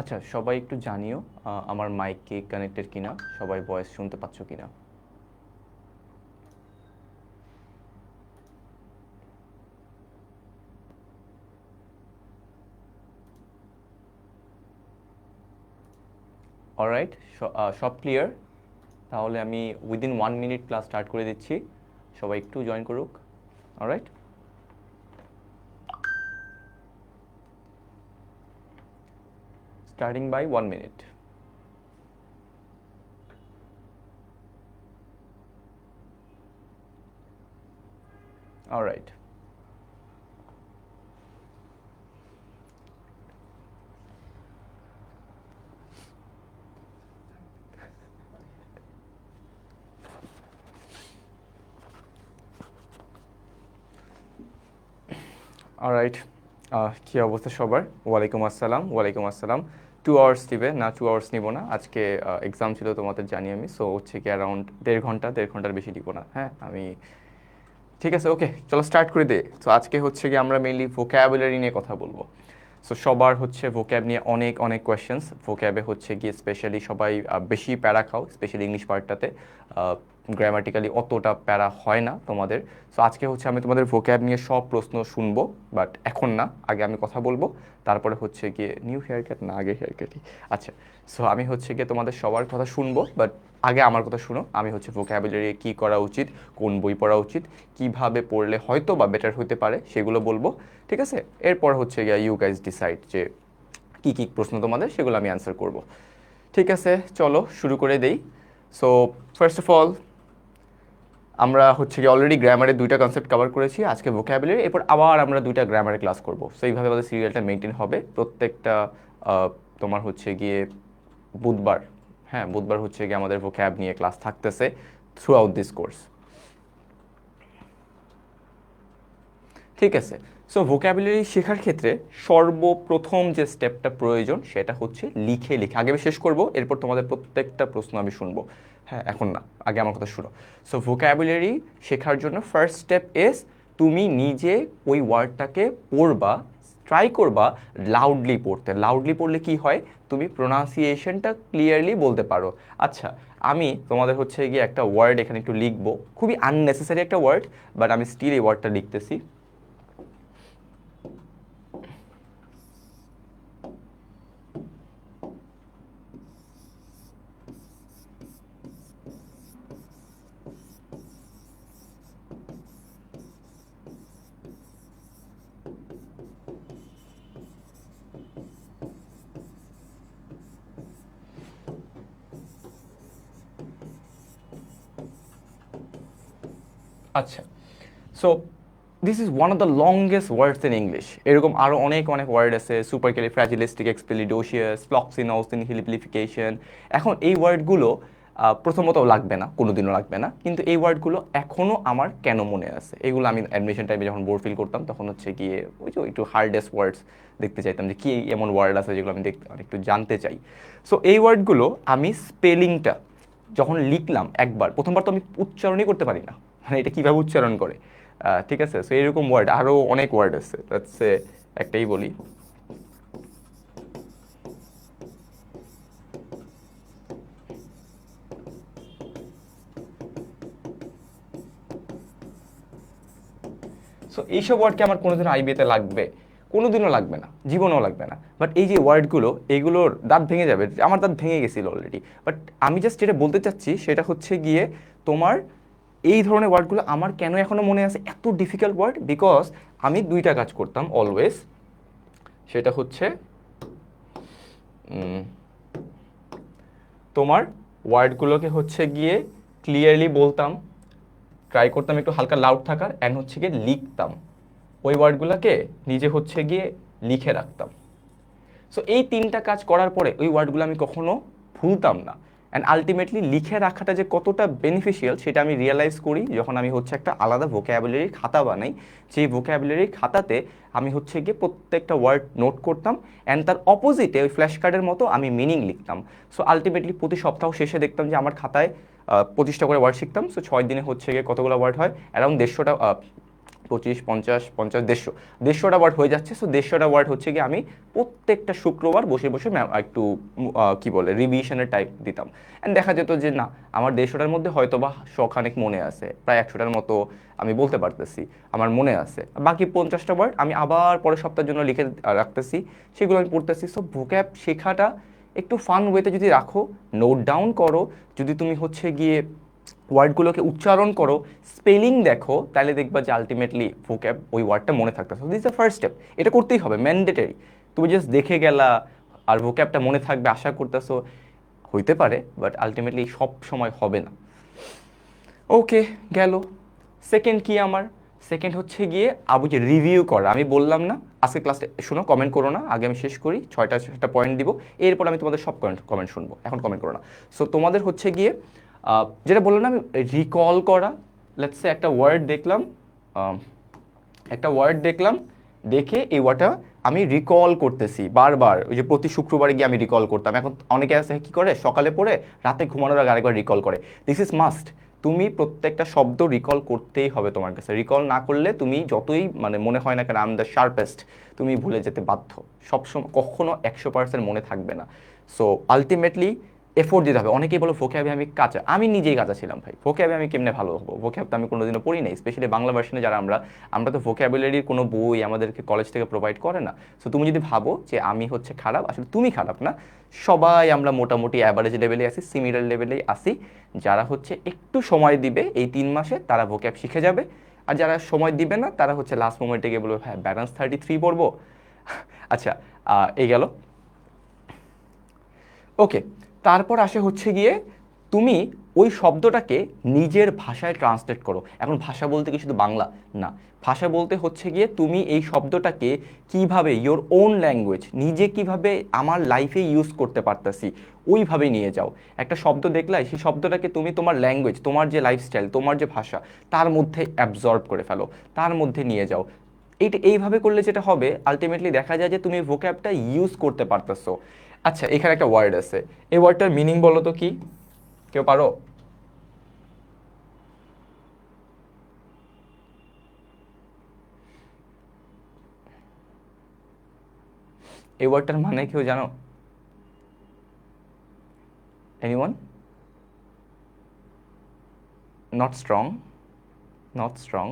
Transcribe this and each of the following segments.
আচ্ছা, সবাই একটু জানিও আমার মাইক কি কানেক্টেড কিনা, সবাই ভয়েস শুনতে পাচ্ছ কিনা। অলরাইট, সব ক্লিয়ার। তাহলে আমি উইদিন 1 মিনিট ক্লাস স্টার্ট করে দিচ্ছি, সবাই একটু জয়েন করুক। Alright, starting by 1 minute. Alright, alright, কী অবস্থা সবার? ওয়ালাইকুম আসসালাম, ওয়ালাইকুম আসসালাম। 2 আওয়ার্স দিবে না, 2 আওয়ার্স নিব না আজকে। এক্সাম ছিল তোমাদের, জানি আমি। সো হচ্ছে কি অ্যারাউন্ড 1.5 ঘন্টা, 1.5 ঘন্টার বেশি দিব না। হ্যাঁ, আমি ঠিক আছে, ওকে, চলো স্টার্ট করে দে। তো আজকে হচ্ছে কি আমরা মেইনলি ভোক্যাবুলারি নিয়ে কথা বলবো। সো সবার হচ্ছে ভোক্যাব নিয়ে অনেক অনেক কোয়েশ্চেন্স। ভোক্যাবে হচ্ছে গিয়ে স্পেশালি সবাই বেশি প্যারা খাও, স্পেশালি ইংলিশ পার্টটাতে। গ্রামাটিক্যালি অতটা প্যারা হয় না তোমাদের। সো আজকে হচ্ছে আমি তোমাদের ভোক্যাব নিয়ে সব প্রশ্ন শুনবো, বাট এখন না, আগে আমি কথা বলবো। তারপরে হচ্ছে গিয়ে নিউ হেয়ার কাট না, আগে হেয়ার কাটই। আচ্ছা, সো আমি হচ্ছে গিয়ে তোমাদের সবার কথা শুনবো, বাট আগে আমার কথা শুনো। আমি হচ্ছে ভোক্যাবুলারি কী করা উচিত, কোন বই পড়া উচিত, কিভাবে পড়লে হয়তো বা বেটার হতে পারে সেগুলো বলবো। ঠিক আছে, এরপর হচ্ছে গিয়ে ইউ গাইজ ডিসাইড যে কী কী প্রশ্ন তোমাদের, সেগুলো আমি অ্যান্সার করব। ঠিক আছে, চলো শুরু করে দেই। সো ফার্স্ট অফ অল, আমরা হচ্ছে কি অলরেডি গ্রামারের 2টা কনসেপ্ট কভার করেছি, আজকে ভোক্যাবুলারি, এরপর আবার আমরা 2টা গ্রামারের ক্লাস করব। সো এইভাবে আমাদের সিরিয়ালটা মেনটেন হবে প্রত্যেকটা তোমার হচ্ছে গিয়ে বুধবার। হ্যাঁ, বুধবার হচ্ছে গিয়ে আমাদের ভোক্যাব নিয়ে ক্লাস থাকতেছে থ্রু আউট দিস কোর্স। ঠিক আছে, সো ভোক্যাবুলারি শেখার ক্ষেত্রে সর্বপ্রথম যে স্টেপটা প্রয়োজন সেটা হচ্ছে লিখে লিখে। আগে আমি শেষ করব, এরপর তোমাদের প্রত্যেকটা প্রশ্ন আমি শুনবো। হ্যাঁ, এখন না, আগে আমার কথা শুনো। সো ভোক্যাবুলারি শেখার জন্য ফার্স্ট স্টেপ ইজ তুমি নিজে ওই ওয়ার্ডটাকে পড়বা, ট্রাই করবা লাউডলি পড়তে। লাউডলি পড়লে কি হয়, তুমি প্রোনাউন্সিয়েশনটা ক্লিয়ারলি বলতে পারো। আচ্ছা, আমি তোমাদের হচ্ছে গিয়ে একটা ওয়ার্ড এখানে একটু লিখবো, খুবই আননেসেসারি একটা ওয়ার্ড, বাট আমি স্টিল এই ওয়ার্ডটা লিখতেছি। আচ্ছা, so this is one of the longest words in English. এরকম আরও অনেক অনেক ওয়ার্ড আছে, সুপারক্যালিফ্রাজিলিস্টিক এক্সপিলিডোশিয়াস, ফ্লক্সিনউসিনহিলিপ্লিফিকেশন। এখন এই ওয়ার্ডগুলো প্রথমত লাগবে না, কোনোদিনও লাগবে না, কিন্তু এই ওয়ার্ডগুলো এখনও আমার কেন মনে আছে, এগুলো আমি অ্যাডমিশন টাইমে যখন বোর্ড ফিল করতাম তখন হচ্ছে গিয়ে ওই যে একটু হার্ডেস্ট ওয়ার্ডস দেখতে চাইতাম, যে কী এমন ওয়ার্ড আছে যেগুলো আমি দেখতে একটু জানতে চাই। সো এই ওয়ার্ডগুলো আমি স্পেলিংটা যখন লিখলাম একবার, প্রথমবার তো আমি উচ্চারণই করতে পারি না, মানে এটা কীভাবে উচ্চারণ করে। ঠিক আছে, সো এরকম ওয়ার্ড আরও অনেক ওয়ার্ড আছে, সে একটাই বলি। সো এইসব ওয়ার্ডকে আমার কোনোদিনও আইবিএতে লাগবে? কোনোদিনও লাগবে না, জীবনেও লাগবে না। বাট এই যে ওয়ার্ডগুলো, এগুলোর দাঁত ভেঙে যাবে, আমার দাঁত ভেঙে গেছিলো অলরেডি। বাট আমি জাস্ট যেটা বলতে চাচ্ছি সেটা হচ্ছে গিয়ে তোমার এই ধরনের ওয়ার্ডগুলো আমার কেন এখনও মনে আছে, এত ডিফিকাল্ট ওয়ার্ড, বিকজ আমি 2টা কাজ করতাম অলওয়েজ। সেটা হচ্ছে তোমার ওয়ার্ডগুলোকে হচ্ছে গিয়ে ক্লিয়ারলি বলতাম, ট্রাই করতাম একটু হালকা লাউড থাকার, অ্যান্ড হচ্ছে গিয়ে লিখতাম। ওই ওয়ার্ডগুলোকে নিজে হচ্ছে গিয়ে লিখে রাখতাম। সো এই 3টা কাজ করার পরে ওই ওয়ার্ডগুলো আমি কখনো ভুলতাম না। অ্যান্ড আলটিমেটলি লিখে রাখাটা যে কতটা বেনিফিশিয়াল সেটা আমি রিয়েলাইজ করি যখন আমি হচ্ছে একটা আলাদা ভোক্যাবুলারি খাতা বানাই। সেই ভোক্যাবুলারি খাতাতে আমি হচ্ছে গিয়ে প্রত্যেকটা ওয়ার্ড নোট করতাম, অ্যান্ড তার অপোজিটে ওই ফ্ল্যাশ কার্ডের মতো আমি মিনিং লিখতাম। সো আলটিমেটলি প্রতি সপ্তাহ শেষে দেখতাম যে আমার খাতায় 25টা করে ওয়ার্ড শিখতাম। সো 6 দিনে হচ্ছে গিয়ে কতগুলো ওয়ার্ড হয়, অ্যারাউন্ড 150টা, 25, 50, 50, 150টা ওয়ার্ড হয়ে যাচ্ছে। সো 150টা ওয়ার্ড হচ্ছে কি আমি প্রত্যেকটা শুক্রবার বসে বসে একটু কি বলে রিভিশনের টাইপ দিতাম। অ্যান্ড দেখা যেত যে না, আমার 150টার মধ্যে হয়তো বা শখানেক মনে আছে, প্রায় 100টার মতো আমি বলতে পারতেছি, আমার মনে আছে। বাকি 50টা ওয়ার্ড আমি আবার পরের সপ্তাহের জন্য লিখে রাখতেছি, সেগুলো আমি পড়তেছি। সো ভোক্যাব শেখাটা একটু ফান ওয়েতে যদি রাখো, নোট ডাউন করো, যদি তুমি হচ্ছে গিয়ে ওয়ার্ডগুলোকে উচ্চারণ করো, স্পেলিং দেখো, তাহলে দেখবা যে আলটিমেটলি ভোক্যাব ওই ওয়ার্ডটা মনে থাকতেছে। দিস দ্য ফার্স্ট স্টেপ, এটা করতেই হবে, ম্যান্ডেটরি। তুমি জাস্ট দেখে গেলা আর ভোক্যাবটা মনে থাকবে আশা করতেছো, হইতে পারে, বাট আলটিমেটলি সব সময় হবে না। ওকে, গেল। সেকেন্ড কি আমার? সেকেন্ড হচ্ছে গিয়ে আবু যে রিভিউ করা। আমি বললাম না আজকে ক্লাসে, শোনো, কমেন্ট করো না, আগে আমি শেষ করি, 6টা পয়েন্ট দিব, এরপর আমি তোমাদের সব কমেন্ট শুনবো, এখন কমেন্ট করো না। সো তোমাদের হচ্ছে গিয়ে যেটা বললাম না, আমি রিকল করা। লেটস সে একটা ওয়ার্ড দেখলাম, দেখে এই ওয়ার্ডটা আমি রিকল করতেছি বারবার, ওই যে প্রতি শুক্রবারে গিয়ে আমি রিকল করতাম। এখন অনেকে আছে কি করে, সকালে পড়ে রাতে ঘুমানোর আগে আরেকবার রিকল করে। This is must. তুমি প্রত্যেকটা শব্দ রিকল করতেই হবে তোমার কাছে। রিকল না করলে তুমি যতই মানে মনে হয় না কেন আই এম দ্য শার্পেস্ট, তুমি ভুলে যেতে বাধ্য। সবসময় কখনো 100% মনে থাকবে না। সো আলটিমেটলি এফোর্ট দিতে হবে। অনেকেই বলো ভোক্যাবে আমি কাঁচা, আমি নিজেই কাঁচা ছিলাম ভাই। ভোক্যাবে আমি কেমনে ভালো হবো? ভোক্যাব তো আমি কোনোদিনও পড়ি নাই, স্পেশালি বাংলা ভার্সনে যারা আমরা তো ভোক্যাবুলারির কোনো বই আমাদেরকে কলেজ থেকে প্রোভাইড করে না। সো তুমি যদি ভাবো যে আমি হচ্ছে খারাপ, আসলে তুমি খারাপ না, সবাই আমরা মোটামুটি অ্যাভারেজ লেভেলে আসি, সিমিলার লেভেলেই আসি। যারা হচ্ছে একটু সময় দিবে এই 3 মাসে, তারা ভোক্যাব শিখে যাবে। আর যারা সময় দিবে না, তারা হচ্ছে লাস্ট মোমেন্টে গিয়ে বলবে হ্যাঁ ব্যালেন্স 33 পড়বো। আচ্ছা, এই গেল। ওকে, তারপর আসে হচ্ছে গিয়ে তুমি ওই শব্দটাকে নিজের ভাষায় ট্রান্সলেট করো। এখন ভাষা বলতে কি শুধু বাংলা না, ভাষা বলতে হচ্ছে গিয়ে তুমি এই শব্দটাকে কিভাবে ইয়োর ওন ল্যাঙ্গুয়েজ, নিজে কিভাবে আমার লাইফে ইউজ করতে পারতাছি ওইভাবে নিয়ে যাও। একটা শব্দ দেখলে সেই শব্দটাকে তুমি তোমার ল্যাঙ্গুয়েজ, তোমার যে লাইফস্টাইল, তোমার যে ভাষা, তার মধ্যে অ্যাবজর্ব করে ফেলো, তার মধ্যে নিয়ে যাও। এইভাবে করলে যেটা হবে আলটিমেটলি দেখা যায় যে তুমি ভোক্যাবটা ইউজ করতে পারতেছো। আচ্ছা, এখানে একটা ওয়ার্ড আছে, এই ওয়ার্ডটার মিনিং বলো তো কি, কেউ পারো? এই ওয়ার্ডটার মানে কেউ জানো? Anyone? Not strong? Not strong?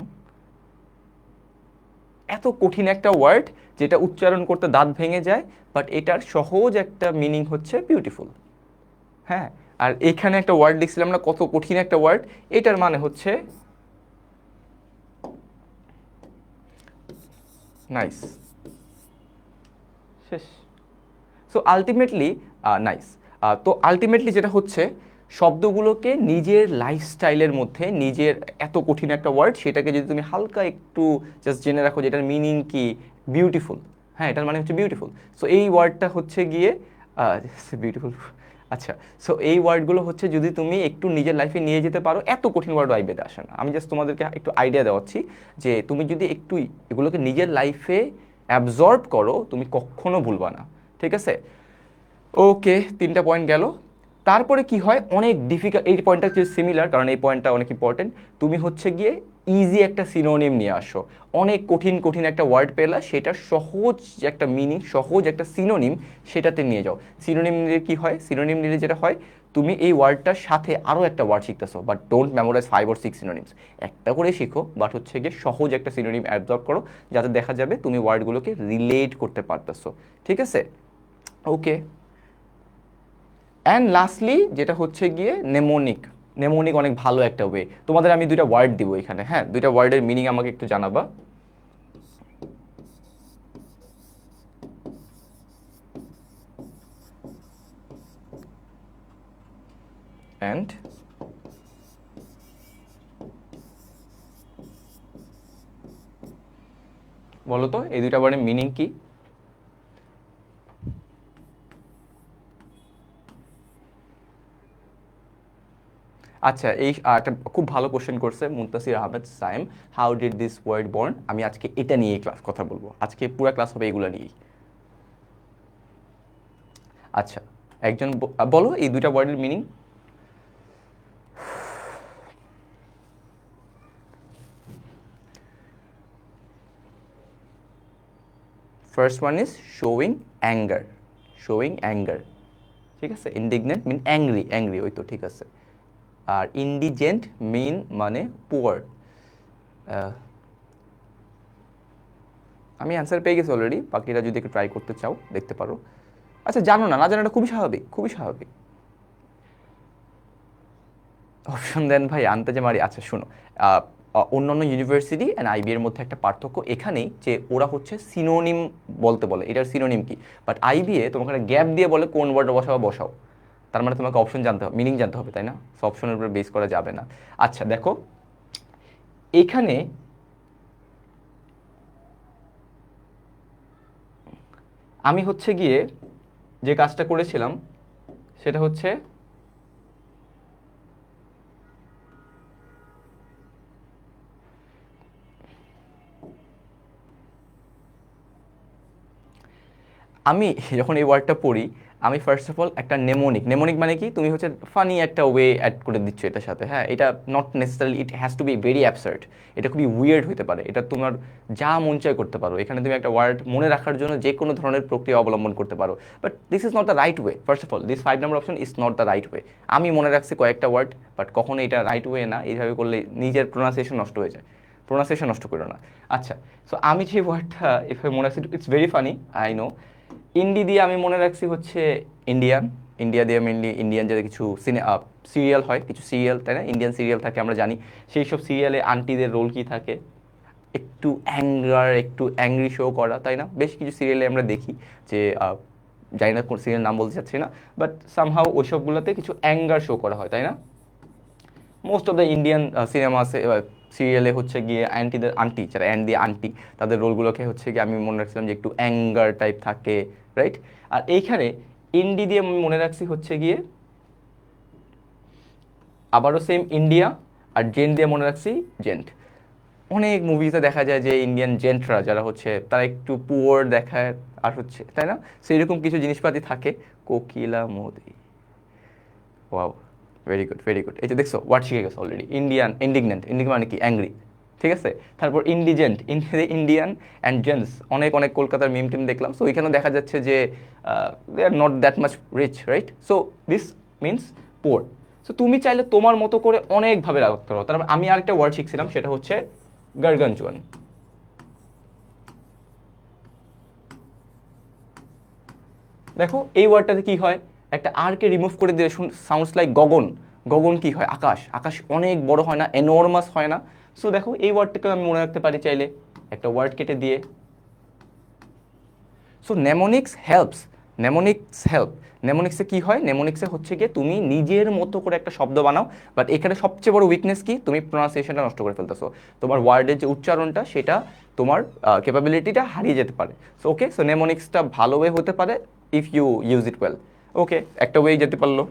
এত কঠিন একটা ওয়ার্ড যেটা উচ্চারণ করতে দাঁত ভেঙে যায়, বাট এটার সহজ একটা মিনিং হচ্ছে বিউটিফুল। হ্যাঁ, আর এখানে একটা ওয়ার্ড লিখছিলাম না, কত কঠিন একটা ওয়ার্ড, এটার মানে হচ্ছে নাইস। শেষ। So ultimately nice. তো আলটিমেটলি যেটা হচ্ছে, শব্দগুলোকে নিজের লাইফস্টাইলের মধ্যে, নিজের এত কঠিন একটা ওয়ার্ড, সেটাকে যদি তুমি হালকা একটু জাস্ট জেনে রাখো যে এটার মিনিং কি, বিউটিফুল। হ্যাঁ, এটার মানে হচ্ছে বিউটিফুল। সো এই ওয়ার্ডটা হচ্ছে গিয়ে বিউটিফুল। আচ্ছা, সো এই ওয়ার্ডগুলো হচ্ছে যদি তুমি একটু নিজের লাইফে নিয়ে যেতে পারো, এত কঠিন ওয়ার্ড আইবেদে আসে না। আমি জাস্ট তোমাদেরকে একটু আইডিয়া দেওয়াচ্ছি যে তুমি যদি একটু এগুলোকে নিজের লাইফে অ্যাবজর্ব করো, তুমি কখনো ভুলবা না। ঠিক আছে? ওকে, 3টা পয়েন্ট গেল। তারপরে কি হয়, অনেক ডিফিকাল্ট, এই পয়েন্টটা হচ্ছে সিমিলার, কারণ এই পয়েন্টটা অনেক ইম্পর্টেন্ট। তুমি হচ্ছে গিয়ে ইজি একটা সিনোনিম নিয়ে আসো। অনেক কঠিন কঠিন একটা ওয়ার্ড পেলা, সেটা সহজ একটা মিনিং, সহজ একটা সিনোনিম, সেটাতে নিয়ে যাও। সিনোনিম নিলে কি হয়, সিনোনিম নিলে যেটা হয়, তুমি এই ওয়ার্ডটার সাথে আরও একটা ওয়ার্ড শিখতেছো, but don't memorize 5 or 6 synonyms. একটা করে শিখো, বাট হচ্ছে গিয়ে সহজ একটা সিনোনিম অ্যাবজর্ব করো, যাতে দেখা যাবে তুমি ওয়ার্ডগুলোকে রিলেট করতে পারতেছো। ঠিক আছে? ওকে। অ্যান্ড লাস্টলি যেটা হচ্ছে গিয়ে নেমোনিক। নেমোনিক অনেক ভালো একটা ওয়ে। তোমাদের আমি 2টা ওয়ার্ড দিব এখানে, হ্যাঁ, 2টা ওয়ার্ডের মিনিং আমাকে একটু জানাবা। অ্যান্ড বলো তো এই 2টা ওয়ার্ডের মিনিং কি? আচ্ছা, এই একটা খুব ভালো কোশ্চেন করছে Muntasir Ahmed Saim, how did this word born. আমি আজকে এটা নিয়ে ক্লাস কথা বলবো, আজকে পুরো ক্লাস হবে এগুলো নিয়েই। আচ্ছা, একজন বলো এই 2টা ওয়ার্ডের meaning. First one is showing anger, showing anger, ঠিক আছে। ইন্ডিগনেন্ট মিন অ্যাংরি, অ্যাংরি ওই তো ঠিক আছে। আর ইন্ডিজেন্ট মিন মানে পুয়ার। আমি অ্যান্সার পেয়ে গেছি অলরেডি, বাকিরা যদি একটু ট্রাই করতে চাও দেখতে পারো। আচ্ছা জানো না, না জানাটা খুবই স্বাভাবিক, খুবই স্বাভাবিক। অপশন দেন ভাই, আনতে যে মারি। আচ্ছা শোনো, অন্যান্য ইউনিভার্সিটি অ্যান্ড আইবি এর মধ্যে একটা পার্থক্য এখানেই যে ওরা হচ্ছে সিনোনিম বলতে বলে, এটার সিনোনিম কি, বাট আইবিএ তোমাকে একটা গ্যাপ দিয়ে বলে কোন ওয়ার্ড বসাও বসাও। তার মানে তোমাকে অপশন জানতে হবে, মিনিং জানতে হবে, তাই না? সো অপশনের উপরে বেস করা যাবে না। আচ্ছা দেখো এখানে আমি হচ্ছে গিয়ে যে কাজটা করেছিলাম সেটা হচ্ছে আমি যখন এই ওয়ার্ডটা পড়ি, আমি ফার্স্ট অফ অল একটা নেমোনিক, নেমোনিক মানে কি, তুমি হচ্ছে ফানি একটা ওয়ে অ্যাড করে দিচ্ছ এটার সাথে, হ্যাঁ, এটা not necessarily it has to be very absurd, এটা খুবই উইয়ার্ড হতে পারে, এটা তোমার যা মন চায় করতে পারো, এখানে তুমি একটা ওয়ার্ড মনে রাখার জন্য যে কোনো ধরনের প্রক্রিয়া অবলম্বন করতে পারো, but this is not the right way. First of all this 5 number option is not the right way. আমি মনে রাখছি কয়েকটা ওয়ার্ড, বাট কখনো এটা রাইট ওয়ে না, এইভাবে করলে নিজের প্রোনাউন্সিয়েশন নষ্ট হয়ে যায়, প্রোনাউন্সিয়েশন নষ্ট করো না। আচ্ছা, সো আমি যে ওয়ার্ডটা এভাবে মনে রাখছি, it's very funny, I know. Indi দিয়ে আমি মনে রাখছি হচ্ছে ইন্ডিয়ান, ইন্ডিয়া দিয়ে মেনলি ইন্ডিয়ান যে কিছু সিরিয়াল হয়, কিছু সিরিয়াল, তাই না, ইন্ডিয়ান সিরিয়াল থাকে আমরা জানি, সেই সব সিরিয়ালে আন্টিদের রোল কি থাকে, একটু অ্যাঙ্গার, একটু অ্যাংরি শো করা, তাই না? বেশ কিছু সিরিয়ালে আমরা দেখি যে জানি না কোন সিরিয়াল নাম বলতে চাচ্ছি না, বাট সামহাও ওই সবগুলোতে কিছু অ্যাঙ্গার শো করা হয়, তাই না? Most of the Indian cinema সিরিয়ালে হচ্ছে গিয়ে অ্যান্টিদের, আন্টি যারা অ্যান্ড দিয়ে আন্টি, তাদের রোলগুলোকে হচ্ছে গিয়ে আমি মনে রাখছিলাম যে একটু অ্যাঙ্গার টাইপ থাকে, রাইট? আর এইখানে ইন্ডি দিয়ে আমি মনে রাখছি হচ্ছে গিয়ে আবারও সেম ইন্ডিয়া, আর জেন্ট দিয়ে মনে রাখছি জেন্ট। অনেক মুভিতে দেখা যায় যে ইন্ডিয়ান জেন্টরা যারা হচ্ছে তারা একটু পুয়ার দেখায়, আর হচ্ছে, তাই না, সেরকম কিছু জিনিসপাতি থাকে। কোকিলা Modi, wow, very good, very good. এই যে দেখছো ওয়ার্ড শিখে গেছো অলরেডি। ইন্ডিয়ান, ইন্ডিগনেন্ট, ইন্ডিগ মানে কি, অ্যাংরি, ঠিক আছে। তারপর ইন্ডিজেন্ট, ইন্ডিয়ান অ্যান্ড জেন্টস, অনেক অনেক কলকাতার মিম টিম দেখলাম, সো ওইখানেও দেখা যাচ্ছে যে they are not that much rich, right? So this means poor. So তুমি চাইলে তোমার মতো করে অনেকভাবে রাখতে পারো। তারপর আমি আরেকটা ওয়ার্ড শিখছিলাম, সেটা হচ্ছে গার্গানচুয়ান। দেখো এই ওয়ার্ডটাতে কি হয়, একটা আরকে রিমুভ করে দিয়ে সাউন্ডস লাইক গগন। গগন কি হয়, আকাশ, আকাশ অনেক বড় হয় না, এনর্মাস হয় না। সো দেখো এই ওয়ার্ডটাকে আমি মনে রাখতে পারি চাইলে একটা ওয়ার্ড কেটে দিয়ে। So mnemonics helps, mnemonics help. নেমোনিক্সে কি হয়, নেমোনিক্সে হচ্ছে গিয়ে তুমি নিজের মতো করে একটা শব্দ বানাও, বাট এখানে সবচেয়ে বড় উইকনেস কি, তুমি প্রোনাউন্সিয়েশনটা নষ্ট করে ফেলতেছো, তোমার ওয়ার্ডের যে উচ্চারণটা সেটা তোমার ক্যাপাবিলিটিটা হারিয়ে যেতে পারে। সো ওকে, সো নেমোনিক্সটা ভালো ওয়ে হতে পারে if you use it well. Okay, একটা ওয়ে যেতে পারলো।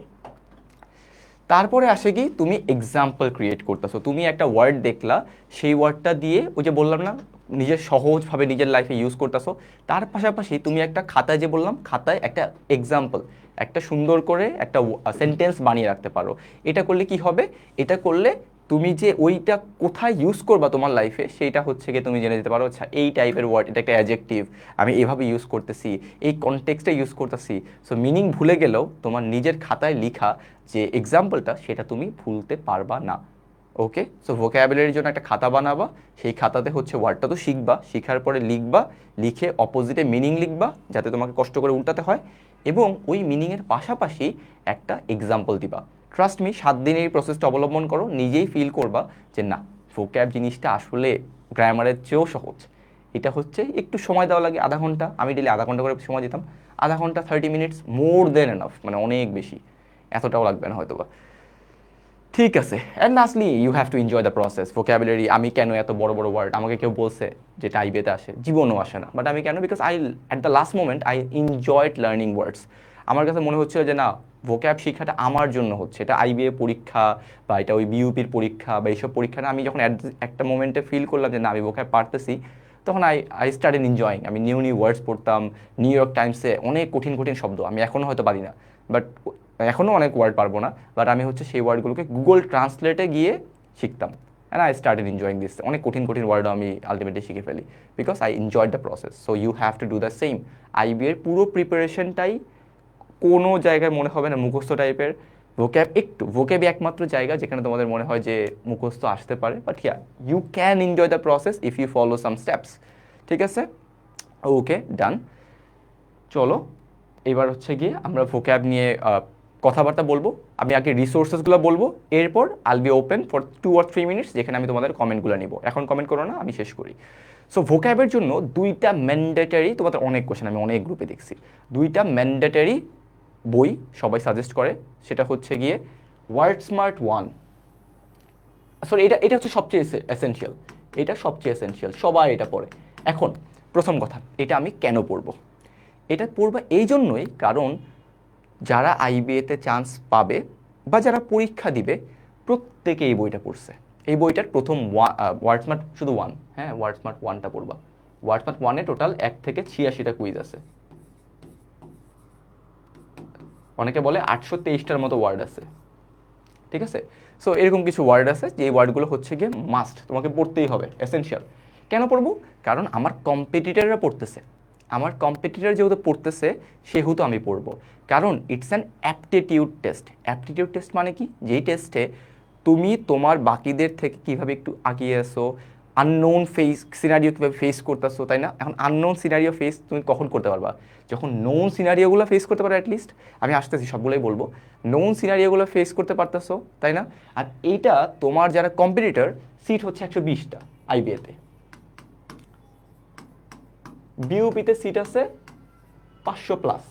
তারপরে আসে কি, তুমি এক্সাম্পল ক্রিয়েট করতেছো, তুমি একটা ওয়ার্ড দেখলা, সেই ওয়ার্ডটা দিয়ে ওই যে বললাম না, নিজের সহজভাবে নিজের লাইফে ইউজ করতেছো। তার পাশাপাশি তুমি একটা খাতায়, যে বললাম খাতায় একটা এক্সাম্পল, একটা সুন্দর করে একটা সেন্টেন্স বানিয়ে রাখতে পারো। এটা করলে কি হবে, এটা করলে তুমি যে ওইটা কোথায় ইউজ করবা তোমার লাইফে, সেইটা হচ্ছে গিয়ে তুমি জেনে যেতে পারো, আচ্ছা এই টাইপের ওয়ার্ড, এটা একটা অ্যাডজেক্টিভ, আমি এভাবে ইউজ করতেছি, এই কনটেক্সটে ইউজ করতেছি। সো মিনিং ভুলে গেলেও তোমার নিজের খাতায় লিখা যে এক্সাম্পলটা, সেটা তুমি ভুলতে পারবা না। ওকে, সো ভোকাবুলারির জন্য একটা খাতা বানাবা, সেই খাতাতে হচ্ছে ওয়ার্ডটা তো শিখবা, শিখার পরে লিখবা, লিখে অপোজিটে মিনিং লিখবা যাতে তোমাকে কষ্ট করে উল্টাতে হয়, এবং ওই মিনিংয়ের পাশাপাশি একটা এক্সাম্পল দিবা। ট্রাস্ট মি, 7 দিনের এই প্রসেসটা অবলম্বন করো, নিজেই ফিল করবা যে না, ভোক্যাব জিনিসটা আসলে গ্রামারের চেয়েও সহজ। এটা হচ্ছে একটু সময় দেওয়া লাগে, আধা ঘন্টা, আমি ডেলি আধা ঘন্টা করে সময় দিতাম, আধা ঘন্টা 30 মিনিটস মোর দেন এনাফ, মানে অনেক বেশি, এতটাও লাগবে না হয়তো বা। ঠিক আছে, and lastly you have to enjoy the process. Vocabulary, আমি কেন এত বড় বড় ওয়ার্ড, আমাকে কেউ বলছে যেটা আইবিএতে আসে, জীবনও আসে না, বাট আমি কেন, because I at the last moment I enjoyed learning words. আমার কাছে মনে হচ্ছিল যে না, ভোক্যাব শিক্ষাটা আমার জন্য হচ্ছে, এটা আইবিএ পরীক্ষা বা এটা ওই বিইউপির পরীক্ষা বা এইসব পরীক্ষা না, আমি যখন একটা মোমেন্টে ফিল করলাম যে না আমি ভোক্যাব পারতেছি, তখন আই আই স্টার্টেড এনজয়িং। আমি নিউ নিউ ওয়ার্ডস পড়তাম, নিউ ইয়র্ক টাইমসে অনেক কঠিন কঠিন শব্দ, আমি এখনও হয়তো পারি না, বাট এখনও অনেক ওয়ার্ড পারবো না, বাট আমি হচ্ছে সেই ওয়ার্ডগুলোকে গুগল ট্রান্সলেটে গিয়ে শিখতাম। And I started enjoying this. অনেক কঠিন কঠিন ওয়ার্ডও আমি আলটিমেটলি শিখে ফেলি because I enjoyed the process. So you have to do the same. IB এর পুরো প্রিপারেশনটাই কোনো জায়গায় মনে হবে না মুখস্থ টাইপের। ভোক্যাব একটু, ভোক্যাবই একমাত্র জায়গা যেখানে তোমাদের মনে হয় যে মুখস্থ আসতে পারে, but yeah you can enjoy the process if you follow some steps. ঠিক আছে, ওকে ডান। চলো এবার হচ্ছে গিয়ে আমরা ভোক্যাব নিয়ে কথাবার্তা বলবো। আমি আগে রিসোর্সেসগুলো বলবো, এরপর I'll be open for 2 or 3 minutes যেখানে আমি তোমাদের কমেন্টগুলো নিব। এখন কমেন্ট করো না, আমি শেষ করি। সো ভোক্যাবের জন্য 2টা ম্যান্ডেটারি, তোমাদের অনেক কোশ্চেন আমি অনেক গ্রুপে দেখছি, 2টা ম্যান্ডেটারি বই সবাই সাজেস্ট করে। সেটা হচ্ছে গিয়ে ওয়ার্ড স্মার্ট 1, সরি এটা এটা হচ্ছে সবচেয়ে এসেনশিয়াল, এটা সবচেয়ে এসেনশিয়াল, সবাই এটা পড়ে। এখন প্রথম কথা, এটা আমি কেন পড়বো? এটা পড়বো এই জন্যই কারণ যারা আইবিএতে চান্স পাবে বা যারা পরীক্ষা দিবে প্রত্যেকে এই বইটা পড়ছে। এই বইটার প্রথম ওয়ার্ড স্মার্ট শুধু 1, হ্যাঁ ওয়ার্ড স্মার্ট 1টা পড়বা। ওয়ার্ড স্মার্ট 1-এ টোটাল 1 থেকে 86টা কুইজ আছে। অনেকে বলে 823টার মতো ওয়ার্ড আছে। ঠিক আছে, সো এরকম কিছু ওয়ার্ড আছে যে ওয়ার্ডগুলো হচ্ছে গিয়ে মাস্ট, তোমাকে পড়তেই হবে, এসেনশিয়াল। কেন পড়বো? কারণ আমার কম্পিটিটররা পড়তেছে, আমার কম্পিটিটর যেহেতু পড়তেছে সেহেতু আমি পড়বো। কারণ it's an aptitude test. Aptitude test মানে কি? যেই টেস্টে তুমি তোমার বাকিদের থেকে কিভাবে একটু আগিয়ে আসো, আননোন সিনারিও কীভাবে ফেস করতেছো, তাই না? এখন আননোন সিনারিও ফেস তুমি কখন করতে পারবা? যখন নোন সিনারিওগুলো ফেস করতে পারো অ্যাটলিস্ট। আমি আসতেছি সবগুলোই বলবো। নোন সিনারিওগুলো ফেস করতে পারতেছো, তাই না? আর এইটা তোমার যারা কম্পিটিটর, সিট হচ্ছে 120টা আইবিএতে, বিউপিতে সিট আছে 500+।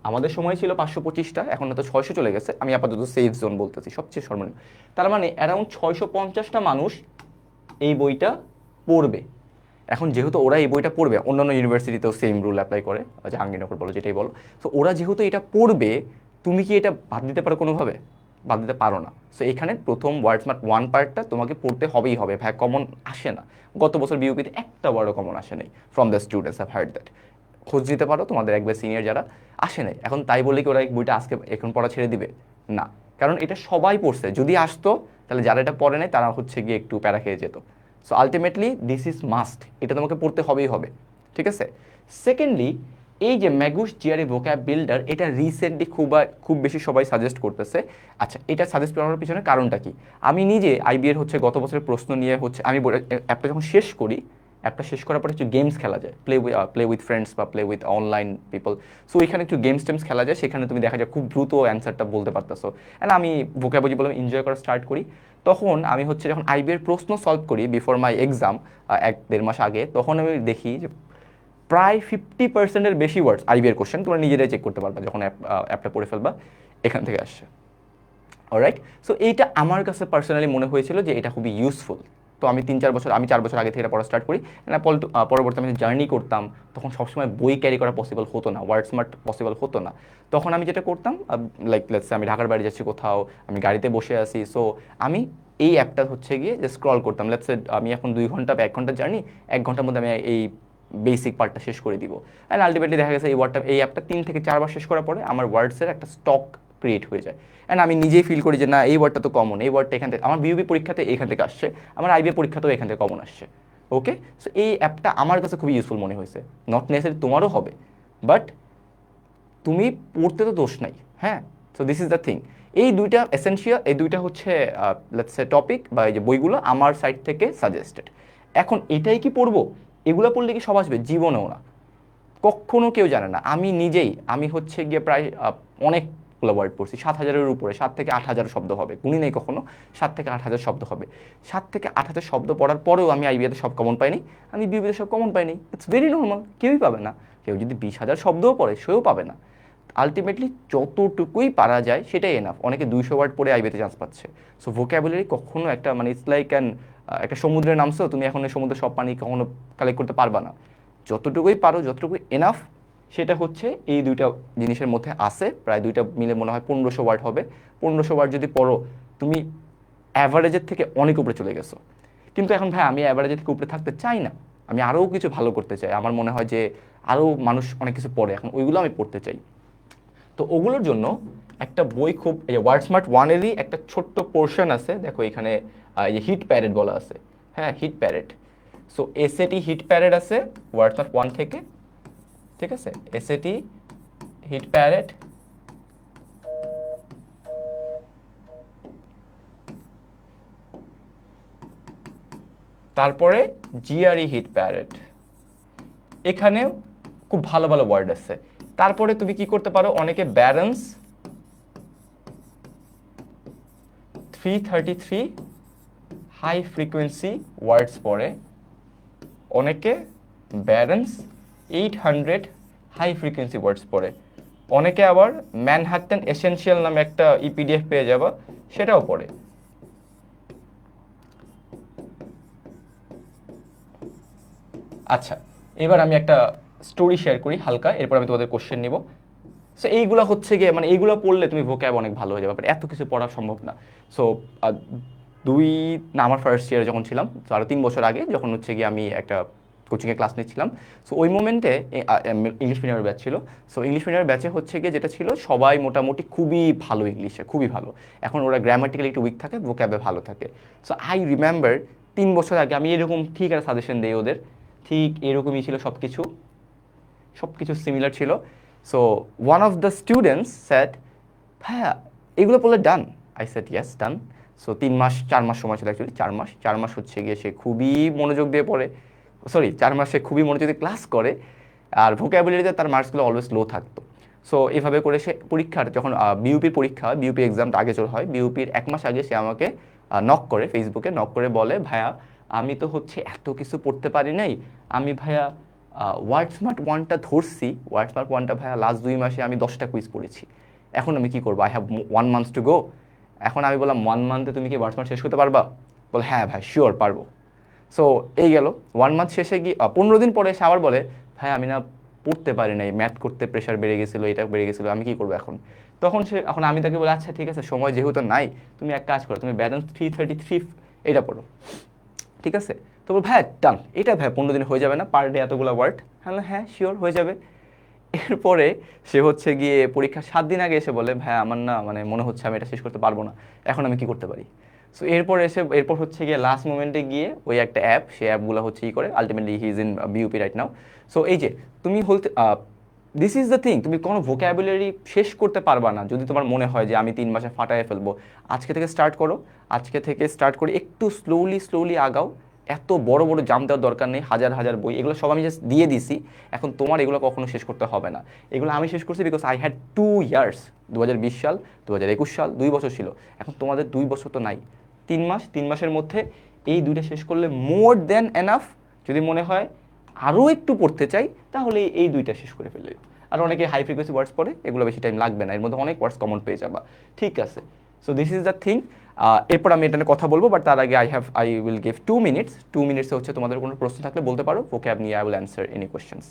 আমাদের সময় ছিল 525টা, এখন তো 600 চলে গেছে। আমি আপাতত সেফ জোন বলতেছি, সবচেয়ে সর্বনিম্ন। তার মানে অ্যারাউন্ড 650টা মানুষ এই বইটা পড়বে। এখন যেহেতু ওরা এই বইটা পড়বে, অন্যান্য ইউনিভার্সিটিতেও সেম রুল অ্যাপ্লাই করে, জাহাঙ্গীরনগর বলো যেটাই বলো। সো ওরা যেহেতু এটা পড়বে, তুমি কি এটা বাদ দিতে পারো কোনোভাবে? বাদ দিতে পারো না। সো এখানে প্রথম ওয়ার্ড স্মার্ট 1 পার্টটা তোমাকে পড়তে হবেই হবে। ভাই কমন আসে না, গত বছর বিউপিতে একটা ওয়ার্ডও কমন আসে নাই from the students, have heard that. খোঁজ দিতে পারো তোমাদের একবার সিনিয়র যারা, আসে নাই। এখন তাই বলে কি ওরা এই বইটা আজকে এখন পড়া ছেড়ে দিবে? না, কারণ এটা সবাই পড়ছে। যদি আসতো তাহলে যারা এটা পড়ে নাই তারা হচ্ছে গিয়ে একটু প্যারা খেয়ে যেত। So ultimately this is must, এটা তোমাকে পড়তে হবেই হবে। ঠিক আছে, সেকেন্ডলি এই যে ম্যাগুস জিআরই ভোক্যাব বিল্ডার, এটা রিসেন্টলি খুব বেশি সবাই সাজেস্ট করতেছে। আচ্ছা, এটা সাজেস্ট করার পিছনে কারণটা কি? আমি নিজে আইবিএর হচ্ছে গত বছরের প্রশ্ন নিয়ে হচ্ছে আমি অ্যাপটা যখন শেষ করি, অ্যাপটা শেষ করার পরে একটু গেমস খেলা যায়, প্লে উইথ ফ্রেন্ডস বা play with online people. So এখানে একটু গেমস টেমস খেলা যায়, সেখানে তুমি দেখা যায় খুব দ্রুত অ্যান্সারটা বলতে পারতেছো। অ্যান্ড আমি ভোক্যাবুলারি বলে এনজয় করা স্টার্ট করি। তখন আমি হচ্ছে যখন আইবিএর প্রশ্ন সলভ করি বিফোর মাই এক্সাম 1-1.5 মাস আগে, তখন আমি দেখি যে প্রায় 50%-এর বেশি ওয়ার্ডস আইবিএর কোশ্চেন, তোমরা নিজেরাই চেক করতে পারবা যখন অ্যাপটা পড়ে ফেলবা, এখান থেকে আসছে। অলরাইট, সো এইটা আমার কাছে পার্সোনালি মনে হয়েছিল যে এটা খুবই ইউজফুল। তো আমি 4 বছর আগে থেকে এটা পড়া স্টার্ট করি। পরবর্তী আমি জার্নি করতাম, তখন সবসময় বই ক্যারি করা পসিবল হতো না, ওয়ার্ড স্মার্ট পসিবল হতো না। তখন আমি যেটা করতাম, লাইক লেটস সে আমি ঢাকার বাইরে যাচ্ছি কোথাও, আমি গাড়িতে বসে আছি, সো আমি এই অ্যাপটা হচ্ছে গিয়ে যে স্ক্রল করতাম। লেটস সে আমি এখন 2 ঘন্টা বা 1 ঘন্টা জার্নি, 1 ঘন্টার মধ্যে আমি এই বেসিক পার্টটা শেষ করে দিব। অ্যান্ড আলটিমেটলি দেখা গেছে এই অ্যাপটা 3 থেকে 4 বার শেষ করার পরে আমার ওয়ার্ডসের একটা স্টক ক্রিয়েট হয়ে যায়। অ্যান্ড আমি নিজেই ফিল করি যে না, এই ওয়ার্ডটা তো কমন, এই ওয়ার্ডটা এখান থেকে আমার বিউবি পরীক্ষাতে এখান থেকে আসছে, আমার আইবিএ পরীক্ষাতেও এখান থেকে কমন আসছে। ওকে, সো এই অ্যাপটা আমার কাছে খুবই ইউজফুল মনে হয়েছে। নট নেসেসারি তোমারও হবে, বাট তুমি পড়তে তো দোষ নাই, হ্যাঁ। So this is the thing. এই দুইটা এসেনশিয়াল, এই দুইটা হচ্ছে লেটস সে টপিক বা এই যে বইগুলো আমার সাইড থেকে সাজেস্টেড। এখন এটাই কি পড়বো? এগুলো পড়লে কি সব আসবে? জীবনেও না, কখনো কেউ জানে না। আমি নিজেই আমি হচ্ছে গিয়ে প্রায় অনেকগুলো ওয়ার্ড পড়ছি, 7,000-এর উপরে, 7 থেকে 8,000 শব্দ হবে, গুনি নেই কখনো, 7 থেকে 8,000 শব্দ হবে। 7 থেকে 8,000 শব্দ পড়ার পরেও আমি আইবিএতে সব কমন পাইনি, আমি বিবিতে সব কমন পাইনি। ইটস ভেরি নর্মাল, কেউই পাবে না। কেউ যদি 20,000 শব্দও পড়ে সেও পাবে না। আলটিমেটলি যতটুকুই পারা যায় সেটাই এনাফ। অনেকে 200 ওয়ার্ড পড়ে আইবিএতে চান্স পাচ্ছে। সো ভোক্যাবুলারি কখনো একটা মানে ইটস লাইক একটা সমুদ্রে নামছো তুমি, এখন এই সমুদ্রের সব পানি কখনো কালেক্ট করতে পারবা না। যতটুকুই পারো, যতটুকুই এনাফ, সেটা হচ্ছে এই দুইটা জিনিসের মধ্যে আছে। প্রায় দুইটা মিলে মনে হয় 1500 ওয়ার্ড হবে। 1500 ওয়ার্ড যদি পড়ো, তুমি অ্যাভারেজের থেকে অনেক উপরে চলে গেছো। কিন্তু এখন ভাই আমি অ্যাভারেজের থেকে উপরে থাকতে চাই না, আমি আরও কিছু ভালো করতে চাই। আমার মনে হয় যে আরও মানুষ অনেক কিছু পড়ে, এখন ওইগুলো আমি পড়তে চাই। তো ওগুলোর জন্য একটা বই খুব, এই ওয়ার্ড স্মার্ট 1-এরই একটা ছোট্ট পোর্শন আছে, দেখো এখানে এই যে হিট প্যারেড বলা আছে, হ্যাঁ hit parade. So SAT hit parade আছে ওয়ার্ডসমার্ট 1 থেকে, ঠিক আছে, এসএটি হিট প্যারেড। তারপরে জিআরই হিট প্যারেড, এখানেও খুব ভালো ভালো ওয়ার্ড আছে। তারপরে তুমি কি করতে পারো, অনেকে ব্যারেন্স 333 হাই ফ্রিকোয়েন্সি ওয়ার্ডস পড়ে, অনেকে ব্যারেন্স 800 হাই ফ্রিকোয়েন্সি ওয়ার্ডস পড়ে, অনেকে আবার ম্যানহাটন এসেনশিয়াল নামে একটা ইপিডিএফ পেয়ে যাবা, সেটাও পড়ে। আচ্ছা, এবার আমি একটা স্টোরি শেয়ার করি হালকা, এরপর আমি তোমাদের কোশ্চেন নিব। সো এইগুলো হচ্ছে গিয়ে মানে এইগুলো পড়লে তুমি ভোক্যাব অনেক ভালো হয়ে যাবে, বাট এত কিছু পড়া সম্ভব না। সো দুই না আমার ফার্স্ট ইয়ারে যখন ছিলাম, তো আরও 3 বছর আগে যখন হচ্ছে গিয়ে আমি একটা কোচিংয়ে ক্লাস নিচ্ছিলাম, সো ওই মোমেন্টে ইংলিশ মিডিয়ামের ব্যাচ ছিল। সো ইংলিশ মিডিয়ামের ব্যাচে হচ্ছে গিয়ে যেটা ছিল, সবাই মোটামুটি খুবই ভালো ইংলিশে, খুবই ভালো। এখন ওরা গ্রামাটিক্যালি একটু উইক থাকে, ভোক্যাবে ভালো থাকে। সো আই রিমেম্বার 3 বছর আগে আমি এরকম ঠিক একটা সাজেশন দিই ওদের, ঠিক এরকমই ছিল সব কিছু, সব কিছু সিমিলার ছিল। So one of the students said, ভাইয়া এগুলো পড়লে done. I said yes done. So 3 মাস 4 মাস সময় ছিল, অ্যাকচুয়ালি 4 মাস, 4 মাস হচ্ছে গিয়ে সে খুবই মনোযোগ দিয়ে পড়ে, সরি 4 মাস সে খুবই মনোযোগ দিয়ে ক্লাস করে, আর ভোকাবুলারিতে তার মার্কসগুলো অলওয়েজ লো থাকতো। সো এভাবে করে সে পরীক্ষার যখন বিউপির পরীক্ষা, বিউপি এক্সামটা আগে চল হয়, বিউপির 1 মাস আগে সে আমাকে নক করে, ফেসবুকে নক করে বলে, ভাইয়া আমি তো হচ্ছে এত কিছু পড়তে পারি নাই, আমি ভাইয়া ওয়ার্ডসমার্ট 1টা ধরছি, ওয়ার্ডসমার্ট 1টা ভাইয়া লাস্ট 2 মাসে আমি 10টা কুইজ পড়েছি, এখন আমি কি করবো, I have 1 month to go. এখন আমি বললাম 1 মান্থে তুমি কি ওয়ার্ডসমার্ট শেষ করতে পারবা? বলে হ্যাঁ ভাই শিওর পারবো। সো এই গেল 1 মান্থ শেষে গিয়ে 15 দিন পরে সে আবার বলে, ভাই আমি না পড়তে পারি নাই, ম্যাথ করতে প্রেশার বেড়ে গেছিলো, এটা বেড়ে গেছিলো, আমি কি করবো এখন? এখন আমি তাকে বলি, আচ্ছা ঠিক আছে, সময় যেহেতু নাই, তুমি এক কাজ করো, তুমি ব্যালেন্স 333 এটা পড়ো, ঠিক আছে? তো বল ভাই ডান, এটা ভাই 15 দিন হয়ে যাবে না, পার ডে এতগুলো ওয়ার্ড? হ্যাঁ হ্যাঁ শিওর হয়ে যাবে। এরপরে সে হচ্ছে গিয়ে পরীক্ষার 7 দিন আগে এসে বলে, ভাই আমার না মানে মনে হচ্ছে আমি এটা শেষ করতে পারবো না, এখন আমি কি করতে পারি? সো এরপর হচ্ছে গিয়ে লাস্ট মোমেন্টে গিয়ে ওই একটা অ্যাপ, সেই অ্যাপগুলো হচ্ছে ই করে, ultimately he is in BUP right now. So এই যে তুমি বলতে, দিস ইজ দ্য থিং, তুমি কোনো ভোক্যাবুলারি শেষ করতে পারবা না যদি তোমার মনে হয় যে আমি 3 মাসে ফাটায় ফেলবো। আজকে থেকে স্টার্ট করো, আজকে থেকে স্টার্ট করে একটু স্লোলি স্লোলি আগাও, এত বড় বড় জাম দেওয়ার দরকার নেই, হাজার হাজার বই, এগুলো সব আমি জাস্ট দিয়ে দিছি। এখন তোমার এগুলো কখনো শেষ করতে হবে না। এগুলো আমি শেষ করছি বিকজ আই হ্যাড 2 ইয়ার্স, 2020 সাল 2021 সাল 2 বছর ছিল। এখন তোমাদের 2 বছর তো নাই, 3 মাস, 3 মাসের মধ্যে এই দুইটা শেষ করলে মোর দেন এনাফ। যদি মনে হয় আরও একটু পড়তে চাই, তাহলে এই দুইটা শেষ করে ফেলে। আর অনেকে হাই ফ্রিকোয়েন্সি ওয়ার্ডস পড়ে, এগুলো বেশি টাইম লাগবে না, এর মধ্যে অনেক ওয়ার্ডস কমন পেয়ে যাবা, ঠিক আছে? So this is the thing. এরপর আমি এটা নিয়ে কথা বলবো, বাট তার আগে আই উইল গিভ 2 মিনিটস। 2 মিনিটসে হচ্ছে তোমাদের কোনো প্রশ্ন থাকলে বলতে পারো, vocab নিয়ে I will answer any questions.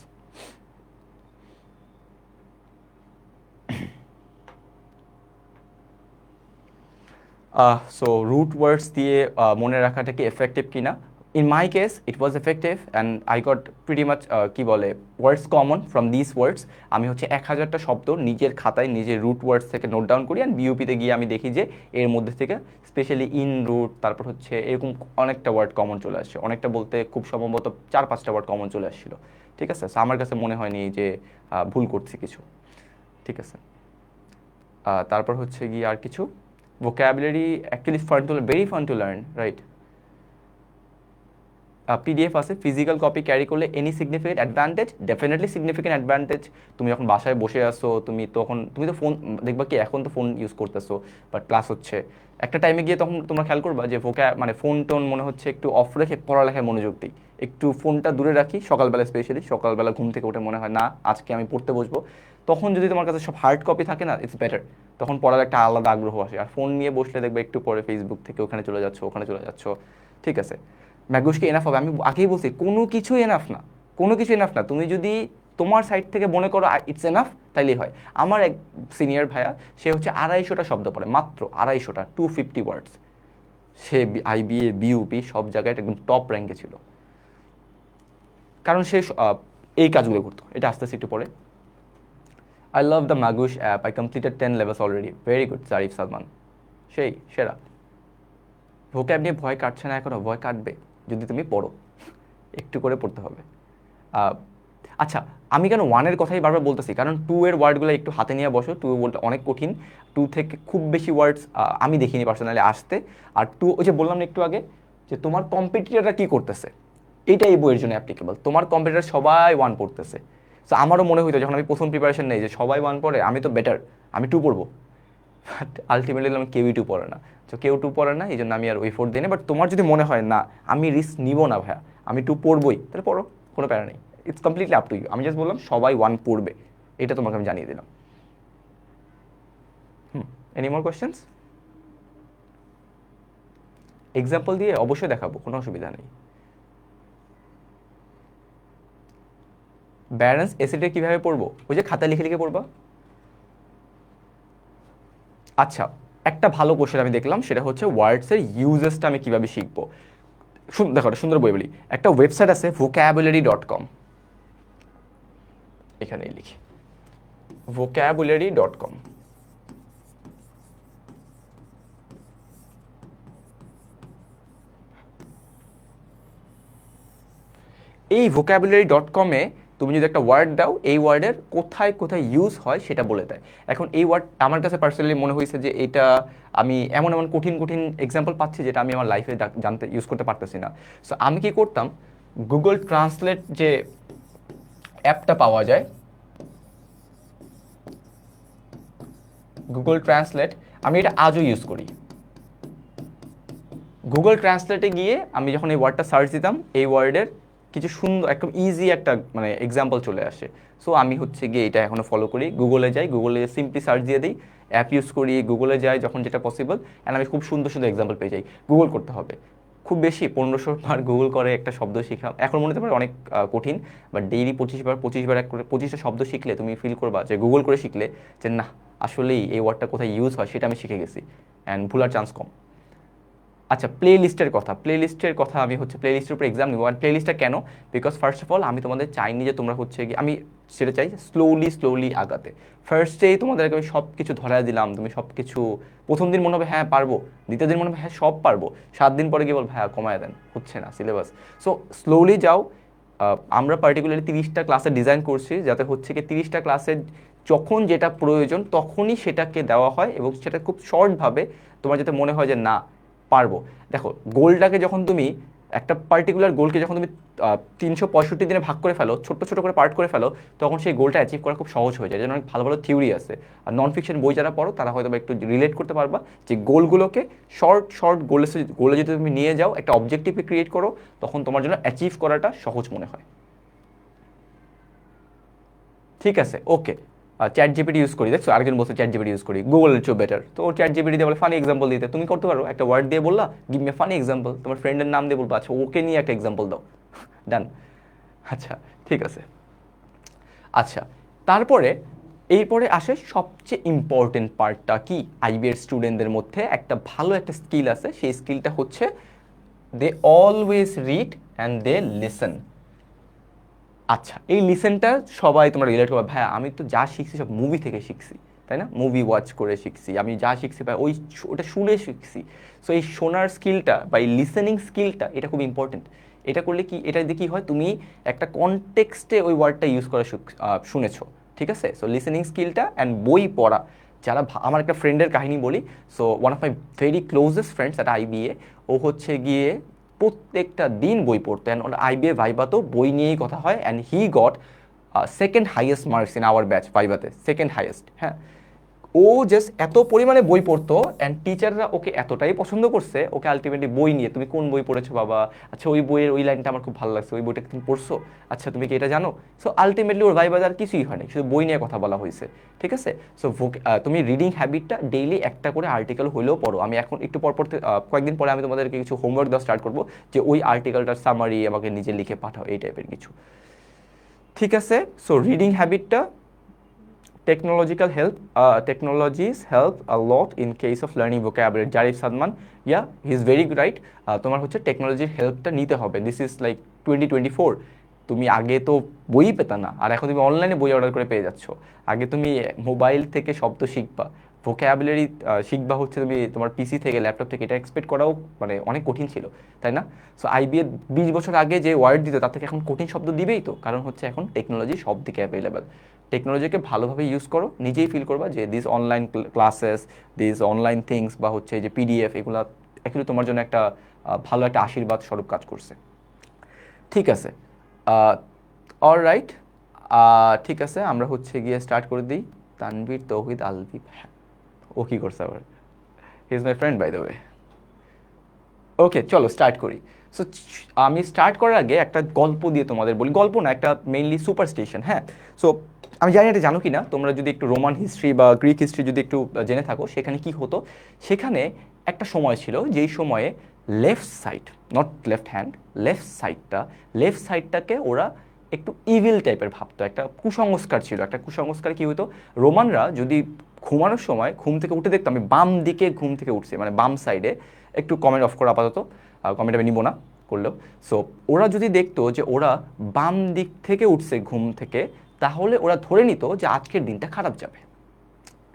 So root words দিয়ে মনে রাখাটা কি এফেক্টিভ কিনা? In my case it was effective and I got pretty much কি বলে words common from this words. আমি হচ্ছে 1000টা শব্দ নিজের খাতায় নিজের রুট ওয়ার্ডস থেকে নোট ডাউন করি, অ্যান্ড বিউপিতে গিয়ে আমি দেখি যে এর মধ্যে থেকে স্পেশালি ইন রুট, তারপর হচ্ছে এরকম অনেকটা ওয়ার্ড কমন চলে আসছে, অনেকটা বলতে খুব সম্ভবত 4-5টা ওয়ার্ড কমন চলে আসছিল, ঠিক আছে? সো আমার কাছে মনে হয়নি যে ভুল করছি কিছু, ঠিক আছে? তারপর হচ্ছে গিয়ে আর কিছু vocabulary actually fun to learn, very fun to learn, right? PDF আছে, ফিজিক্যাল কপি ক্যারি করলে any significant advantage? Definitely significant advantage. তুমি যখন বাসায় বসে আসো, তুমি তো ফোন দেখবা, কি এখন তো ফোন ইউজ করতেছো, বাট ক্লাস হচ্ছে একটা টাইমে গিয়ে তখন তোমরা খেয়াল করবা যে মানে ফোন টোন মনে হচ্ছে একটু অফ রেখে পড়ালেখায় মনোযোগ দিই, একটু ফোনটা দূরে রাখি, সকালবেলা স্পেশালি সকালবেলা ঘুম থেকে উঠে মনে হয় না আজকে আমি পড়তে বসবো, তখন যদি তোমার কাছে সব হার্ড কপি থাকে না, ইটস বেটার, তখন পড়ার একটা আলাদা আগ্রহ আসে। আর ফোন নিয়ে বসলে দেখবে একটু পরে ফেসবুক থেকে ওখানে চলে যাচ্ছ, ওখানে চলে যাচ্ছ, ঠিক আছে? ম্যাগুসকে এনাফ হবে? আমি আগেই বলছি কোনো কিছু এনাফ না, কোনো কিছু এনাফ না। তুমি যদি তোমার সাইড থেকে মনে করো ইটস এনাফ, তাইলেই হয়। আমার এক সিনিয়র ভাইয়া, সে হচ্ছে 250টা শব্দ পড়ে, মাত্র 250টা, 250 ওয়ার্ডস। সে আইবিএ বিইউপি সব জায়গায় একদম টপ র্যাঙ্কে ছিল, কারণ সে এই কাজগুলো করতো। এটা আস্তে আস্তে একটু পরে। I love the Magoosh app, I completed 10 levels already, very good Zarif Salman, সেই সেরা। ভোক্যাব নিয়ে ভয় কাটছে না এখনো, ভয় কাটবে যদি তুমি পড়ো, একটু করে পড়তে হবে। আহ, আচ্ছা, আমি কেন ওয়ানের কথাই বারবার বলতেছি, কারণ টু এর ওয়ার্ডগুলো একটু হাতে নিয়ে বসো, টু বলতে অনেক কঠিন, টু থেকে খুব বেশি ওয়ার্ডস আমি দেখিনি পার্সোনালি আসতে। আর টু, ওই যে বললাম না একটু আগে, যে তোমার কম্পিটিটররা কি করতেছে, এইটা এই বইয়ের জন্য অ্যাপ্লিকেবল। তোমার কম্পিটিটর সবাই ওয়ান পড়তেছে, তো আমারও মনে হইতো যখন আমি প্রথম প্রিপারেশন নেই যে সবাই ওয়ান পড়ে, আমি তো বেটার, আমি টু পড়বো, বাট আলটিমেটলি আমি কেউই টু পড়ে না। তো কেউ টু পড়ে না, এই জন্য আমি আর ওই ফোর দিই না। বাট তোমার যদি মনে হয় না আমি রিস্ক নিব না ভাইয়া, আমি টু পড়বই, তাহলে পড়ো, কোনো প্যারা নেই। It's completely up to you. আমি জাস্ট বললাম সবাই ওয়ান পড়বে, এটা তোমাকে আমি জানিয়ে দিলাম। Any more questions? এক্সাম্পল দিয়ে অবশ্যই দেখাবো, কোনো অসুবিধা নেই। ব্যালেন্স এসিডে কীভাবে পড়বো? ওই যে খাতা লিখে লিখে পড়বা। আচ্ছা, একটা ভালো কোশ্চেন আমি দেখলাম, সেটা হচ্ছে ওয়ার্ডসের ইউজেসটা আমি কীভাবে শিখবো। দেখো একটা সুন্দর বই বলি, একটা ওয়েবসাইট আছে vocabulary.com, এখানেই লিখি vocabulary.com। এই vocabulary.com-এ তুমি যদি একটা ওয়ার্ড দাও, এই ওয়ার্ডের কোথায় কোথায় ইউজ হয় সেটা বলে দেয়। এখন এই ওয়ার্ড আমার কাছে পার্সোনালি মনে হয়েছে যে এটা আমি এমন এমন কঠিন কঠিন এক্সাম্পল পাচ্ছি যেটা আমি আমার লাইফে জানতে ইউজ করতে পারতেছি না। সো আমি কি করতাম, গুগল ট্রান্সলেট যে অ্যাপটা পাওয়া যায়, গুগল ট্রান্সলেট, আমি এটা আজও ইউজ করি। গুগল ট্রান্সলেটে গিয়ে আমি যখন এই ওয়ার্ডটা সার্চ দিতাম, এই ওয়ার্ডের কিছু সুন্দর একদম ইজি একটা মানে এক্সাম্পল চলে আসে। সো আমি হচ্ছে গিয়ে এটা এখনও ফলো করি, গুগলে যাই, গুগলে সিম্পলি সার্চ দিয়ে দিই, অ্যাপ ইউজ করি, গুগলে যাই যখন যেটা পসিবল, অ্যান্ড আমি খুব সুন্দর সুন্দর এক্সাম্পল পেয়ে যাই। গুগল করতে হবে খুব বেশি 1500 বার গুগল করে একটা শব্দ শেখা এখন মনে হতে পারে অনেক কঠিন, বাট ডেইলি 25 বার এক করে 25টা শব্দ শিখলে তুমি ফিল করবা যে গুগল করে শিখলে যে না, আসলেই এই ওয়ার্ডটা কোথায় ইউজ হয় সেটা আমি শিখে গেছি, অ্যান্ড ভুলার চান্স কম। আচ্ছা, প্লে লিস্টের কথা আমি হচ্ছে প্লে লিস্টের উপর এক্সাম নিব। আর প্লে লিস্টটা কেন? বিকজ ফার্স্ট অফ অল আমি তোমাদের চাইনি যে তোমরা হচ্ছে কি, আমি সেটা চাই স্লোলি আগাতে। ফার্স্টেই তোমাদেরকে আমি সব কিছু ধরাই দিলাম, তুমি সব কিছু প্রথম দিন মনে হবে হ্যাঁ পারবো, দ্বিতীয় দিন মনে হবে হ্যাঁ সব পারবো, 7 দিন পরে গিয়ে বল ভাইয়া কমায় দেন, হচ্ছে না সিলেবাস। সো স্লোলি যাও। আমরা পার্টিকুলারলি 30টা ক্লাসে ডিজাইন করছি, যাতে হচ্ছে কি 30টা ক্লাসে যখন যেটা প্রয়োজন তখনই সেটাকে দেওয়া হয়, এবং সেটা খুব শর্টভাবে তোমার যাতে মনে হয় যে না পারবো। দেখো, গোলটাকে যখন তুমি একটা পার্টিকুলার গোলকে যখন তুমি 365 দিনে ভাগ করে ফেলো, ছোট ছোট করে পার্ট করে ফেলো, তখন সেই গোলটা অ্যাচিভ করা খুব সহজ হয়ে যায়। যেন অনেক ভালো ভালো থিওরি আছে, আর নন ফিকশন বই যারা পড়ো তারা হয়তো একটু রিলেট করতে পারবা যে গোলগুলোকে শর্ট গোলে যদি তুমি নিয়ে যাও, একটা অবজেক্টিভকে ক্রিয়েট করো, তখন তোমার জন্য অ্যাচিভ করাটা সহজ মনে হয়। ঠিক আছে, ওকে। চ্যাট জিপিটি ইউজ করি, দেখছো আরেকজন বলছে চ্যাট জিপিটি ইউজ করি, গুগলের চেয়েও বেটার। তো চ্যাট জিপিটি দিয়ে বলে ফানি এক্সাম্পল দিতে, তুমি করতে পারো, একটা ওয়ার্ড দিয়ে বললা গিভ মি ফানি এক্সাম্পল, তোমার ফ্রেন্ডের নাম দিয়ে বলবো আচ্ছা ওকে নিয়ে একটা এক্সাম্পল দাও, ডান। আচ্ছা, ঠিক আছে। আচ্ছা, তারপরে এরপরে আসে সবচেয়ে ইম্পর্টেন্ট পার্টটা কি, আইবিএর স্টুডেন্টদের মধ্যে একটা ভালো একটা স্কিল আছে, সেই স্কিলটা হচ্ছে they always read and they listen. আচ্ছা, এই লিসেনটা সবাই তোমরা রিলেট করবে, ভাই আমি তো যা শিখছি সব মুভি থেকে শিখছি, তাই না, মুভি ওয়াচ করে শিখছি, আমি যা শিখছি ভাই ওটা শুনে শিখছি। সো এই শোনার স্কিলটা বা এই লিসেনিং স্কিলটা এটা খুব ইম্পর্টেন্ট। এটা করলে কি, এটা দিয়ে কী হয়, তুমি একটা কনটেক্সটে ওই ওয়ার্ডটা ইউজ করা শুনেছো, ঠিক আছে। সো লিসেনিং স্কিলটা অ্যান্ড বই পড়া, যারা আমার একটা ফ্রেন্ডের কাহিনী বলি। So one of my very closest friends at IBA, ও হচ্ছে গিয়ে প্রত্যেকটা দিন বই পড়তো, অ্যান্ড ওর আইবিএ ভাইবাতেও বই নিয়েই কথা হয়, and he got second highest marks in our batch ভাইবাতে, সেকেন্ড হাইয়েস্ট। হ্যাঁ, ও জাস্ট এত পরিমাণে বই পড়তো, অ্যান্ড টিচাররা ওকে এতটাই পছন্দ করছে, ওকে আলটিমেটলি বই নিয়ে, তুমি কোন বই পড়েছো বাবা, আচ্ছা ওই বইয়ের ওই লাইনটা আমার খুব ভালো লাগছে, ওই বইটা তুমি পড়ছো, আচ্ছা তুমি কি এটা জানো। সো আলটিমেটলি ওর ভাই বাজার কিছুই হয়নি, শুধু বই নিয়ে কথা বলা হয়েছে, ঠিক আছে। সো তুমি রিডিং হ্যাবিটটা ডেইলি একটা করে আর্টিকেল হলেও পড়ো। আমি এখন একটু পরপর কয়েকদিন পরে আমি তোমাদেরকে কিছু হোমওয়ার্ক দেওয়া স্টার্ট করবো, যে ওই আর্টিকেলটার সামারি আমাকে নিজে লিখে পাঠাও, এই টাইপের কিছু, ঠিক আছে। সো রিডিং হ্যাবিটটা, technologies help a lot in case of learning vocabulary. Zarif Sadman, yeah he is very right. তোমার হচ্ছে টেকনোলজির হেল্পটা নিতে হবে, দিস ইজ লাইক 2024। তুমি আগে তো বই পেতা না, আর এখন তুমি অনলাইনে বই অর্ডার করে পেয়ে যাচ্ছ। আগে তুমি মোবাইল থেকে শব্দ শিখবা, ভোকাবুলারি শিখবা হচ্ছে তুমি তোমার পিসি থেকে ল্যাপটপ থেকে, এটা এক্সপেক্ট করাও মানে অনেক কঠিন ছিল, তাই না? সো আইবিএ 20 বছর আগে যে ওয়ার্ড দিত তার থেকে এখন কঠিন শব্দ দিবেই তো, কারণ হচ্ছে এখন টেকনোলজি সব দিকে অ্যাভেলেবেল। টেকনোলজিকে ভালোভাবে ইউজ করো, নিজেই ফিল করবা যে this online classes, this online things বা হচ্ছে যে পিডিএফ, এগুলো অ্যাকচুয়ালি তোমার জন্য একটা ভালো একটা আশীর্বাদ স্বরূপ কাজ করছে। ঠিক আছে, অলরাইট, ঠিক আছে, আমরা হচ্ছে গিয়ে স্টার্ট করে দিই। তানভীর তৌহিদ আলদীপ, হ্যাঁ ও কী করছে আবার? He is my friend by the way. Okay চলো স্টার্ট করি। সো আমি স্টার্ট করার আগে একটা গল্প দিয়ে তোমাদের বলি, গল্প না, একটা মেইনলি সুপারস্টিশন। হ্যাঁ, সো আমি জানি এটা জানো কি না, তোমরা যদি একটু রোমান হিস্ট্রি বা গ্রিক হিস্ট্রি যদি একটু জেনে থাকো, সেখানে কি হতো, সেখানে একটা সময় ছিল যেই সময়ে left side, not left hand, left সাইডটাকে ওরা একটু ইভিল টাইপের ভাবতো, একটা কুসংস্কার ছিল। একটা কুসংস্কার কি হতো, রোমানরা যদি ঘুমানোর সময় ঘুম থেকে উঠে দেখতো আমি বাম দিকে ঘুম থেকে উঠছি, মানে বাম সাইডে, একটু কমেন্ট অফ করো আপাতত, কমেন্ট আমি নিব না করলেও। সো ওরা যদি দেখতো যে ওরা বাম দিক থেকে উঠছে ঘুম থেকে, তাহলে ওরা ধরে নিত যে আজকের দিনটা খারাপ যাবে।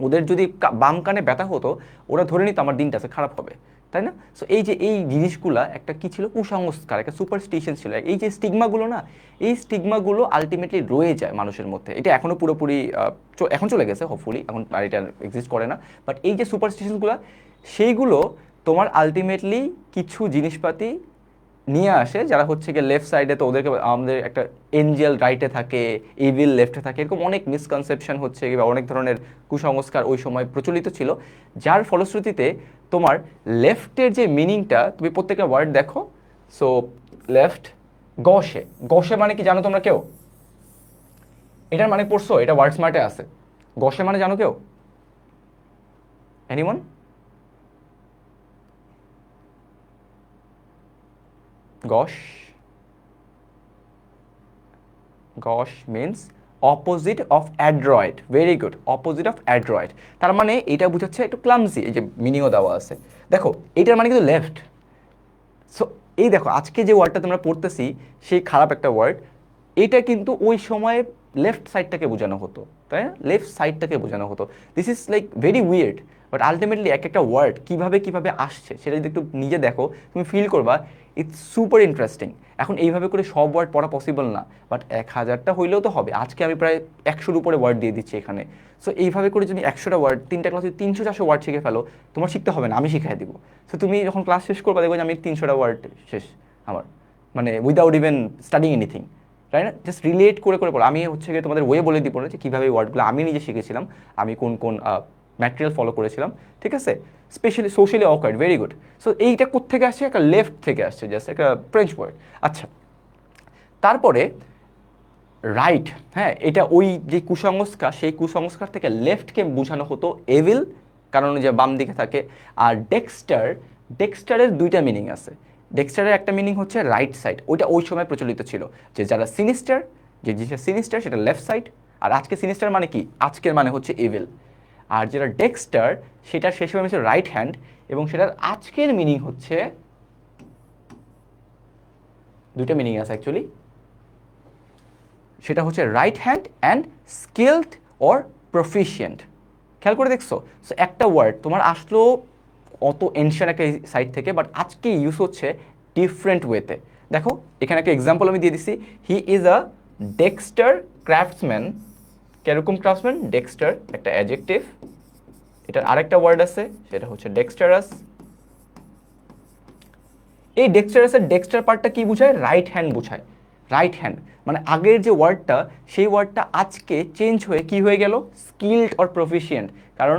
ওদের যদি বাম কানে ব্যথা হতো, ওরা ধরে নিত আমার দিনটা খারাপ হবে, তাই না? সো এই যে এই জিনিসগুলা একটা কি ছিল, কুসংস্কার, একটা সুপারস্টিশন ছিল। এই যে স্টিগমাগুলো না, এই স্টিগমাগুলো আলটিমেটলি রয়ে যায় মানুষের মধ্যে। এটা এখনও পুরোপুরি এখন চলে গেছে হোপফুলি, এখন আর এটা এক্সিস্ট করে না। বাট এই যে সুপারস্টিশনগুলো, সেইগুলো তোমার আলটিমেটলি কিছু জিনিসপাতি নিয়ে আসে, যারা হচ্ছে গিয়ে লেফট সাইডে, তো ওদেরকে আমাদের একটা এঞ্জেল রাইটে থাকে, ইভিল লেফটে থাকে, এরকম অনেক মিসকনসেপশন হচ্ছে বা অনেক ধরনের কুসংস্কার ওই সময় প্রচলিত ছিল, যার ফলশ্রুতিতে তোমার লেফটের যে মিনিংটা, তুমি প্রত্যেকটা ওয়ার্ড দেখো। সো লেফট, গসে, গসে মানে কি জানো তোমরা কেউ? এটার মানে পড়ছো? এটা ওয়ার্ড স্মার্টে আছে। গসে মানে জানো কেউ? Anyone? Gauss, Gauss means opposite of Android. Very good, opposite of Android. তার মানে এটা বোঝাচ্ছে একটু ক্লামসি, এই যে মিনিংও দেওয়া আছে। দেখো এটার মানে কিন্তু লেফট। সো এই দেখো আজকে যে ওয়ার্ডটা তোমরা পড়তেছি, সেই খারাপ একটা ওয়ার্ড, এটা কিন্তু ওই সময় লেফট সাইডটাকে বোঝানো হতো, তাই না? লেফট সাইডটাকে বোঝানো হতো। This is like very weird, but ultimately এক একটা ওয়ার্ড কীভাবে কীভাবে আসছে সেটা যদি একটু নিজে দেখো, তুমি ফিল করবা ইটস সুপার ইন্টারেস্টিং। এখন এইভাবে করে সব ওয়ার্ড পড়া পসিবল না, বাট 1000টা হইলেও তো হবে। আজকে আমি প্রায় 100-র উপরে ওয়ার্ড দিয়ে দিচ্ছি এখানে। সো এইভাবে করে যদি 100টা ওয়ার্ড, 3টা ক্লাসে 300-400 ওয়ার্ড শিখে ফেলো, তোমার শিখতে হবে না, আমি শিখাই দিব। সো তুমি যখন ক্লাস শেষ করবা দেখবে যে আমি 300টা ওয়ার্ড শেষ আমার, মানে উইদাউট ইভেন স্টাডিং এনিথিং, তাই না? জাস্ট রিলেট করে করে পড়ো। আমি হচ্ছে গিয়ে তোমাদের ওয়ে বলে দিব না যে কীভাবে এই ওয়ার্ডগুলো আমি নিজে শিখেছিলাম, আমি কোন কোন ম্যাটেরিয়াল ফলো করেছিলাম, ঠিক আছে? Specially socially awkward, very good. So এইটা কোত্থেকে আসছে? একটা লেফট থেকে আসছে, জাস্ট একটা ফ্রেঞ্চ ওয়ার্ড। আচ্ছা, তারপরে রাইট, হ্যাঁ, এটা ওই যে কুসংস্কার, সেই কুসংস্কার থেকে লেফটকে বোঝানো হতো এভিল, কারণ যে বাম দিকে থাকে। আর ডেক্সটার, ডেক্সটারের দুইটা মিনিং আছে। ডেক্সটারের একটা মিনিং হচ্ছে রাইট সাইড, ওইটা ওই সময় প্রচলিত ছিল, যে যারা সিনিস্টার, যে জিনিসটা সিনিস্টার সেটা লেফট সাইড। আর আজকে সিনিস্টার মানে কি? আজকের মানে হচ্ছে এভিল। আর যেটা ডেক্সটার, সেটা সে সময় হচ্ছে রাইট হ্যান্ড, এবং সেটার আজকের মিনিং হচ্ছে, দুইটা মিনিং আছে অ্যাকচুয়ালি, সেটা হচ্ছে right hand and skilled or proficient. খেয়াল করে দেখছো? সো একটা ওয়ার্ড তোমার আসলো অত এনশিয়েন্ট একটা সাইড থেকে, বাট আজকে ইউজ হচ্ছে ডিফারেন্ট ওয়েতে। দেখো এখানে একটা এক্সাম্পল আমি দিয়ে দিচ্ছি, he is a Dexter craftsman. কিরকম ক্রাফটসম্যান? ডেক্সটার একটা অ্যাডজেক্টিভ, এটার আরেকটা ওয়ার্ড আছে সেটা হচ্ছে ডেক্সটারাস। এই ডেক্সটারাসের ডেক্সটার পার্টটা কি বোঝায়? রাইট হ্যান্ড বোঝায়। রাইট হ্যান্ড মানে আগের যে ওয়ার্ডটা, সেই ওয়ার্ডটা আজকে চেঞ্জ হয়ে কি হয়ে গেল? Skilled or proficient. কারণ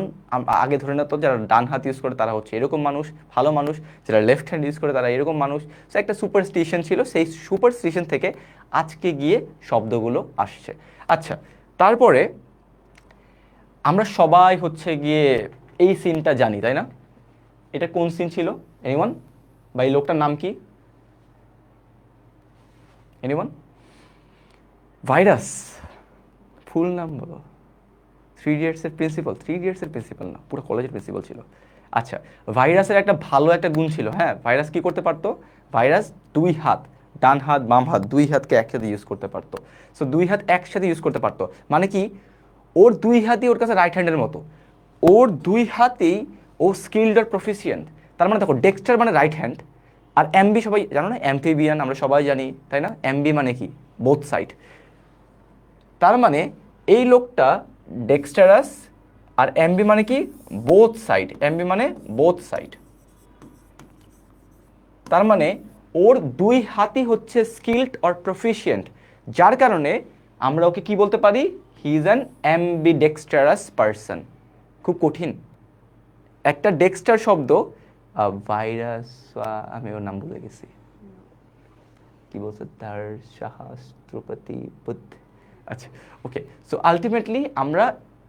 আগে ধরে না তো যারা ডান হাত ইউজ করে তারা হচ্ছে এরকম মানুষ, ভালো মানুষ, যারা লেফট হ্যান্ড ইউজ করে তারা এরকম মানুষ। সো একটা সুপারস্টিশন ছিল, সেই সুপারস্টিশন থেকে আজকে গিয়ে শব্দগুলো আসছে। আচ্ছা, তারপরে আমরা সবাই হচ্ছে গিয়ে এই সিনটা জানি, তাই না? এটা কোন সিন ছিল? এনিওয়ান? বা এই লোকটার নাম কি? এনিওয়ান? ভাইরাস। ফুল নাম বলো। 3 ইডিয়টসের প্রিন্সিপাল, 3 ইডিয়টসের প্রিন্সিপাল না, পুরো কলেজের প্রিন্সিপাল ছিল। আচ্ছা, ভাইরাসের একটা ভালো একটা গুণ ছিল, হ্যাঁ। ভাইরাস কি করতে পারতো? ভাইরাস 2 হাত, ডান হাত বাম হাত 2 হাতকে একসাথে ইউজ করতে পারতো। সো 2 হাত একসাথে ইউজ করতে পারতো মানে কি? ওর 2 হাতই ওর কাছে রাইট হ্যান্ডের মতো। ওর দুই হাতেই ও স্কিল্ড আর প্রফিসিয়েন্ট। তার মানে দেখো ডেক্সটার মানে রাইট হ্যান্ড, আর এমবি সবাই জানো না, অ্যাম্ফিবিয়ান আমরা সবাই জানি তাই না, এমবি মানে কি বোথ সাইড। তার মানে এই লোকটা ডেক্সটারাস, আর এমবি মানে কি বোথ সাইড, এমবি মানে বোথ সাইড। তার মানে ওর দুই হাতই হচ্ছে স্কিল্ড অর প্রফিশিয়েন্ট, যার কারণে আমরা ওকে কি বলতে পারি, he is an ambidextrous person. খুব কঠিন একটা ডেক্সটার শব্দ, ভাইরাস, আমি ওর নাম ভুলে গেছি, কি বলছে, তার সহস্রপতি বুদ্ধ। আচ্ছা ওকে, সো আলটিমেটলি আমরা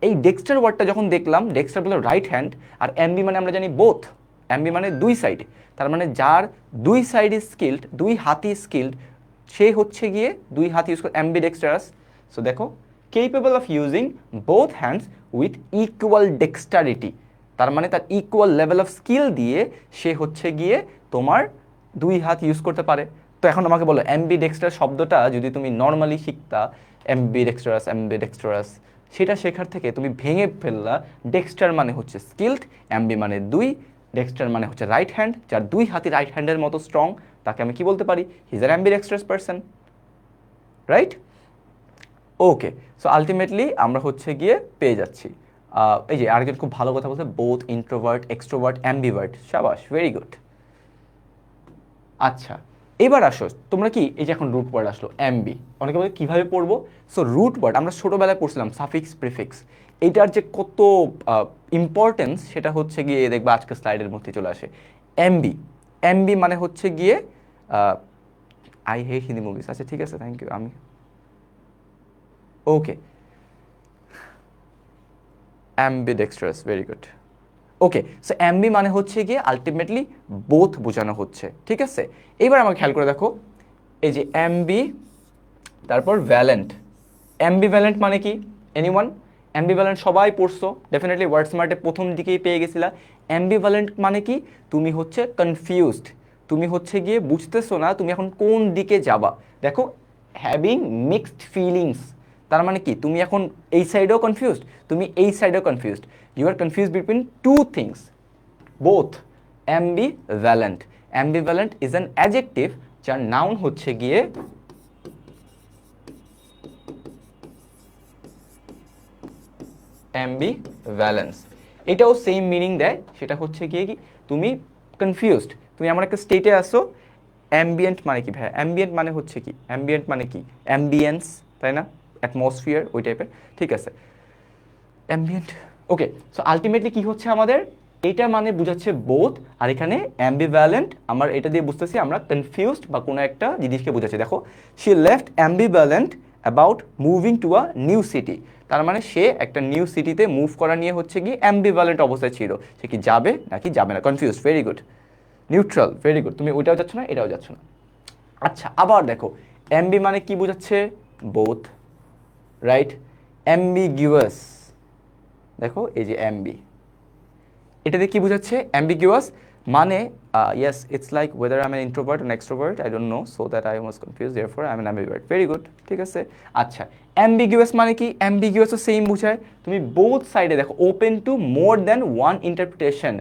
এই ডেক্সটার ওয়ার্ডটা যখন দেখলাম, ডেক্সটার বলে রাইট হ্যান্ড, আর এমবি মানে আমরা জানি বোথ, এমবি মানে দুই সাইডে। তার মানে যার দুই সাইড স্কিল্ড, দুই হাতি স্কিল্ড, সে হচ্ছে গিয়ে দুই হাত ইউজ করে এমবি ডেক্সটারাস। সো দেখো, capable of using both hands with equal dexterity, তার মানে তার ইকুয়াল লেভেল অফ স্কিল দিয়ে সে হচ্ছে গিয়ে তোমার দুই হাত ইউজ করতে পারে। তো এখন আমাকে বলো, অ্যাম্বিডেক্সটারাস শব্দটা যদি তুমি নর্মালি শিখতা, অ্যাম্বিডেক্সটারাস, সেটা শেখার থেকে তুমি ভেঙে ফেললা, ডেক্সটার মানে হচ্ছে স্কিল্ড, অ্যাম্বি মানে দুই, ডেক্সটার মানে হচ্ছে রাইট হ্যান্ড, যার দুই হাতি রাইট হ্যান্ডের মতো স্ট্রং, তাকে আমি কি বলতে পারি, he is an ambidextrous person, right? Okay, so ultimately আমরা হচ্ছে গিয়ে পেয়ে যাচ্ছি, এই যে আরেকজন খুব ভালো কথা বলছে, বোথ ইন্ট্রোভার্ট, এক্সট্রোভার্ট, অ্যাম্বিভার্ট, শাবাশ, ভেরি গুড। আচ্ছা, এবার আসো তোমরা কি, এই যে এখন রুট ওয়ার্ড আসলো এমবি, অনেকে বলে কীভাবে পড়বো। সো রুট ওয়ার্ড আমরা ছোটোবেলায় পড়ছিলাম, সাফিক্স প্রিফিক্স, এইটার যে কত ইম্পর্টেন্স সেটা হচ্ছে গিয়ে দেখবে আজকে স্লাইডের মধ্যে চলে আসে। এমবি, এমবি মানে হচ্ছে গিয়ে, আই হেট হিন্দি মুভিস, আচ্ছা ঠিক আছে, থ্যাংক ইউ, আমি ওকে, অ্যাম্বিডেক্সট্রাস, ভেরি গুড। ওকে, সো এমবি মানে হচ্ছে গিয়ে আলটিমেটলি বোথ বোঝানো হচ্ছে, ঠিক আছে। এবার আমাকে খেয়াল করে দেখো, এই যে এমবি, তারপর ভ্যালেন্ট। অ্যাম্বিভ্যালেন্ট মানে কি, এনিওয়ান? অ্যাম্বিভ্যালেন্ট সবাই পড়ছো ডেফিনেটলি, ওয়ার্ড স্মার্টে প্রথম দিকেই পেয়ে গেছিলা। অ্যাম্বিভ্যালেন্ট মানে কি, তুমি হচ্ছে কনফিউজড, তুমি হচ্ছে গিয়ে বুঝতেছো না তুমি এখন কোন দিকে যাবা। দেখো, হ্যাভিং মিক্সড ফিলিংস, তার মানে কি তুমি এখন এই সাইডেও কনফিউজড, তুমি এই সাইডেও confused, you are confuse between two things, both. Ambivalent, ambivalent is an adjective যার নাউন হচ্ছে গিয়ে অ্যাম্বিভ্যালেন্স। এটাও সেম মিনিং দেয়, সেটা হচ্ছে গিয়ে কি তুমি কনফিউজড, তুমি এমন একটা স্টেটে আসো। অ্যাম্বিয়েন্ট মানে কি ভাই, অ্যাম্বিয়েন্ট মানে হচ্ছে কি, অ্যাম্বিয়েন্ট মানে কি অ্যাম্বিয়েন্স, তাই না, অ্যাটমসফিয়ার ওই টাইপের, ঠিক আছে, অ্যাম্বিয়েন্ট। ওকে, সো আলটিমেটলি কি হচ্ছে আমাদের, এটা মানে বুঝাচ্ছে বোথ, আর এখানে অ্যাম্বিভ্যালেন্ট আমার এটা দিয়ে বুঝতেছি আমরা কনফিউজড বা কোনো একটা জিনিসকে বুঝাচ্ছে। দেখো, she left ambivalent about moving to a new city, তার মানে সে একটা নিউ সিটিতে মুভ করা নিয়ে হচ্ছে কি অ্যাম্বিভ্যালেন্ট অবস্থায় ছিল, সে কি যাবে নাকি যাবে না, confuse, very good. Neutral, very good, তুমি ওইটাও যাচ্ছ না এটাও যাচ্ছ না। আচ্ছা, আবার দেখো, এমবি মানে কি বোঝাচ্ছে, বোথ, রাইট। অ্যাম্বিগুয়াস, দেখো এই যে এমবি, এটাতে কি বোঝাচ্ছে, অ্যাম্বিগুয়াস মানে yes, it's like whether I am an introvert and extrovert, I don't know, so that I was confuse, therefore I am an ambivert, very good, ঠিক আছে। আচ্ছা, অ্যাম্বিগুয়াস মানে কি, অ্যাম্বিগুয়াসও সেম বোঝায়, তুমি বোথ সাইডে দেখো, open to more than one interpretation,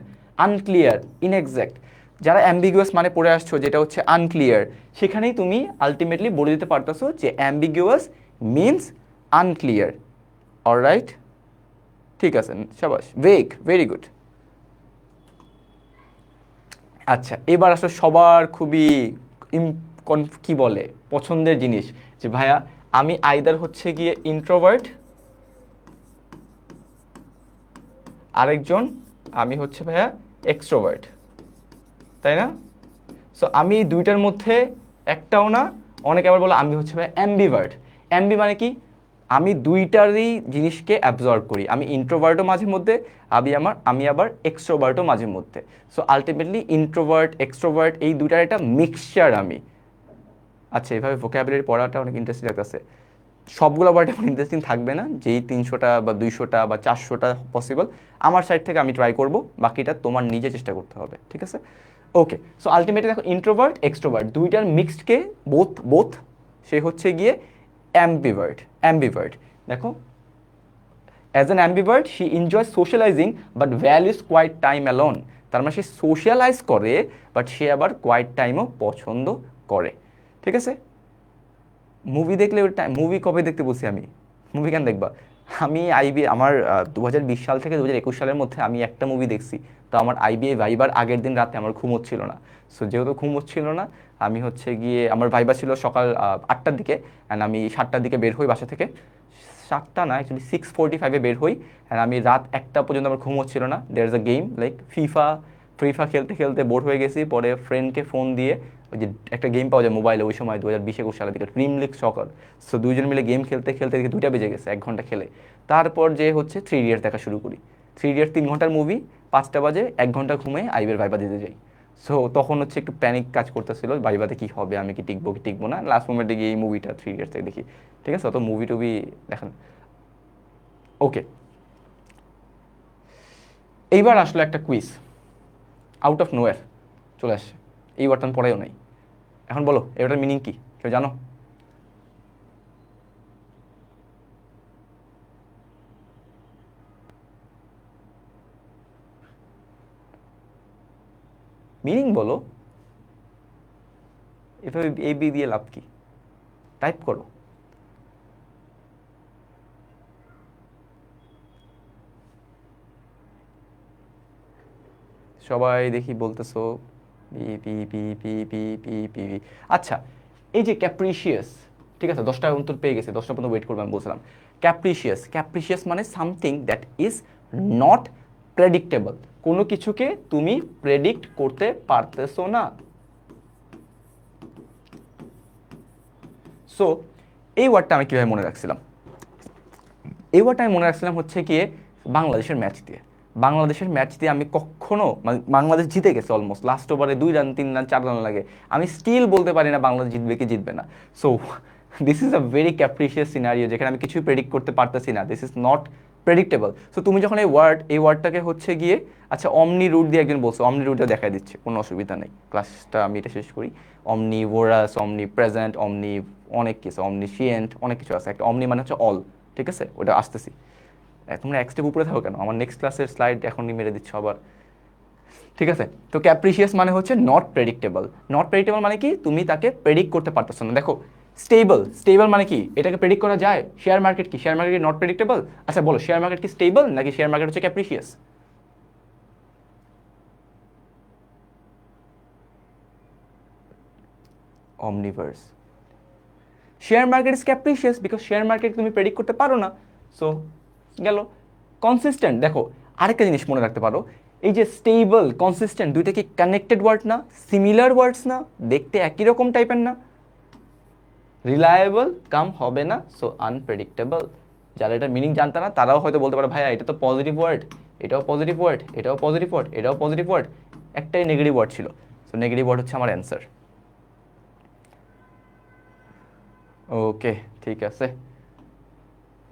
unclear, inexact, যারা অ্যাম্বিগুয়াস মানে পড়ে আসছো যেটা হচ্ছে আনক্লিয়ার, সেখানেই তুমি আলটিমেটলি বলে দিতে পারতেছো যে অ্যাম্বিগুয়াস মিনস আনক্লিয়ার, অলরাইট, ঠিক আছে, শাবাশ, ভেগ, ভেরি গুড। আচ্ছা, এবার আসলে সবার খুবই কি বলে পছন্দের জিনিস, যে ভাইয়া আমি আইদার হচ্ছে গিয়ে ইন্ট্রোভার্ট, আরেকজন আমি হচ্ছে ভাইয়া এক্সট্রোভার্ট, তাই না? সো আমি দুইটার মধ্যে একটাও না, অনেকে আবার বলে আমি হচ্ছে ভাইয়া অ্যাম্বিভার্ট। অ্যাম্বি মানে কি, আমি দুইটারই জিনিসকে অ্যাবজর্ব করি, আমি ইন্ট্রোভার্টও মাঝে মধ্যে, আমি আবার এক্সট্রোভার্টও মাঝে মধ্যে। সো আলটিমেটলি ইন্ট্রোভার্ট এক্সট্রোভার্ট এই দুইটার একটা মিক্সচার আমি। আচ্ছা, এভাবে ভোকাবুলারি পড়াটা অনেক ইন্টারেস্টিং লাগতেছে। সবগুলো ওয়ার্ড এখন ইন্টারেস্টিং থাকবে না, যেই 300টা বা 200টা বা 400টা পসিবল, আমার সাইড থেকে আমি ট্রাই করব, বাকিটা তোমার নিজে চেষ্টা করতে হবে, ঠিক আছে। ওকে, সো আলটিমেটলি দেখো, ইন্ট্রোভার্ট এক্সট্রোভার্ট দুইটার মিক্সডকে বোথ সে হচ্ছে গিয়ে অ্যাম্বিভার্ট, অ্যাম্বিভার্ট। দেখো, as an ambivert she enjoy socialising but values quiet time alone. তার মানে সে সোশ্যালাইজ করে বাট সে আবার কোয়াইট টাইমও পছন্দ করে। ঠিক আছে, মুভি দেখলে ওই টাইম, মুভি কবে দেখতে বলছি আমি? মুভি কেন দেখবা? আমি আইবি আমার 2020 সাল থেকে 2021 সালের মধ্যে আমি একটা মুভি দেখছি। তো আমার আইবিএ ভাইবার আগের দিন রাতে আমার ঘুম হচ্ছিল না। সো যেহেতু ঘুম হচ্ছিল না, আমি হচ্ছে গিয়ে, আমার ভাইবা ছিল সকাল 8টার দিকে, অ্যান্ড আমি 7টার দিকে বের হই বাসা থেকে। 7টা না, অ্যাকচুয়ালি 6:45-এ বের হই, অ্যান্ড আমি রাত 1টা পর্যন্ত আমার ঘুম হচ্ছিল না। There is a game like FIFA খেলতে খেলতে বোর হয়ে গেছি। পরে ফ্রেন্ডকে ফোন দিয়ে, ওই যে একটা গেম পাওয়া যায় মোবাইলে ওই সময় 2020-21 সালের দিকে, ড্রিম লিগ সকার। সো দুইজন মিলে গেম খেলতে খেলতে দেখি 2টা বেজে গেছে 1 ঘন্টা খেলে। তারপর যে হচ্ছে 3 ইডিয়টস দেখা শুরু করি। 3 ইডিয়টস 3 ঘন্টার মুভি, 5টা বাজে 1 ঘন্টা ঘুমে আইবের ভাইবা দিতে যাই। সো তখন হচ্ছে একটু প্যানিক কাজ করতেছিল, ভাইবাতে কী হবে, আমি কি টিকবো না। লাস্ট মোমেন্টে গিয়ে এই মুভিটা 3 ইডিয়টস থেকে দেখি। ঠিক আছে, অত মুভি টুভি দেখেন। ওকে, এইবার আসলো একটা কুইজ, আউট অফ নোয়ার চলে আসছে। এই ওয়ার্ডটা আমি পড়াইও নাই। এখন বলো এটার মিনিং কি, কেউ জানো? মিনিং বলো। এভাবে এ বি দিয়ে লাভ কি? টাইপ করো। সবাই দেখি বলতেছো P P P P P P P P. আচ্ছা, এই যে ক্যাপ্রিশিয়াস, ঠিক আছে 10টা উত্তর পেয়ে গেছে, 10টা পর্যন্ত ওয়েট করবো আমি বলছিলাম। ক্যাপ্রিশিয়াস মানে something that is not predictable. কোনো কিছুকে তুমি প্রেডিক্ট করতে পারতেছো না। সো এই ওয়ার্ডটা আমি কীভাবে মনে রাখছিলাম? এই ওয়ার্ডটা আমি মনে রাখছিলাম হচ্ছে গিয়ে বাংলাদেশের ম্যাচ দিয়ে। বাংলাদেশের ম্যাচ দিয়ে আমি কখনো, মানে বাংলাদেশ জিতে গেছে অলমোস্ট, লাস্ট ওভারে 2 রান 3 রান 4 রান লাগে, আমি স্টিল বলতে পারি না বাংলাদেশ জিতবে কি জিতবে না। So this is a very capricious scenario, যেখানে আমি কিছুই প্রেডিক্ট করতে পারতেছি না। This is not predictable. সো তুমি যখন এই ওয়ার্ডটাকে হচ্ছে গিয়ে, আচ্ছা অমনি রুট দিয়ে একজন বলছো, অমনি রুটটা দেখাই দিচ্ছে, কোনো অসুবিধা নেই, ক্লাসটা আমি এটা শেষ করি। অমনি ভোরাস, অমনি প্রেজেন্ট, অমনি অনেক কিছু, অমনিশিয়েন্ট, অনেক কিছু আছে। একটা অমনি মানে হচ্ছে অল, ঠিক আছে, ওটা আসতেছি। তোমরা এক স্টেপ উপরে থাকো কেন? আমার নেক্সট ক্লাসের স্লাইড এখনই মেরে দিচ্ছ আবার। ঠিক আছে, তো ক্যাপ্রিশিয়াস মানে হচ্ছে নট প্রেডিক্টেবল। নট প্রেডিক্টেবল মানে কি? তুমি তাকে প্রেডিক্ট করতে পারতেছো না। দেখো স্টেবল মানে কি? এটাকে প্রেডিক্ট করা যায়। শেয়ার মার্কেট কি? Share market not predictable? আচ্ছা বলো, শেয়ার মার্কেট কি স্টেবল নাকি শেয়ার মার্কেট হচ্ছে capricious? Omniverse, share market is capricious because share market তুমি প্রেডিক্ট করতে পারো না। সো গেল। কনসিস্টেন্ট, দেখো আরেকটা জিনিস মনে রাখতে পারো, এই যে স্টেবল কনসিস্টেন্ট দুইটা কি কানেক্টেড ওয়ার্ড না? সিমিলার ওয়ার্ডস না? দেখতে একই রকম টাইপের না? রিলায়েবল কাম হবে না, সো আনপ্রেডিক্টেবল। যারা এটা মিনিং জানতে না তারাও হয়তো বলতে পারে ভাইয়া এটা তো পজিটিভ ওয়ার্ড, এটাও পজিটিভ ওয়ার্ড, এটাও পজিটিভ ওয়ার্ড, এটাও পজিটিভ ওয়ার্ড, একটাই নেগেটিভ ওয়ার্ড ছিল। সো নেগেটিভ ওয়ার্ড হচ্ছে আমার অ্যান্সার। ওকে, ঠিক আছে,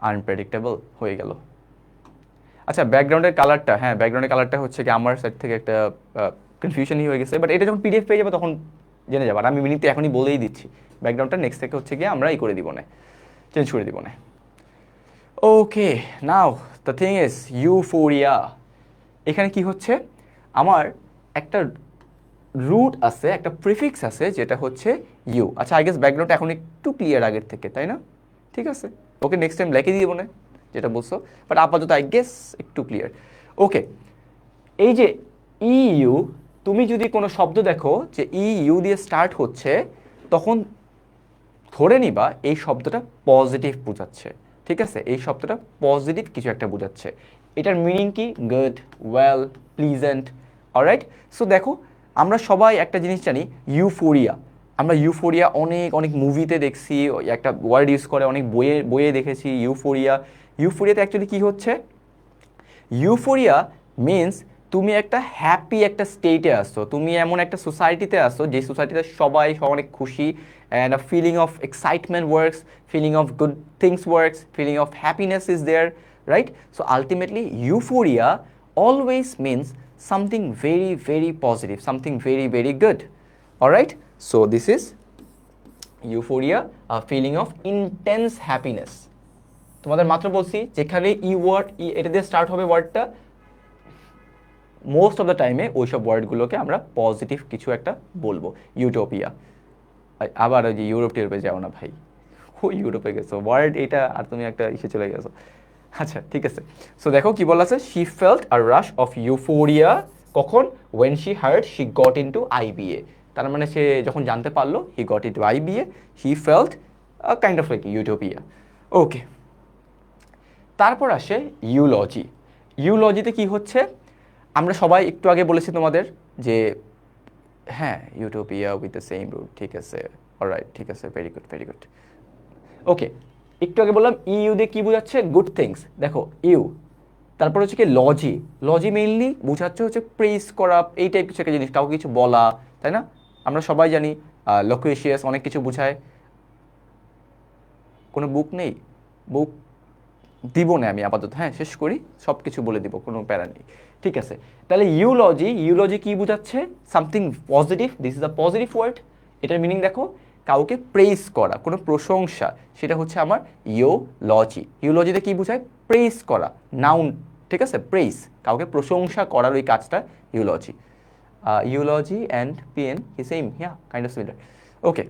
আনপ্রেডিক্টেবল হয়ে গেল। আচ্ছা ব্যাকগ্রাউন্ডের কালারটা, হ্যাঁ ব্যাকগ্রাউন্ডের কালারটা হচ্ছে কি আমার সাইড থেকে একটা কনফিউশনই হয়ে গেছে, বাট এটা যখন পিডিএফ পেয়ে যাবে তখন জেনে যাবে। আর আমি মিনিংটা এখনই বলেই দিচ্ছি, ব্যাকগ্রাউন্ডটা নেক্সট থেকে হচ্ছে গিয়ে আমরা এই করে দিব না, চেঞ্জ করে দিব না। ওকে, নাও দ্য থিং ইজ ইউফোরিয়া। এখানে কি হচ্ছে, আমার একটা রুট আছে, একটা প্রিফিক্স আছে যেটা হচ্ছে ইউ। আচ্ছা আই গেস ব্যাকগ্রাউন্ডটা এখন একটু ক্লিয়ার আগের থেকে, তাই না? ঠিক আছে, ওকে নেক্সট টাইম লেখে দিয়ে মনে যেটা বলছো, বাট আপাতত আই গেস একটু ক্লিয়ার। ওকে, এই যে ইউ, তুমি যদি কোনো শব্দ দেখো যে ইউ দিয়ে স্টার্ট হচ্ছে, তখন ধরে নিবা এই শব্দটা পজিটিভ বোঝাচ্ছে। ঠিক আছে, এই শব্দটা পজিটিভ কিছু একটা বোঝাচ্ছে। এটার মিনিং কি? Good, well, pleasant. Alright, so দেখো আমরা সবাই একটা জিনিস জানি, ইউফোরিয়া। আমরা ইউফোরিয়া অনেক অনেক মুভিতে দেখছি, একটা ওয়ার্ড ইউজ করে, অনেক বইয়ে বইয়ে দেখেছি ইউফোরিয়া। ইউফোরিয়াতে অ্যাকচুয়ালি কী হচ্ছে? ইউফোরিয়া মিনস তুমি একটা হ্যাপি একটা স্টেটে আসছো, তুমি এমন একটা সোসাইটিতে আসছো যে সোসাইটিতে সবাই অনেক খুশি, and a feeling of excitement works, feeling of good things works, feeling of happiness is there, right? So ultimately euphoria always means something very very positive, something very very good. All right, so this is euphoria, a feeling of intense happiness. তোমাদের মাত্র বলছি যেখানে word এটা দিয়ে start হবে ওয়ার্ডটা, most of the টাইমে ওইসব ওয়ার্ডগুলোকে আমরা পজিটিভ কিছু একটা বলবো। ইউটোপিয়া, আবার ওই যে টিউরোপে যাও না ভাই, ও ইউরোপে গেছো ওয়ার্ড এটা, আর তুমি একটা ইসে চলে গেছো। আচ্ছা ঠিক আছে, সো দেখো কি বলা আছে, she felt a rush of euphoria, কখন, when she heard she got into IBA, তার মানে সে যখন জানতে পারলো he got into IBA, he felt kind of like utopia. Okay, তারপর আসে ইউলজি। ইউলজিতে কি হচ্ছে, আমরা সবাই একটু আগে বলেছি তোমাদের যে হ্যাঁ utopia with the same root, ঠিক আছে, অলরাইট, ঠিক আছে, very good very good. Okay, একটু আগে বললাম ইউ দিয়ে কি বোঝাচ্ছে, গুড থিংস, দেখো ইউ, তারপর হচ্ছে কি লজি, লজি মেইনলি বোঝাচ্ছে হচ্ছে প্রেস করা, এই টাইপ কিছু একটা জিনিস, কাউকে কিছু বলা, তাই না? আমরা সবাই জানি লোকুয়েশিয়াস অনেক কিছু বোঝায়। কোনো বুক নেই, বুক দিব না আমি আপাতত, হ্যাঁ শেষ করি, সব কিছু বলে দিব, কোনো প্যারা নেই, ঠিক আছে। তাহলে ইউলজি, ইউলজি কি বোঝাচ্ছে, something positive, this is a positive word. এটার মিনিং দেখো, কাউকে প্রেস করা, কোনো প্রশংসা, সেটা হচ্ছে আমার ইউলজি। ইউলজিতে কি বোঝায়, প্রেস করা, নাউন, ঠিক আছে, প্রেস, কাউকে প্রশংসা করার ওই কাজটা ইউলজি। ইউলজি অ্যান্ড পিএন কি সেম, হ্যাঁ kind of similar. Okay,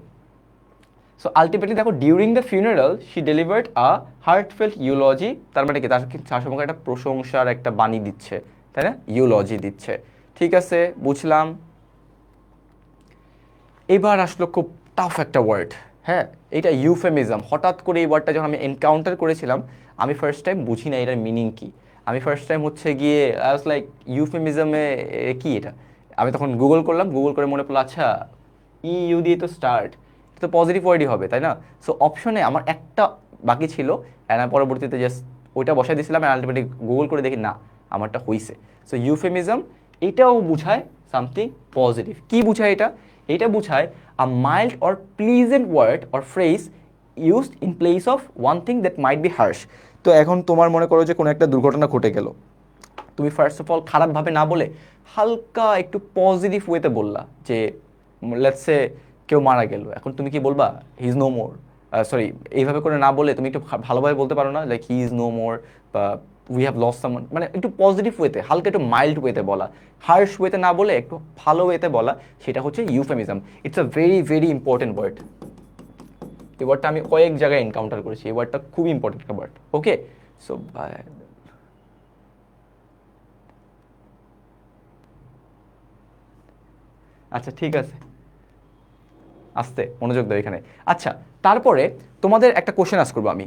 so ultimately দেখো, during the funeral she delivered a heartfelt eulogy, তার মানে কি, তার সম্পর্কে একটা প্রশংসার একটা বাণী দিচ্ছে, তাই না, ইউলজি দিচ্ছে, ঠিক আছে, বুঝলাম। এবার আসলো খুব টাফ একটা ওয়ার্ড, হ্যাঁ, এটা ইউফেমিজম। হঠাৎ করে এই ওয়ার্ডটা যখন আমি এনকাউন্টার করেছিলাম, আমি ফার্স্ট টাইম বুঝি না এটার মিনিং কি। আমি ফার্স্ট টাইম হচ্ছে গিয়ে আই ওয়াজ লাইক ইউফেমিজমে কি এটা, আমি তখন গুগল করলাম, গুগল করে মনে পড়লো আচ্ছা ইউ দিয়ে তো স্টার্ট, তো পজিটিভ ওয়ার্ডই হবে, তাই না? সো অপশনে আমার একটা বাকি ছিল, অ্যান্ড আমি পরবর্তীতে জাস্ট ওইটা বসাই দিয়েছিলাম, অ্যান্ড আলটিমেটলি গুগল করে দেখি না আমারটা হইছে। সো ইউফেমিজম এটাও বুঝায় সামথিং পজিটিভ। কি বুঝায় এটা, এটা বুঝায় a mild or pleasant word or phrase used in place of one thing that might be harsh. তো এখন তোমার মনে করো যে কোনো একটা দুর্ঘটনা ঘটে গেল, তুমি ফার্স্ট অফ অল খারাপভাবে না বলে হালকা একটু পজিটিভ ওয়েতে বললা যে লেটস সে কেউ মারা গেল, এখন তুমি কি বলবা, he is no more, sorry, এইভাবে করে না বলে তুমি একটু ভালোভাবে বলতে পারো না, like he is no more, বা উই হ্যাভ লস সামওয়ান, মানে একটু পজিটিভ ওয়েতে, হালকা একটু মাইল্ড ওয়েতে বলা, হার্শ ওয়েতে না বলে একটু ভালো ওয়েতে বলা, সেটা হচ্ছে euphemism. It's a very very important word. এই ওয়ার্ডটা আমি কয়েক জায়গায় এনকাউন্টার করেছি, এই ওয়ার্ডটা খুব ইম্পর্টেন্ট একটা ওয়ার্ড। ওকে, সো আচ্ছা ঠিক আছে, আস্তে মনোযোগ দাও এখানে। আচ্ছা, তারপরে তোমাদের একটা কোশ্চেন আস করবো আমি,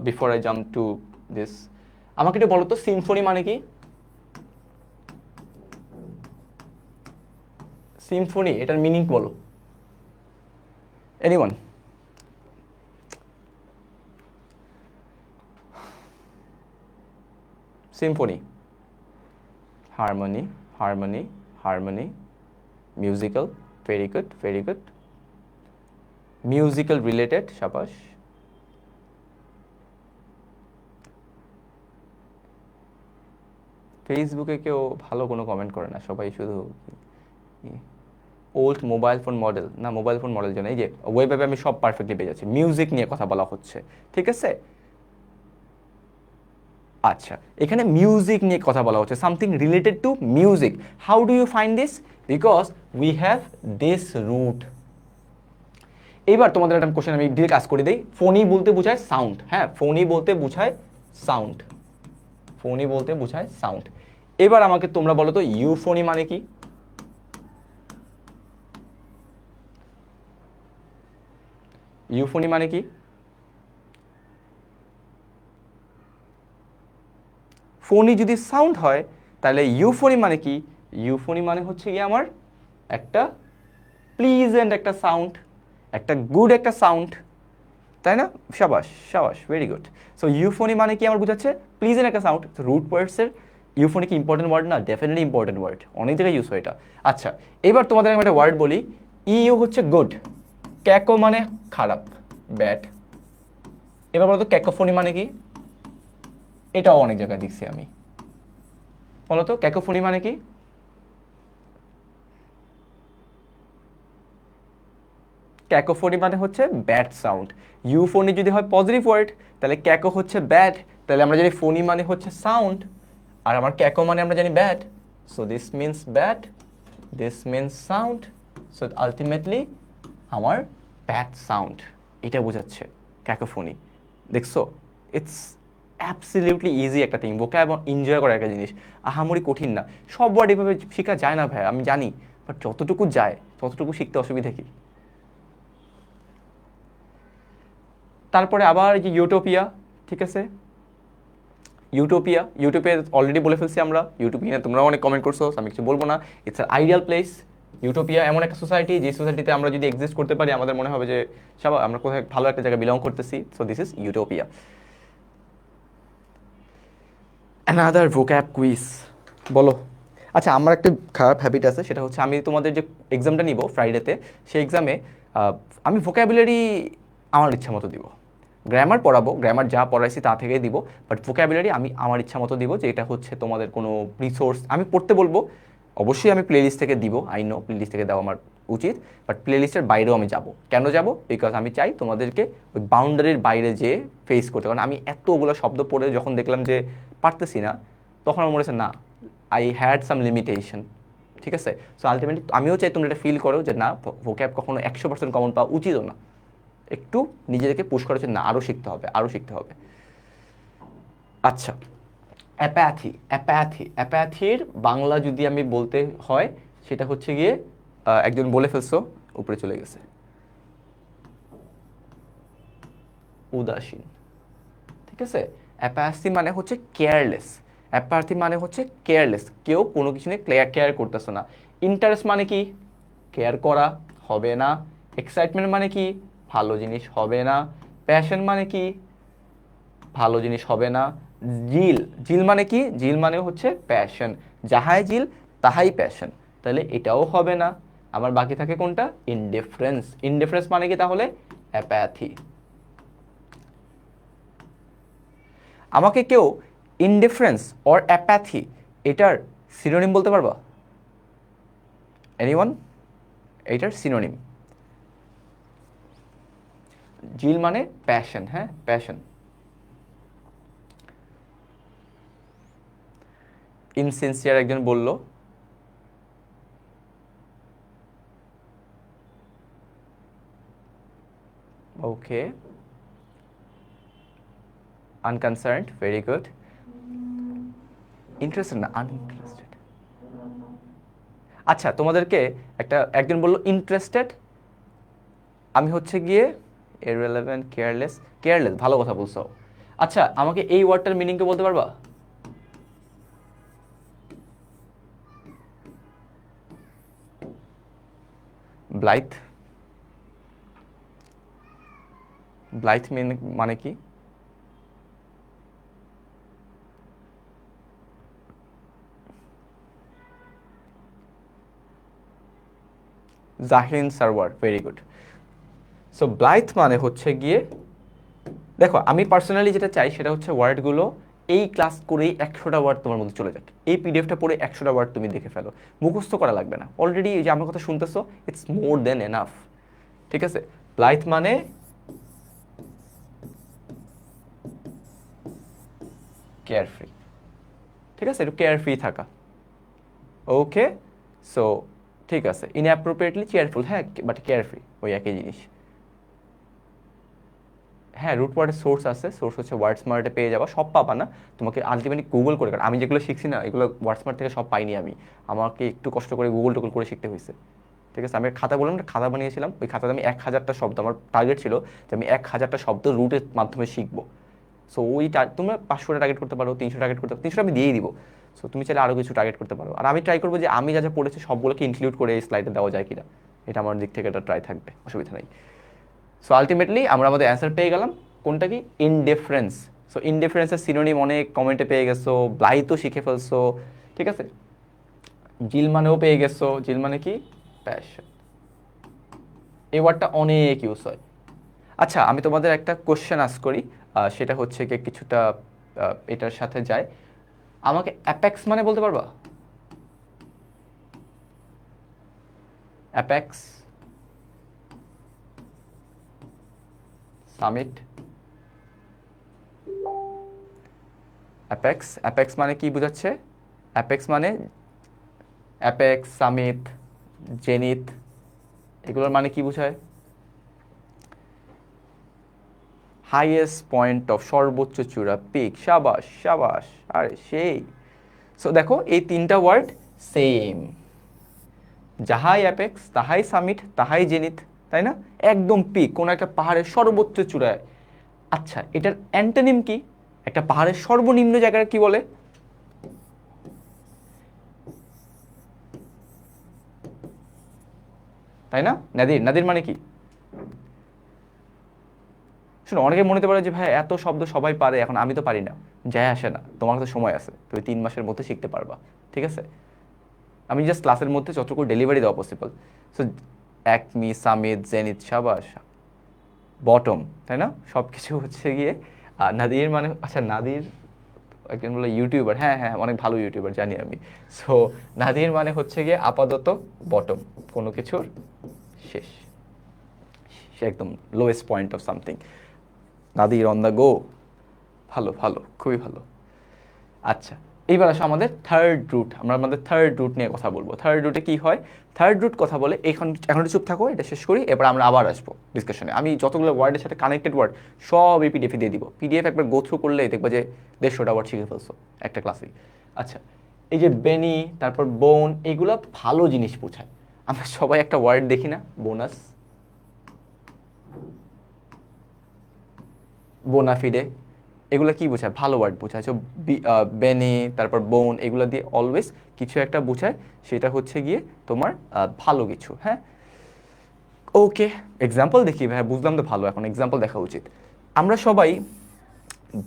before I jump to this. আমাকে একটু বলো তো সিম্ফনি মানে কি, সিম্ফনি এটার মিনিং বলো, anyone? Symphony, harmony, harmony, harmony, musical, very good very good, musical related, সাবাস। ফেসবুকে কেউ ভালো কোনো কমেন্ট করে না, সবাই শুধু ওল্ড মোবাইল ফোন মডেল, না মোবাইল ফোন মডেল জন্য, এই যে ওয়েব অ্যাপে আমি সব পারফেক্টলি পেয়ে যাচ্ছি, মিউজিক নিয়ে কথা বলা হচ্ছে, ঠিক আছে। আচ্ছা, এখানে মিউজিক নিয়ে কথা বলা হচ্ছে, something related to music. How do you find this, because we have this root. এইবার তোমাদের একটা কোশ্চেন আমি ডিরেক্ট আস্ক করে দিই, ফোনি বলতে বোঝায় সাউন্ড, হ্যাঁ ফোনি বলতে বোঝায় সাউন্ড, ফোনি বলতে বোঝায় সাউন্ড। এবার আমাকে তোমরা বলো তো ইউফোনি মানে কি, ইউফোনি মানে কি? ফোনি যদি সাউন্ড হয় তাহলে ইউফোনি মানে কি, ইউফোনি মানে হচ্ছে কি আমার একটা প্লিজেন্ট একটা সাউন্ড, একটা গুড একটা সাউন্ড, তাই না? সাবাস সাবাস, ভেরি গুড। সো ইউফোনি মানে কি আমার বুঝাচ্ছে প্লিজেন্ট একটা সাউন্ড। রুট ওয়ার্ডসের ইউফোনি কি ইম্পর্টেন্ট ওয়ার্ড না? ডেফিনেটলি ইম্পর্টেন্ট ওয়ার্ড, অনেক জায়গায় ইউজ হয় এটা। আচ্ছা, এবার তোমাদের আমি একটা ওয়ার্ড বলি, ইউ হচ্ছে গুড, ক্যাকো মানে খারাপ, ব্যাড। এবার বলতো ক্যাকোফোনি মানে কি, এটাও অনেক জায়গায় দেখছি আমি, বলতো ক্যাকোফোনি মানে কি? ক্যাকোফোনি মানে হচ্ছে ব্যাড সাউন্ড। ইউফোনি যদি হয় পজিটিভ ওয়ার্ড, তাহলে ক্যাকো হচ্ছে ব্যাড, তাহলে আমরা জানি ফোনি মানে হচ্ছে সাউন্ড, আর আমার ক্যাকো মানে আমরা জানি bad, so this means bad, this means sound, so ultimately আমার ব্যাড সাউন্ড, এটা বোঝাচ্ছে ক্যাকোফোনি। দেখছো, ইটস অ্যাবসলিউটলি ইজি একটা থিং, ভোক্যাব এনজয় করার একটা জিনিস, আহামরি কঠিন না। সব ওয়ার্ড এভাবে শেখা যায় না ভাই, আমি জানি, বাট যতটুকু যায় ততটুকু শিখতে অসুবিধা কি। তারপরে আবার যে ইউটোপিয়া, ঠিক আছে, ইউটোপিয়া, ইউটোপিয়া অলরেডি বলে ফেলছি আমরা, ইউটোপিয়া তোমরাও অনেক কমেন্ট করছো, আমি কিছু বলবো না। It's are ideal place. Utopia এমন একটা সোসাইটি, যে সোসাইটিতে আমরা যদি এক্সিস্ট করতে পারি আমাদের মনে হবে যে সব আমরা কোথায় ভালো একটা জায়গায় বিলং করতেছি, so this is utopia. Another vocab quiz, বলো। আচ্ছা, আমার একটা খারাপ হ্যাবিট আছে, সেটা হচ্ছে আমি তোমাদের যে এক্সামটা নিব ফ্রাইডেতে, সেই এক্সামে আমি ভোক্যাবুলারি আমার ইচ্ছা মতো দিব। গ্রামার পড়াবো, গ্রামার যা পড়াইছি তা থেকেই দিব, বাট ভোক্যাবুলারি আমি আমার ইচ্ছা মতো দিব, যে এটা হচ্ছে তোমাদের কোনো রিসোর্স আমি পড়তে বলবো। অবশ্যই আমি প্লেলিস্ট থেকে দিব, আই নো প্লেলিস্ট থেকে দেওয়া আমার উচিত, বাট প্লেলিস্টের বাইরেও আমি যাব। কেন যাব? বিকজ আমি চাই তোমাদেরকে ওই বাউন্ডারির বাইরে যেয়ে ফেস করতে, কারণ আমি এতগুলো শব্দ পড়ে যখন দেখলাম যে পারতেছি না, তখন আমার মনে হচ্ছে না, আই হ্যাড সাম লিমিটেশন। ঠিক আছে, সো আলটিমেটলি আমিও চাই তোমরা এটা ফিল করো যে না, ভোক্যাব কখনো 100% কমন পাওয়া উচিতও না, একটু নিজেদেরকে পুশ করা উচিত, না আরও শিখতে হবে, আরও শিখতে হবে। আচ্ছা, অ্যাপ্যাথি, অ্যাপ্যাথি, অ্যাপ্যাথির বাংলা যদি আমি বলতে হয়, সেটা হচ্ছে গিয়ে একজন বলে ফেলছো, উপরে চলে গেছে, উদাসীন। ঠিক আছে, অ্যাপ্যাথি মানে হচ্ছে কেয়ারলেস, অ্যাপ্যাথি মানে হচ্ছে কেয়ারলেস, কেউ কোনো কিছু নিয়ে কেয়ার করতেছে না। ইন্টারেস্ট মানে কি? কেয়ার করা, হবে না। এক্সাইটমেন্ট মানে কি? ভালো জিনিস হবে না। প্যাশন মানে কি? ভালো জিনিস হবে না। জিল, জিল মানে কি? জিল মানে হচ্ছে প্যাশন, যাহাই জিল তাহাই প্যাশন, তাহলে এটাও হবে না। আমার বাকি থাকে কোনটা? ইনডিফারেন্স, ইনডিফারেন্স মানে কি তাহলে? অ্যাপ্যাথি। আমাকে কেউ ইনডিফারেন্স অর অ্যাপ্যাথি এটার সিনোনিম বলতে পারবা? এনিওয়ান? এটার সিনোনিম? জিল মানে প্যাশন, হ্যাঁ প্যাশন। ইনসিনসিয়ার একজন বলল, ওকে, আনকনসার্নড, ভেরি গুড। ইন্টারেস্টেড না, আনইন্টারেস্টেড। আচ্ছা, তোমাদেরকে একজন বললো ইন্টারেস্টেড, আমি হচ্ছে গিয়ে ইররিলেভেন্ট, কেয়ারলেস, কেয়ারলেস ভালো কথা বলছো। আচ্ছা, আমাকে এই ওয়ার্ডটার মিনিংকে বলতে পারবা? ব্লাইথ, ব্লাইথ মানে কি? Jahin Sarwar, very good. So blithe মানে হচ্ছে গিয়ে, দেখো আমি পার্সোনালি যেটা চাই সেটা হচ্ছে ওয়ার্ডগুলো এই ক্লাস করেই 100টা ওয়ার্ড তোমার মধ্যে চলে যাক, এই পিডিএফটা পড়ে 100টা ওয়ার্ড তুমি দেখে ফেলো, মুখস্থ করা লাগবে না, অলরেডি এই যে আমার কথা শুনতেছো, ইটস মোর দেন এনাফ। ঠিক আছে, ব্লাইথ মানে কেয়ারফ্রি। ঠিক আছে, একটু কেয়ারফ্রি থাকা। ওকে, সো ঠিক আছে, ইনঅ্যাপ্রোপ্রিয়েটলি চেয়ারফুল, হ্যাঁ, বাট কেয়ারফ্রি ওই একই জিনিস। হ্যাঁ, রুট ওয়ার্ডের সোর্স আছে, সোর্স হচ্ছে ওয়ার্ড স্মার্টে পেয়ে যাবা, সব পাবা না, তোমাকে আলটিমেটলি গুগল করে, কারণ আমি যেগুলো শিখছি না এগুলো ওয়ার্ড স্মার্ট থেকে সব পাইনি আমি, আমাকে একটু কষ্ট করে গুগল টুগল করে শিখতে হয়েছে। ঠিক আছে, আমি একটা খাতা বললাম, একটা খাতা বানিয়েছিলাম, ওই খাতাতে আমি 1000টা শব্দ, আমার টার্গেট ছিল যে আমি 1000টা শব্দ রুটের মাধ্যমে শিখবো। সো ওই তোমরা 500টা টার্গেট করতে পারো, 300 টার্গেট করতে পারো, 300 আমি দিয়েই দিব। সো তুমি চাইলে আরও কিছু টার্গেট করতে পারো, আর আমি ট্রাই করবো যে আমি যা যা পড়েছি সবগুলোকে ইনক্লুড করে এই স্লাইডে দেওয়া যায় কিনা, এটা আমার দিক থেকে একটা ট্রাই থাকবে, অসুবিধা নেই। সো আলটিমেটলি আমরা আমাদের অ্যান্সার পেয়ে গেলাম, কোনটা কি? ইনডিফারেন্স। সো ইনডিফারেন্সের সিনোনিম অনেক কমেন্টে পেয়ে গেছো, ব্লাইথও শিখে ফেলছো। ঠিক আছে, জিল মানেও পেয়ে গেছো, জিল মানে কি? প্যাশন। এই ওয়ার্ডটা অনেক ইউজ হয়। আচ্ছা, আমি তোমাদের একটা কোশ্চেন আস্ক করি, সেটা হচ্ছে কি কিছুটা এটার সাথে যায়, আমাকে অ্যাপেক্স মানে বলতে পারবা? অ্যাপেক্স, সামিট, অ্যাপেক্স, অ্যাপেক্স মানে কি বোঝাচ্ছে? অ্যাপেক্স মানে অ্যাপেক্স, সামিট, জেনিথ, এগুলোর মানে কি বোঝায়? হাইয়েস্ট পয়েন্ট অফ, সর্বোচ্চ চূড়া, পিক। সাবাস সাবাস, আরে সেই। সো দেখো এই তিনটা ওয়ার্ড সেম, যাহাই অ্যাপেক্স তাহাই সামিট তাহাই জেনিথ, তাই না? একদম পিক, কোনো একটা পাহাড়ের সর্বোচ্চ চূড়ায়। আচ্ছা, এটার অ্যান্টোনিম কি? একটা পাহাড়ের সর্বনিম্ন জায়গায় কি বলে? তাই না? নাদির, নাদির মানে কি? শোনো, অনেকে মনে হতে পারে যে ভাই এত শব্দ সবাই পারে, এখন আমি তো পারি না। যায় আসে না, তোমার তো সময় আছে, তুমি 3 মাসের মধ্যে শিখতে পারবা, ঠিক আছে? আমি জাস্ট ক্লাসের মধ্যে যতটুকু ডেলিভারি দেওয়া possible. So Acme, Samid, Zenit, সাবাস, বটম, তাই না? সব কিছু হচ্ছে গিয়ে নাদির মানে, আচ্ছা নাদির একজন বলে ইউটিউবার, হ্যাঁ হ্যাঁ অনেক ভালো ইউটিউবার জানি আমি। সো নাদির মানে হচ্ছে গিয়ে আপাতত বটম, কোনো কিছুর শেষ, সে একদম lowest point of something. Nadir on the go, ভালো ভালো, খুবই ভালো। আচ্ছা, এইবার আসো আমাদের থার্ড রুট। আমরা আমাদের থার্ড রুট নিয়ে কথা বলবো। থার্ড রুটে কি হয়? থার্ড রুট কথা বলে, এখন এখন একটু চুপ থাকো, এটা শেষ করি, এবার আমরা আবার আসবো ডিসকাশনে। আমি যতগুলো ওয়ার্ডের সাথে কানেক্টেড ওয়ার্ড সব এই পিডিএফে দিয়ে দিব। পিডিএফ একবার গো থ্রু করলেই দেখবা যে 150টা ওয়ার্ড শিখে ফেলছো একটা ক্লাসেই। আচ্ছা, এই যে বেনি, তারপর বোন, এগুলো ভালো জিনিস বোঝায়। আমরা সবাই একটা ওয়ার্ড দেখি না, বোনাস, বোনাফিডে, এগুলো কি বোঝায়? ভালো ওয়ার্ড বোঝায়। সো বেনি, তারপর বোন, এগুলো দিয়ে অলওয়েজ কিছু একটা বোঝায়, সেটা হচ্ছে গিয়ে তোমার ভালো কিছু। হ্যাঁ, ওকে, এক্সাম্পল দেখি ভাই, বুঝলাম তো ভালো, এখন এক্সাম্পল দেখা উচিত। আমরা সবাই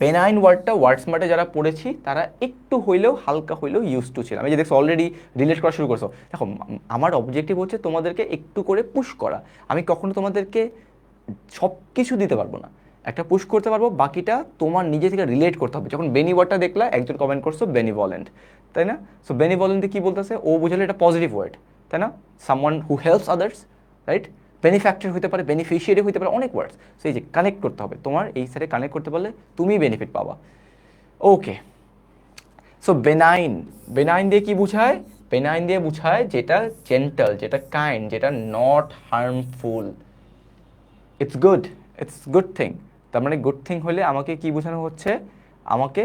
বেনাইন ওয়ার্ডটা ওয়ার্ড স্মার্টে যারা পড়েছি তারা একটু হইলেও, হালকা হইলেও ইউজ টু ছিলাম। এই যে দেখছো অলরেডি রিলেট করা শুরু করছো। দেখো আমার অবজেক্টিভ হচ্ছে তোমাদেরকে একটু করে পুশ করা। আমি কখনো তোমাদেরকে সব কিছু দিতে পারবো না, একটা পুশ করতে পারবো, বাকিটা তোমার নিজে থেকে রিলেট করতে হবে। যখন বেনি ওয়ার্ডটা দেখলা, একজন কমেন্ট করছো বেনিভলেন্ট, তাই না? সো বেনিভলেন্টে কি বলতেছে? ও বুঝালে এটা পজিটিভ ওয়ার্ড, তাই না? Someone who helps others, right? বেনিফ্যাক্টর হতে পারে, বেনিফিশিয়ারি হতে পারে, অনেক ওয়ার্ডস। সো এই যে কানেক্ট করতে হবে, তোমার এই সাইডে কানেক্ট করতে পারলে তুমি বেনিফিট পাবা। ওকে, সো বেনাইন, বেনাইন দিয়ে কি বুঝায়? বেনাইন দিয়ে বুঝায় যেটা জেন্টাল, যেটা কাইন্ড, যেটা not harmful. It's good, it's good thing. তার মানে গুড থিং হলে আমাকে কি বোঝানো হচ্ছে? আমাকে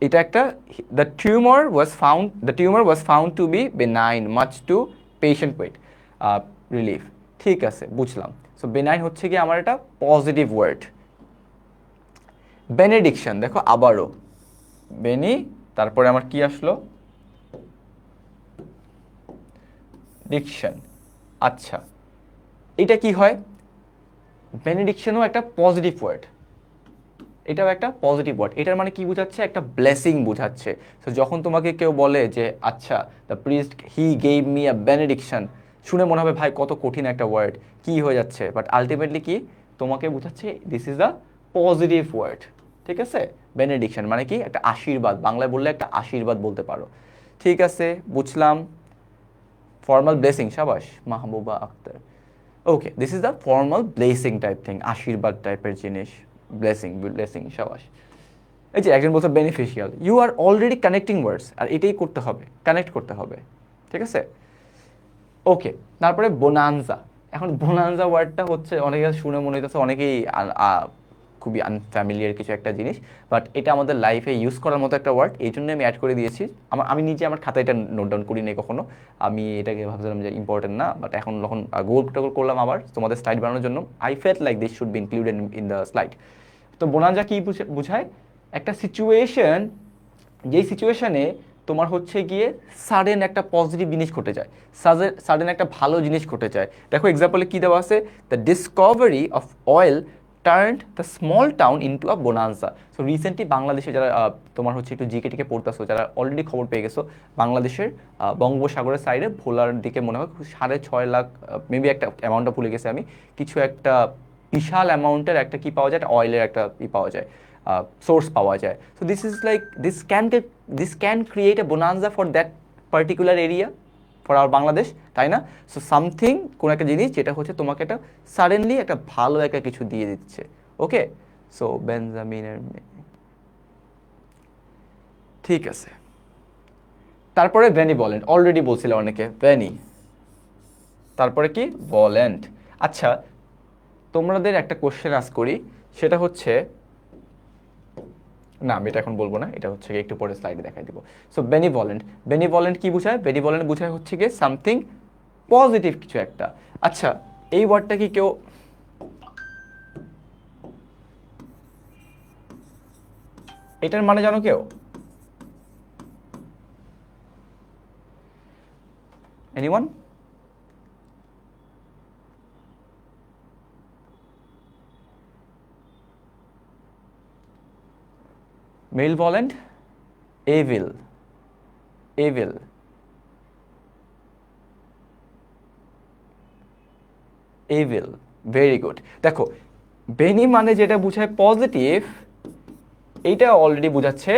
এটা একটা, the tumour was found to be benign much to patient wait relief. ঠিক আছে, বুঝলাম। সো বেনাইন হচ্ছে কি আমার একটা পজিটিভ ওয়ার্ড। বেনেডিকশন, দেখো আবারও বেনি, তারপরে আমার কি আসলো? ডিকশন। আচ্ছা, এটা কি হয়? বেনেডিকশনও একটা পজিটিভ ওয়ার্ড, এটাও একটা পজিটিভ ওয়ার্ড। এটার মানে কি বোঝাচ্ছে? একটা ব্লেসিং বোঝাচ্ছে। তো যখন তোমাকে কেউ বলে যে আচ্ছা the priest he gave me a benediction, শুনে মনে হবে ভাই কত কঠিন একটা ওয়ার্ড, কি হয়ে যাচ্ছে, বাট আলটিমেটলি কি তোমাকে বোঝাচ্ছে? This is a positive word, ঠিক আছে? বেনেডিকশন মানে কি? একটা আশীর্বাদ, বাংলায় বললে একটা আশীর্বাদ বলতে পারো। ঠিক আছে, বুঝলাম। ফর্মাল ব্লেসিং, সাবাস Mahbuba Akter. Okay, this is the formal blessing type thing, আশীর্বাদ টাইপের জিনিস। ব্লেসিং, ব্লেসিং, সাবাস। এই যে একজন বলছে beneficial, you are already connecting words, আর এটাই করতে হবে, কানেক্ট করতে হবে, ঠিক আছে? ওকে, তারপরে বোনানজা। এখন বোনানজা ওয়ার্ডটা হচ্ছে অনেকে শুনে মনে হইতেছে অনেকেই খুবই আনফ্যামিলিয়ার কিছু একটা জিনিস, বাট এটা আমাদের লাইফে ইউজ করার মতো একটা ওয়ার্ড, এই জন্য আমি অ্যাড করে দিয়েছি। আমি নিজে আমার খাতায় এটা নোট ডাউন করি নাই কখনো, আমি এটাকে ভাবছিলাম যে ইম্পর্টেন্ট না, বাট এখন যখন গোল টোল করলাম আবার তোমাদের স্লাইড বানানোর জন্য, I felt like this should be included in the slide. তো বোনানজা কি বুঝায়? একটা সিচুয়েশন, যেই সিচুয়েশনে তোমার হচ্ছে গিয়ে সাডেন একটা পজিটিভ জিনিস ঘটে যায়, সাডেন একটা ভালো জিনিস ঘটে যায়। দেখো এক্সাম্পলে কী দেওয়া আছে? The discovery of oil turned the small town into a bonanza. So recently বাংলাদেশে যারা তোমার হচ্ছে একটু জিকে টিকে পড়তেছো, যারা অলরেডি খবর পেয়ে গেছো, বাংলাদেশের বঙ্গোপসাগরের সাইডে ভোলার দিকে মনে হয় 6.5 লাখ, মেবি একটা অ্যামাউন্টটা ভুলে গেছি আমি, কিছু একটা বিশাল অ্যামাউন্টের একটা কি পাওয়া যায়, একটা অয়েলের একটা ই পাওয়া যায়, সোর্স পাওয়া যায়। So this is like this can create a bonanza for that particular area, for our Bangladesh, তাই না? সো সামথিং, কোনো একটা জিনিস যেটা হচ্ছে তোমাকে একটা সাডেনলি একটা ভালো একটা কিছু দিয়ে দিচ্ছে। ওকে, সো বেঞ্জামিনের ঠিক আছে, তারপরে বেনিভলেন্ট, অলরেডি বলছিলে অনেকে বেনি, তারপরে কি ভলেন্ট। আচ্ছা, তোমাদের একটা কোশ্চেন আস করি, সেটা হচ্ছে, না আমি এটা এখন বলবো না, এটা হচ্ছে একটু পরে স্লাইডে দেখাই দিব। সো বেনিভলেন্ট, বেনিভলেন্ট কি বোঝায়? বেনিভলেন্ট বোঝায় হচ্ছে গিয়ে সামথিং পজিটিভ কিছু একটা। আচ্ছা, এই ওয়ার্ডটা কি কেউ, এটার মানে জানো কেউ? Anyone? Malevolent, evil, evil, evil, very good. দেখো, বেনি মানে যেটা বোঝায় পজিটিভ, এইটা অলরেডি বোঝাচ্ছে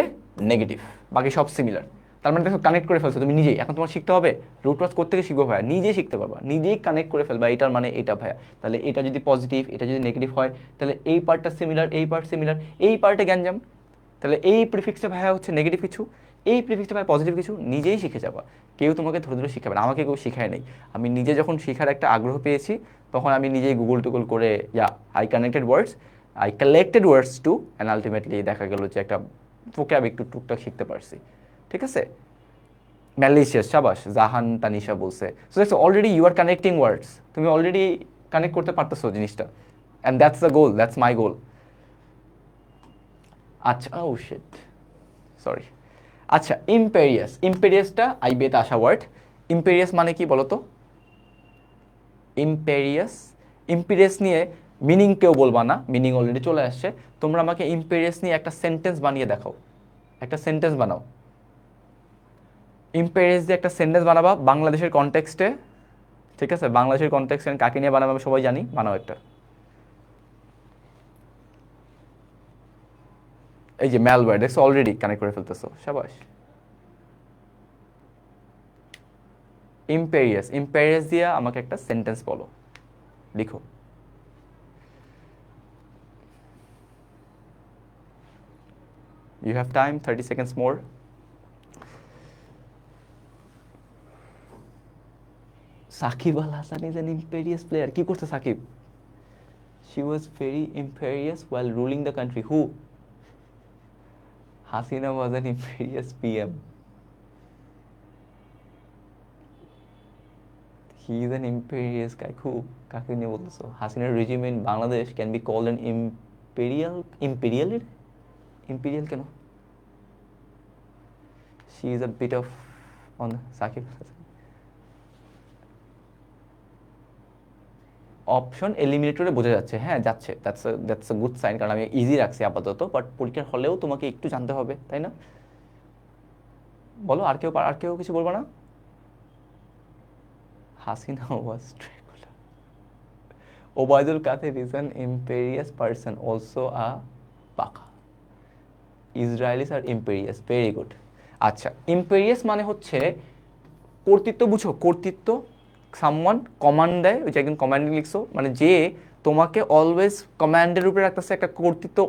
নেগেটিভ, বাকি সব সিমিলার। তার মানে দেখো কানেক্ট করে ফেলছো তুমি নিজেই। এখন তোমার শিখতে হবে, রুট ওয়ার্ড করতে গিয়ে শিখবো ভাইয়া, নিজেই শিখতে পারবা, নিজেই কানেক্ট করে ফেলবা এটার মানে এটা ভাইয়া। তাহলে এটা যদি পজিটিভ, এটা যদি নেগেটিভ হয়, তাহলে এই পার্টটা সিমিলার, এই পার্ট সিমিলার, এই পার্টে গ্যাঞ্জাম। তাহলে এই প্রিফিক্সটা ভাইয়া হচ্ছে নেগেটিভ কিছু, এই প্রিফিক্সটা ভাইয়া পজিটিভ কিছু, নিজেই শিখে যাবা। কেউ তোমাকে ধরে ধরে শিখাবে না, আমাকে কেউ শিখায় নেই। আমি নিজে যখন শেখার একটা আগ্রহ পেয়েছি, তখন আমি নিজেই গুগল টুগল করে, I connected words, I collected words two, and ultimately দেখা গেল যে একটা ভোক্যাব একটু টুকটাক শিখতে পারছি। ঠিক আছে, ম্যালিশিয়াস, সাবাস, জাহান তানিশা বলছে। So that's already you are connecting words, তুমি অলরেডি কানেক্ট করতে পারতেছো জিনিসটা, and that's the goal, that's my goal. আচ্ছা, ও শিট, সরি। আচ্ছা, ইম্পেরিয়াস, ইম্পেরিয়াসটা আইবিএতে আসা ওয়ার্ড। ইম্পেরিয়াস মানে কি বলো তো? ইম্পেরিয়াস, ইম্পেরিয়াস নিয়ে মিনিং কেউ বলবা না, মিনিং অলরেডি চলে আসছে। তোমরা আমাকে ইম্পেরিয়াস নিয়ে একটা সেন্টেন্স বানিয়ে দেখাও, একটা সেন্টেন্স বানাও। ইম্পেরিয়াস দিয়ে একটা সেন্টেন্স বানাবা বাংলাদেশের কনটেক্সটে। ঠিক আছে, বাংলাদেশের কনটেক্সটে কাকে নিয়ে বানাবো আমি সবাই জানি, বানাও একটা। এই যে ম্যালওয়্যার, দেখছো অলরেডি কানেক্ট করে ফেলতেছো, সাবাস। ইম্পেরিয়াস, ইম্পেরিয়াস দিয়ে আমাকে একটা সেন্টেন্স বলো, লিখো। You have time, 30 seconds more. Sakib Al Hasan is an imperious player. কি করছে Sakib? She was very imperious while ruling the country. Who? Hasina was an imperious PM. He is an imperious guy. Who? কাকে নিয়ে বলতেছো? হাসিনার regime in Bangladesh can be called an imperial. Imperial, imperial কেন? She is a bit of on Sakib. Option এলিমিনেটরে বোঝা যাচ্ছে, হ্যাঁ যাচ্ছে, দ্যাটস আ গুড সাইন, কারণ আমি ইজি রাখছি আপাতত, বাট পরীক্ষার হলেও তোমাকে একটু জানতে হবে, তাই না? বলো, আর কেউ কিছু বলবো না? Hasina was Dracula. Obaidul Quader is an imperious person, also a পাকা। Israelis are imperious, very good. আচ্ছা, ইম্পেরিয়াস মানে হচ্ছে কর্তৃত্ব, বুঝো কর্তৃত্ব, সামওয়ান কমান্ড দেয়, ওই যে একজন কমান্ডিং লিখছো, মানে যে তোমাকে অলওয়েজ কমান্ডের উপরে রাখতেছে, একটা কর্তৃত্ব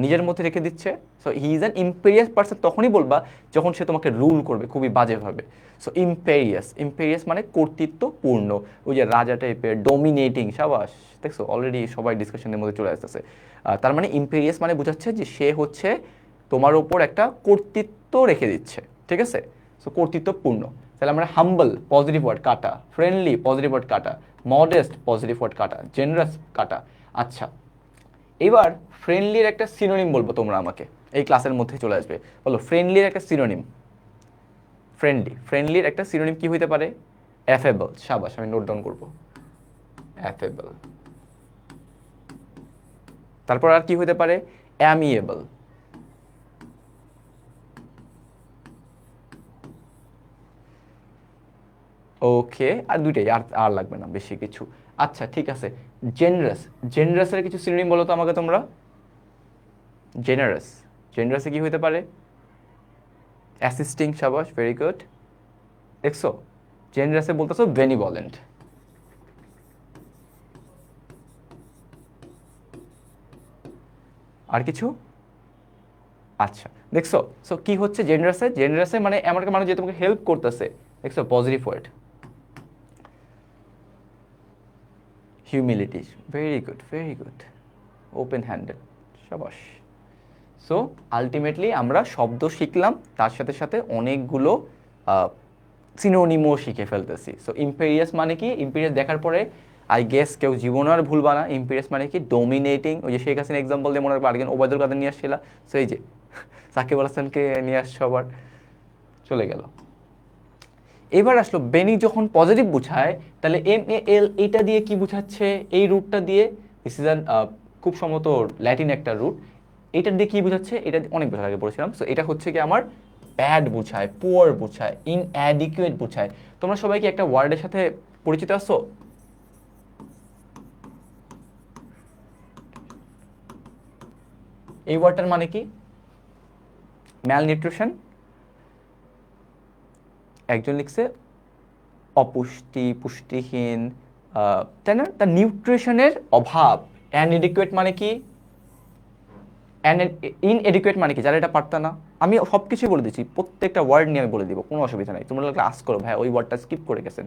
নিজের মধ্যে রেখে দিচ্ছে। So he is an imperious person তখনই বলবা যখন সে তোমাকে রুল করবে খুবই বাজেভাবে। সো ইম্পেরিয়াস, ইম্পেরিয়াস মানে কর্তৃত্বপূর্ণ, ওই যে রাজা টাইপের, ডোমিনেটিং, সাবাস। দেখছো অলরেডি সবাই ডিসকাশনের মধ্যে চলে আসতেছে। তার মানে ইম্পেরিয়াস মানে বোঝাচ্ছে যে সে হচ্ছে তোমার ওপর একটা কর্তৃত্ব রেখে দিচ্ছে। ঠিক আছে, সো কর্তৃত্বপূর্ণ। তাহলে আমরা হাম্বল, পজিটিভ ওয়ার্ড কাটা, ফ্রেন্ডলি, পজিটিভ ওয়ার্ড কাটা, মডেস্ট, পজিটিভ ওয়ার্ড কাটা, জেনারাস কাটা। আচ্ছা, এবার ফ্রেন্ডলির একটা সিনোনিম বলবো তোমরা আমাকে, এই ক্লাসের মধ্যে চলে আসবে। বলো ফ্রেন্ডলির একটা সিনোনিম। ফ্রেন্ডলি, ফ্রেন্ডলির একটা সিনোনিম কি হইতে পারে? অ্যাফেবল, সাবাস, আমি নোট ডাউন করবো, অ্যাফেবল। তারপর আর কি হইতে পারে? অ্যামিয়েবল। ওকে, আর দুইটাই, আর আর লাগবে না বেশি কিছু। আচ্ছা ঠিক আছে, জেনারাস, জেনারাসের কিছু সিনোনিম বলো তো আমাকে তোমরা। জেনারাস, জেনারাসে কি হইতে পারে? অ্যাসিস্টিং, সাবাস, ভেরি গুড। দেখছো, জেনারাসে বলতেছো বেনিভলেন্ট। আর কিছু? আচ্ছা, দেখছো? সো কি হচ্ছে জেনারাসে? জেনারাসে মানে এমন একটা মানুষ যে তোমাকে হেল্প করতেছে। দেখছো? Positive word. Humility, very good, very good. Open handed, সাবাস। সো আলটিমেটলি আমরা শব্দ শিখলাম, তার সাথে সাথে অনেকগুলো সিনোনিমও শিখে ফেলতেছি। সো ইম্পেরিয়াস মানে কি? ইম্পেরিয়াস দেখার পরে আই গেস কেউ জীবন আর ভুলবা না। ইম্পেরিয়াস মানে কি? ডোমিনেটিং। ওই যে শেখ হাসিনা এক্সাম্পল দিয়ে মনে রাখবো, আরেকজন ওবায়দুল কাদের নিয়ে আসছিলা, সো এই যে সাকিব আল হাসানকে নিয়ে আসছো আবার, চলে গেল। এবার আসলো বেনি যখন পজিটিভ বুঝায়, তাহলে এম এ এল এটা দিয়ে কি বুঝাচ্ছে? এই রুটটা দিয়ে, দিস ইজ অ্যান খুব সম্ভবত ল্যাটিন একটা রুট। এটার দিয়ে কি বুঝাচ্ছে? এটা অনেক বছর আগে পড়েছিলাম। সো এটা হচ্ছে কি আমার ব্যাড বুঝায়, পুয়ার বুঝায়, ইনঅ্যাডিকুয়েট বুঝায়। তোমরা সবাই কি একটা ওয়ার্ডের সাথে পরিচিত আছো? এই ওয়ার্ডটার মানে কি? ম্যাল নিউট্রিশন। একজন লিখছে অপুষ্টি, পুষ্টিহীন, তাই না? তার নিউট্রিশনের অভাব। অ্যানএডিকুয়েট মানে কি? ইনএডিকুয়েট মানে কি? যারা এটা পারত না। আমি সব কিছুই বলে দিচ্ছি, প্রত্যেকটা ওয়ার্ড নিয়ে আমি বলে দিব, কোনো অসুবিধা নাই। তোমরা লাগলে আস্ক করো, ভাই ওই ওয়ার্ডটা স্কিপ করে গেছেন।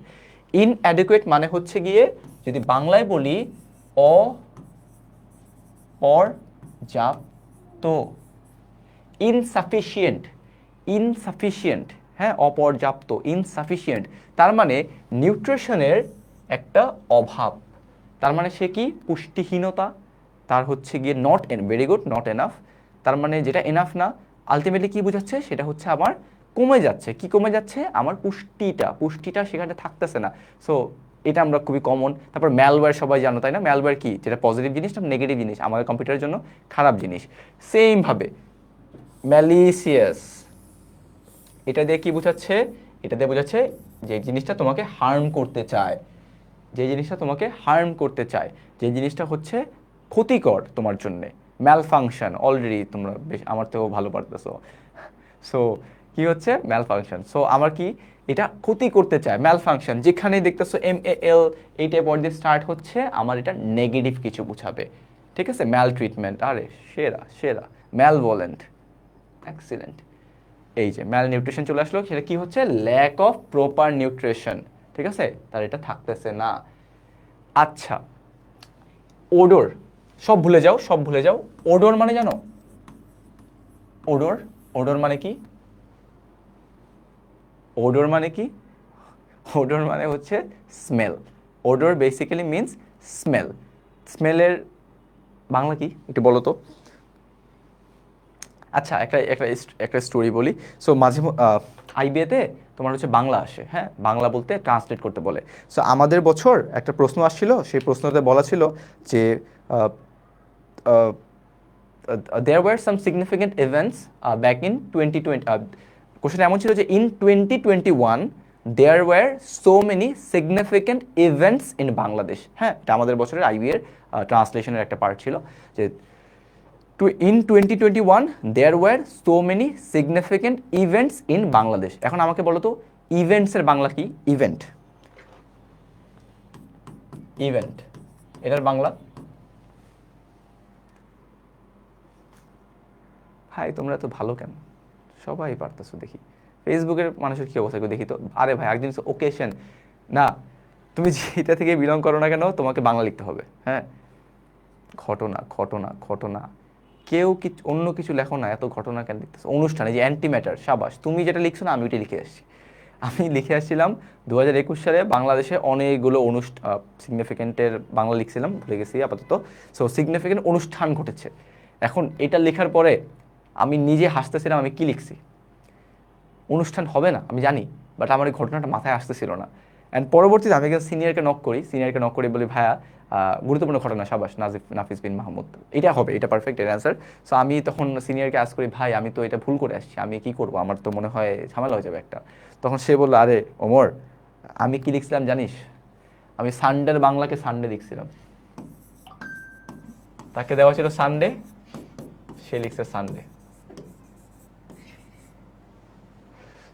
ইনঅ্যাডিকুয়েট মানে হচ্ছে গিয়ে, যদি বাংলায় বলি, অপর্যাপ্ত। ইনসাফিসিয়েন্ট, ইনসাফিসিয়েন্ট, হ্যাঁ, অপর্যাপ্ত, ইনসাফিসিয়েন্ট। তার মানে নিউট্রিশনের একটা অভাব। তার মানে সে কি? পুষ্টিহীনতা। তার হচ্ছে গিয়ে not an, very good, not enough. তার মানে যেটা এনাফ না, আলটিমেটলি কি বোঝাচ্ছে? সেটা হচ্ছে আমার কমে যাচ্ছে। কি কমে যাচ্ছে? আমার পুষ্টিটা, পুষ্টিটা সেখানে থাকতেছে না। সো এটা আমরা খুবই কমন। তারপর ম্যালওয়্যার সবাই জানো, তাই না? ম্যালওয়্যার কি? যেটা পজিটিভ জিনিস না নেগেটিভ জিনিস, আমাদের কম্পিউটারের জন্য খারাপ জিনিস। সেমভাবে ম্যালিসিয়াস, এটা দিয়ে কি বোঝাচ্ছে? এটা দিয়ে বোঝাচ্ছে যে জিনিসটা তোমাকে হার্ম করতে চায়, যে জিনিসটা তোমাকে হার্ম করতে চায়, যে জিনিসটা হচ্ছে ক্ষতিকর তোমার জন্যে। ম্যাল ফাংশন, অলরেডি তোমরা বেশ আমার থেকেও ভালো পারতেছো। সো কি হচ্ছে? ম্যাল ফাংশন। সো আমার কি? এটা ক্ষতি করতে চায়, ম্যাল ফাংশন। যেখানেই দেখতেছো এম এ এল এই টাইপ ওয়ার্ড দিয়ে স্টার্ট হচ্ছে, আমার এটা নেগেটিভ কিছু বুঝাবে। ঠিক আছে? ম্যাল ট্রিটমেন্ট, আরে সেরা সেরা। Malevolent, excellent. এই যে ম্যাল নিউট্রিশন চলে আসলো, সেটা কি হচ্ছে? Lack of proper nutrition. ঠিক আছে? তার এটা থাকতেছে না। আচ্ছা, ওডোর, সব ভুলে যাও, সব ভুলে যাও। ওডোর মানে জানো? ওডোর, ওডোর মানে কি? ওডোর মানে কি? ওডোর মানে হচ্ছে smell. Odour basically means smell. স্মেলের বাংলা কি একটু বলো তো? আচ্ছা, একটা একটা একটা স্টোরি বলি। সো মাঝে আইবিএতে তোমার হচ্ছে বাংলা আসে, হ্যাঁ, বাংলা বলতে ট্রান্সলেট করতে বলে। সো আমাদের বছর একটা প্রশ্ন আসছিল, সেই প্রশ্নতে বলা ছিল যে there were some significant events back in 2020। Question এমন ছিল যে in 2021 there were so many significant events in Bangladesh. হ্যাঁ, এটা আমাদের বছরের আইবিএর ট্রান্সলেশনের একটা পার্ট ছিল যে in 2021 there were so many significant events in Bangladesh. এখন আমাকে বলো তো ইভেন্টসের বাংলা কি? ইভেন্ট, ইভেন্ট, এটার বাংলা? ভাই তোমরা তো ভালো কেন, সবাই পারতেছো দেখি। ফেসবুকের মানুষের কি অবস্থা দেখি তো। আরে ভাই একদিন ওকেশন না, তুমি যেটা থেকে বিলং করো না কেন তোমাকে বাংলা লিখতে হবে। হ্যাঁ, ঘটনা, ঘটনা, ঘটনা। কেউ কিছু অন্য কিছু লেখো না, এত ঘটনা কেন লিখতেছো? অনুষ্ঠান, এই যে অ্যান্টি ম্যাটার, সাবাস। তুমি যেটা লিখছো না, আমি ওইটা লিখে আসছি। আমি লিখে আসছিলাম 2021 সালে বাংলাদেশে অনেকগুলো সিগনিফিকেন্টের বাংলা লিখছিলাম, ভুলে গেছি আপাতত। সো সিগনিফিকেন্ট অনুষ্ঠান ঘটেছে। এখন এটা লেখার পরে আমি নিজে হাসতেছিলাম, আমি কি লিখছি। অনুষ্ঠান হবে না আমি জানি, বাট আমার এই ঘটনাটা মাথায় আসতেছিল না। অ্যান্ড পরবর্তীতে আমি সিনিয়রকে নক করি, সিনিয়রকে নক করে বলি ভাইয়া গুরুত্বপূর্ণ ঘটনা, সাবাস নাফিস বিন মাহমুদ, এটা হবে, এটা পারফেক্ট এর অ্যান্সার। সো আমি তখন সিনিয়রকে আস করি, ভাই আমি তো এটা ভুল করে আসছি, আমি কি করবো, আমার তো মনে হয় ঝামেলা হয়ে যাবে একটা। তখন সে বললো, আরে ওমর, আমি কি লিখছিলাম জানিস? আমি সানডের বাংলাকে সানডে লিখছিলাম। তাকে দেওয়া ছিল সানডে, সে লিখছে সানডে।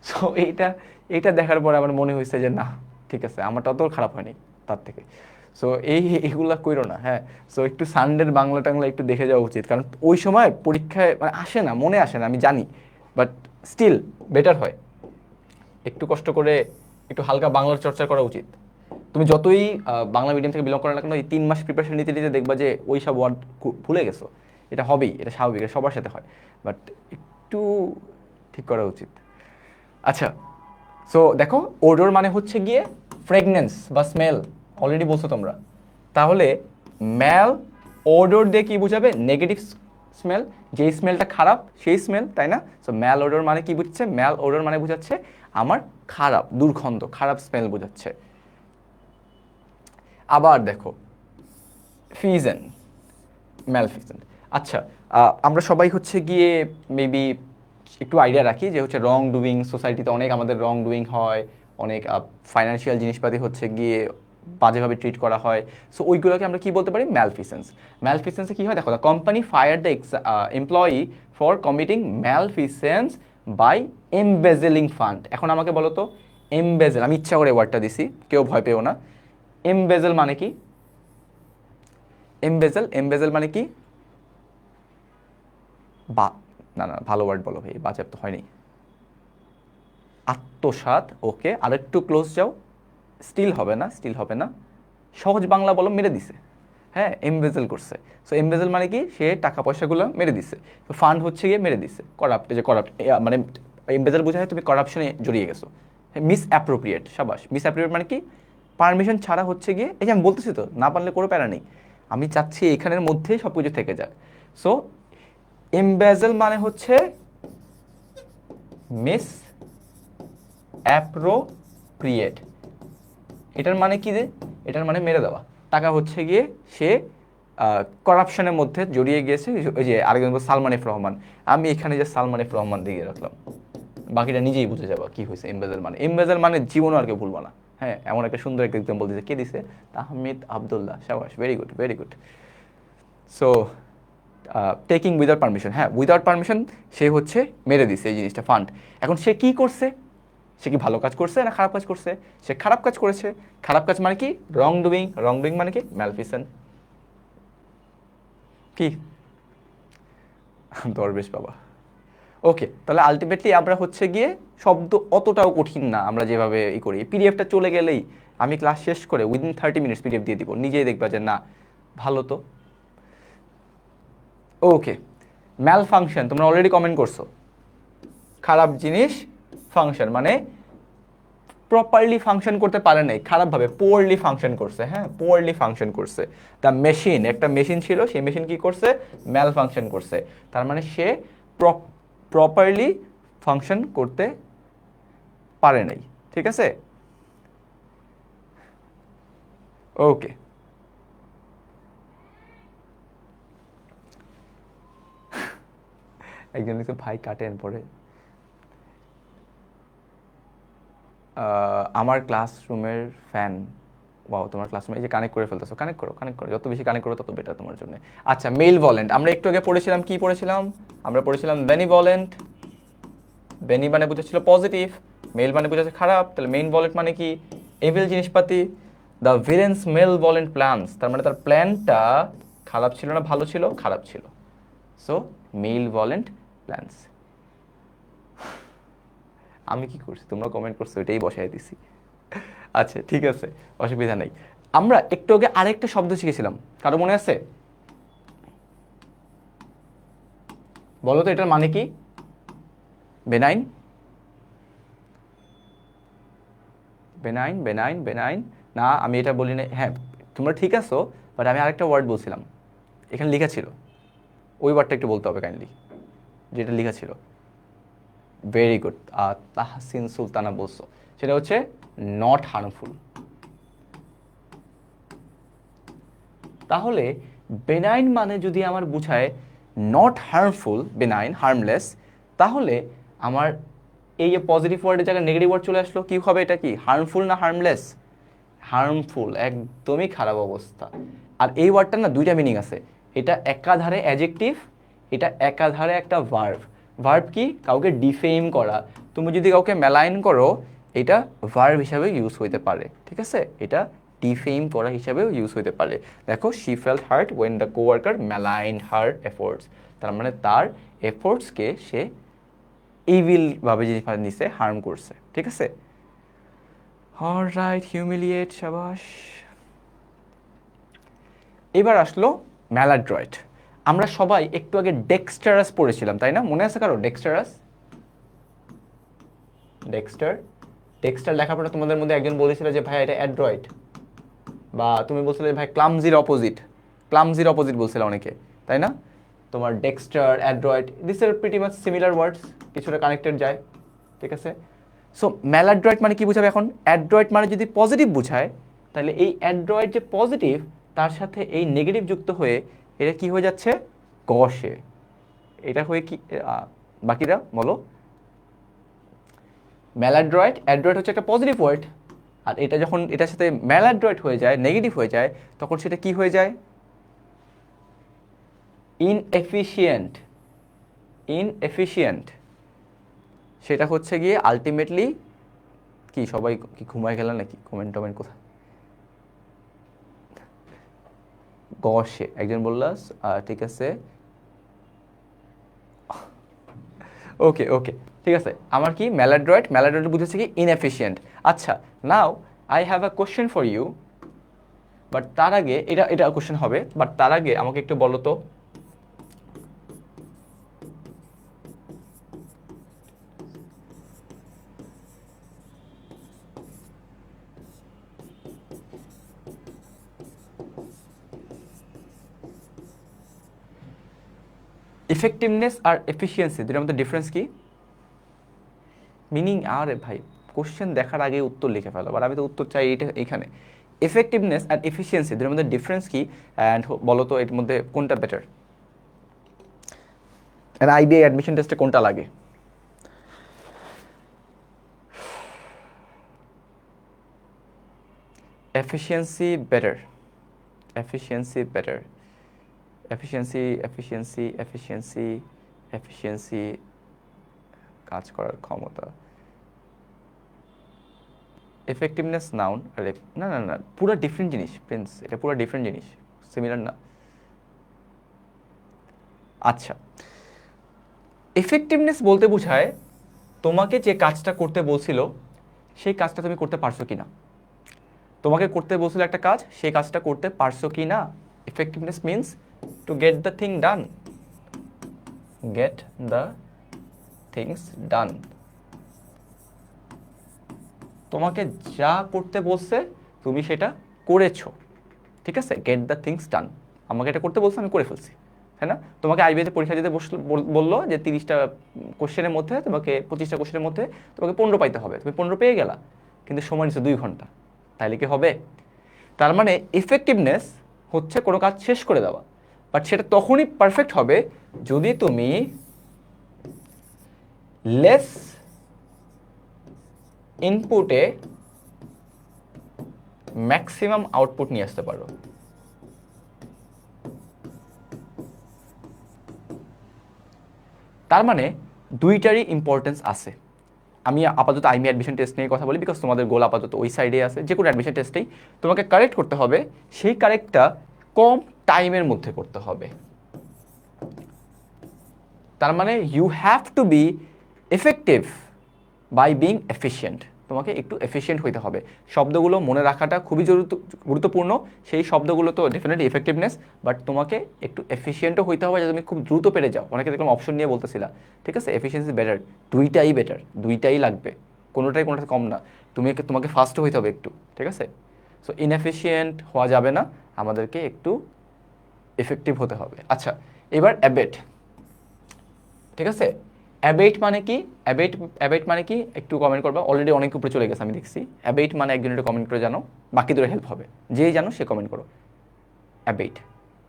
সো এইটা এইটা দেখার পরে আমার মনে হয়েছে যে না, ঠিক আছে, আমারটা অত খারাপ হয়নি তার থেকে। সো এইগুলা কইরো না, হ্যাঁ। সো একটু সানডের বাংলা টাংলা একটু দেখে যাওয়া উচিত, কারণ ওই সময় পরীক্ষায় মানে আসে না, মনে আসে না, আমি জানি, বাট স্টিল বেটার হয় একটু কষ্ট করে একটু হালকা বাংলার চর্চা করা উচিত। তুমি যতই বাংলা মিডিয়াম থেকে বিলং করো না কেন, এই 3 মাস প্রিপারেশন নিতে নিতে দেখবা যে ওই সব ওয়ার্ড ভুলে গেছো। এটা হবেই, এটা স্বাভাবিক, এটা সবার সাথে হয়, বাট একটু ঠিক করা উচিত। আচ্ছা, সো দেখো ওডোর মানে হচ্ছে গিয়ে ফ্রেগনেন্স বা স্মেল, অলরেডি বলছো তোমরা। তাহলে ম্যাল ওডোর দিয়ে কি বোঝাবে? নেগেটিভ স্মেল, যেই স্মেলটা খারাপ সেই স্মেল, তাই না? সো ম্যাল ওডোর মানে কি বুঝছে? ম্যাল ওডোর মানে বোঝাচ্ছে আমার খারাপ, দুর্গন্ধ, খারাপ স্মেল বোঝাচ্ছে। আবার দেখো ফিজেন, ম্যালফিসেন্ট। আচ্ছা, আমরা সবাই হচ্ছে গিয়ে মেবি একটু আইডিয়া রাখি যে হচ্ছে রং ডুইং, সোসাইটিতে অনেক আমাদের রং ডুইং হয়, অনেক ফাইন্যান্সিয়াল জিনিসপাতি হচ্ছে গিয়ে বাজেভাবে ট্রিট করা হয়। সো ওইগুলোকে আমরা কি বলতে পারি? ম্যালফিসেন্স। ম্যালফিসেন্সে কি হয় দেখো, the company fire the employee for committing malfeasance by embezzling fund. এখন আমাকে বলো তো, এমবেজেল, আমি ইচ্ছা করে ওয়ার্ডটা দিছি, কেউ ভয় পেও না। এমবেজেল মানে কি? এমবেজেল মানে কি? বা না না, ভালো ওয়ার্ড বলো ভাই, বাজেব তো হয়নি। আত্মসাৎ, ওকে, আরেকটু ক্লোজ যাও। স্টিল হবে না, স্টিল হবে না, সহজ বাংলা বলো, মেরে দিছে। হ্যাঁ, এমবেজেল করছে। সো এমবেজেল মানে কি? সে টাকা পয়সাগুলো মেরে দিছে। তো ফান্ড হচ্ছে গিয়ে মেরে দিছে, করাপ্ট, যে করাপ্ট মানে এমবেজেল বোঝায় তুমি করাপশনে জড়িয়ে গেছো। মিস অ্যাপ্রোপ্রিয়েট, সাবাস। মিস অ্যাপ্রোপ্রিয়েট মানে কি? পারমিশন ছাড়া হচ্ছে গিয়ে, এই যে আমি বলতেছি তো, না পারলে কোনো প্যারা নেই, আমি চাচ্ছি এখানের মধ্যেই সব কিছু থেকে যাক। সো এমবেজেল মানে হচ্ছে মিস অ্যাপ্রোপ্রিয়েট। এটার মানে কি? যে এটার মানে মেরে দেওয়া টাকা হচ্ছে গিয়ে সে করাপশনের মধ্যে জড়িয়ে গিয়েছে। ওই যে আরেকজন সালমান এফ রহমান, আমি এখানে যে সালমান এফ রহমান দিয়ে রাখলাম, বাকিটা নিজেই বুঝে যাবো কি হয়েছে এমবেজেল মানে। এমবেজেল মানে জীবনও আর কেউ ভুলবো না। হ্যাঁ, এমন একটা সুন্দর একটা এক্সাম্পল দিয়েছে, কে দিছে? তাহমিদ আবদুল্লাহ, সাবাস, very good, very good. So taking without permission, হ্যাঁ, উইদাউট পারমিশন সে হচ্ছে মেরে দিছে এই জিনিসটা, ফান্ড। এখন সে কি করছে? সে কি ভালো কাজ করছে না খারাপ কাজ করছে? সে খারাপ কাজ করেছে। খারাপ কাজ মানে কি? রং ডুইং। রং ডুইং মানে কি? ম্যালফিসেন্ট। কি দরবেশ বাবা। ওকে, তাহলে আলটিমেটলি আমরা হচ্ছে গিয়ে শব্দ অতটাও কঠিন না, আমরা যেভাবে ই করি। পিডিএফটা চলে গেলেই আমি ক্লাস শেষ করে উইদিন 30 মিনিটস পিডিএফ দিয়ে দিব, নিজেই দেখবা যে না ভালো তো। ওকে, ম্যাল ফাংশন, তোমরা অলরেডি কমেন্ট করছো। খারাপ জিনিস, ফাংশন মানে প্রপারলি ফাংশন করতে পারে নাই, খারাপভাবে, পোরলি ফাংশন করছে। হ্যাঁ, পোরলি ফাংশন করছে। দ্য মেশিন, একটা মেশিন ছিল, সেই মেশিন কি করছে? ম্যাল ফাংশন করছে। তার মানে সে প্রপারলি ফাংশন করতে পারে নাই। ঠিক আছে, ওকে। একজন লিখছে ভাই কাটেন পরে। আমার ক্লাসরুমের ফ্যান। ওয়াও, তোমার ক্লাসরুমে এই যে কানেক্ট করে ফেলতেছো, কানেক্ট করো, কানেক্ট করো, যত বেশি কানেক্ট করো তত বেটার তোমার জন্য। আচ্ছা, মেল ভলেন্ট, আমরা একটু আগে পড়েছিলাম, কি পড়েছিলাম? আমরা পড়েছিলাম বেনিভলেন্ট। বেনি মানে বুঝেছিল পজিটিভ, মেল মানে বুঝেছে খারাপ। তাহলে মেইন ভলেন্ট মানে কি? এভিল জিনিসপাতি। দ্য ভিলেন্স মেল ভলেন্ট প্ল্যান্স, তার মানে তার প্ল্যানটা খারাপ ছিল না ভালো ছিল? খারাপ ছিল। So malevolent plans. আমি কি করছি? তোমরা কমেন্ট করছো, এটাই বসাই দিছি। আচ্ছা, ঠিক আছে, অসুবিধা নেই। আমরা একটু আগে আরেকটা শব্দ শিখেছিলাম, কারো মনে আছে? বলো তো এটার মানে কি? Benign, benign, benign, benign. না, আমি এটা বলি না, হ্যাঁ তোমরা ঠিক আছো, বাট আমি আরেকটা ওয়ার্ড বলছিলাম, এখানে লেখা ছিল, ওই ওয়ার্ডটা একটু বলতে হবে কাইন্ডলি, যেটা লেখা ছিল। ভেরি গুড, তাহসিন সুলতানা বলছো, সেটা হচ্ছে নট হার্মফুল। তাহলে বেনাইন মানে যদি আমার বুঝায় নট হার্মফুল, বেনাইন, হার্মলেস, তাহলে আমার এই যে পজিটিভ ওয়ার্ডের জায়গায় নেগেটিভ ওয়ার্ড চলে আসলো, কি হবে? এটা কি হার্মফুল না হার্মলেস? হার্মফুল, একদমই খারাপ অবস্থা। আর এই ওয়ার্ডটার না দুইটা মিনিং আছে, এটা একাধারে অ্যাডজেক্টিভ, এটা একাধারে একটা ভার্ব। ভার্ব কি? কাউকে ডিফেম করা। তুমি যদি কাউকে মেলাইন করো, এটা ভার্ব হিসাবে ইউজ হইতে পারে। ঠিক আছে, এটা ডিফেম করা হিসাবেও ইউজ হতে পারে। দেখো, she felt hurt when the coworker malign her efforts, তার মানে তার এফোর্টসকে সে ইভিলভাবে জিনিসে হার্ম করছে, ঠিক আছে। অলরাইট, হিউমিলিয়েট, শাবাশ। এবার আসলো ম্যালাড্রয়েড। আমরা সবাই একটু আগে ডেক্সটারাস পড়েছিলাম, তাই না? মনে আছে কারো ডেক্সটারাস? ডেক্সটার লেখার পরে তোমাদের মধ্যে একজন বলেছিল যে ভাই এটা অ্যাড্রয়েড, বা তুমি বলছিলে ভাই ক্লামজির অপোজিট বলছিলে অনেকে, তাই না? তোমার dexter, adroit, this are pretty much similar words, কিছুটা কানেক্টেড যায়, ঠিক আছে। সো ম্যালাড্রয়েড মানে কি বোঝাবে এখন? অ্যাড্রয়েড মানে যদি পজিটিভ বোঝায়, তাহলে এই অ্যাড্রয়েড যে পজিটিভ, তার সাথে এই নেগেটিভ যুক্ত হয়ে এটা কি হয়ে যাচ্ছে? গসে। এটা হয়ে কি বাকিরা বলো? অ্যাড্রয়েড হচ্ছে একটা পজিটিভ ওয়ার্ড, আর এটা যখন এটার সাথে ম্যালাড্রয়েড হয়ে যায়, নেগেটিভ হয়ে যায়, তখন সেটা কি হয়ে যায়? ইনএফিশিয়েন্ট। সেটা হচ্ছে গিয়ে আলটিমেটলি কি, সবাই কি ঘুমায় গেল নাকি? কমেন্ট কোথায়? গসে একজন বলল, ঠিক আছে, ওকে, ঠিক আছে। আমার কি ম্যালাড্রয়েড বুঝেছে কি? ইনএফিশিয়েন্ট। আচ্ছা, now I have a question for you, but তার আগে এটা কোশ্চেন হবে, বাট তার আগে আমাকে একটু বলো তো, ইফেক্টিভনেস আর এফিসিয়েন্সি দুটোর মধ্যে ডিফারেন্স কি? মিনিং? আরে ভাই, কোশ্চেন দেখার আগে উত্তর লিখে ফেলো, আর আমি তো উত্তর চাই এইখানে। এফেক্টিভনেস আর এফিসিয়েন্সি দুটোর মধ্যে ডিফারেন্স কি, অ্যান্ড বলো তো এর মধ্যে কোনটা বেটার? আইবিআই অ্যাডমিশন টেস্টে কোনটা লাগে? Efficiency better. এফিসিয়েন্সি কাজ করার ক্ষমতা। এফেক্টিভনেস নাউন, আরে না, পুরো ডিফারেন্ট জিনিস প্রিন্স, এটা পুরো ডিফারেন্ট জিনিস, সিমিলার না। আচ্ছা, এফেক্টিভনেস বলতে বোঝায় তোমাকে যে কাজটা করতে বলছিল সেই কাজটা তুমি করতে পারছো কি না। তোমাকে করতে বলছিল একটা কাজ, সেই কাজটা করতে পারছো কি না। Effectiveness means to get the thing done. তোমাকে যা করতে বলছে তুমি সেটা করেছো, ঠিক আছে। গেট দ্য থিংস ডান, আমাকে এটা করতে বলছে, আমি করে ফেলছি, তাই না? তোমাকে আইবিএতে পরীক্ষা দিতে বললো যে 30টা কোশ্চেনের মধ্যে তোমাকে, 25টা কোশ্চেনের মধ্যে তোমাকে 15 পাইতে হবে, তুমি 15 পেয়ে গেলা, কিন্তু সময় নিচ্ছে 2 ঘন্টা, তাইলে কি হবে? তার মানে ইফেক্টিভনেস হচ্ছে কোনো কাজ শেষ করে দেওয়া, বাট সেটা তখনই পারফেক্ট হবে যদি তুমি লেস ইনপুটে ম্যাক্সিমাম আউটপুট নিয়ে আসতে পারো। তার মানে দুইটারই ইম্পর্টেন্স আছে। আমি আপাতত আইমি অ্যাডমিশন টেস্ট নিয়ে কথা বলি, বিকজ তোমাদের গোল আপাতত ওই সাইডে আছে। যে কোনো অ্যাডমিশন টেস্টেই তোমাকে কারেক্ট করতে হবে, সেই কারেক্টটা কম টাইমের মধ্যে করতে হবে। তার মানে you have to be effective by being efficient. তোমাকে একটু এফিশিয়েন্ট হইতে হবে। শব্দগুলো মনে রাখাটা খুবই গুরুত্বপূর্ণ। সেই শব্দগুলো তো ডেফিনেটলি এফেক্টিভনেস, বাট তোমাকে একটু এফিশিয়েন্টও হইতে হবে যাতে তুমি খুব দ্রুত পেরে যাও। অনেকে দেখলাম অপশন নিয়ে বলতেছিলা, ঠিক আছে, এফিসিয়েন্সি বেটার, বেটার, দুইটাই লাগবে, কোনোটাই কম না। তোমাকে ফাস্টও হইতে হবে একটু, ঠিক আছে। সো ইনএফিশিয়েন্ট হওয়া যাবে না, আমাদেরকে একটু এফেক্টিভ হতে হবে। আচ্ছা, এবার অ্যাবেট, ঠিক আছে। অ্যাবেট মানে কি? অ্যাবেট মানে কি একটু কমেন্ট করবা। অলরেডি অনেক উপরে চলে গেছে আমি দেখছি। অ্যাবেট মানে একজন একটু কমেন্ট করে জানো, বাকি দুটো হেল্প হবে। যেই জানো সে কমেন্ট করো।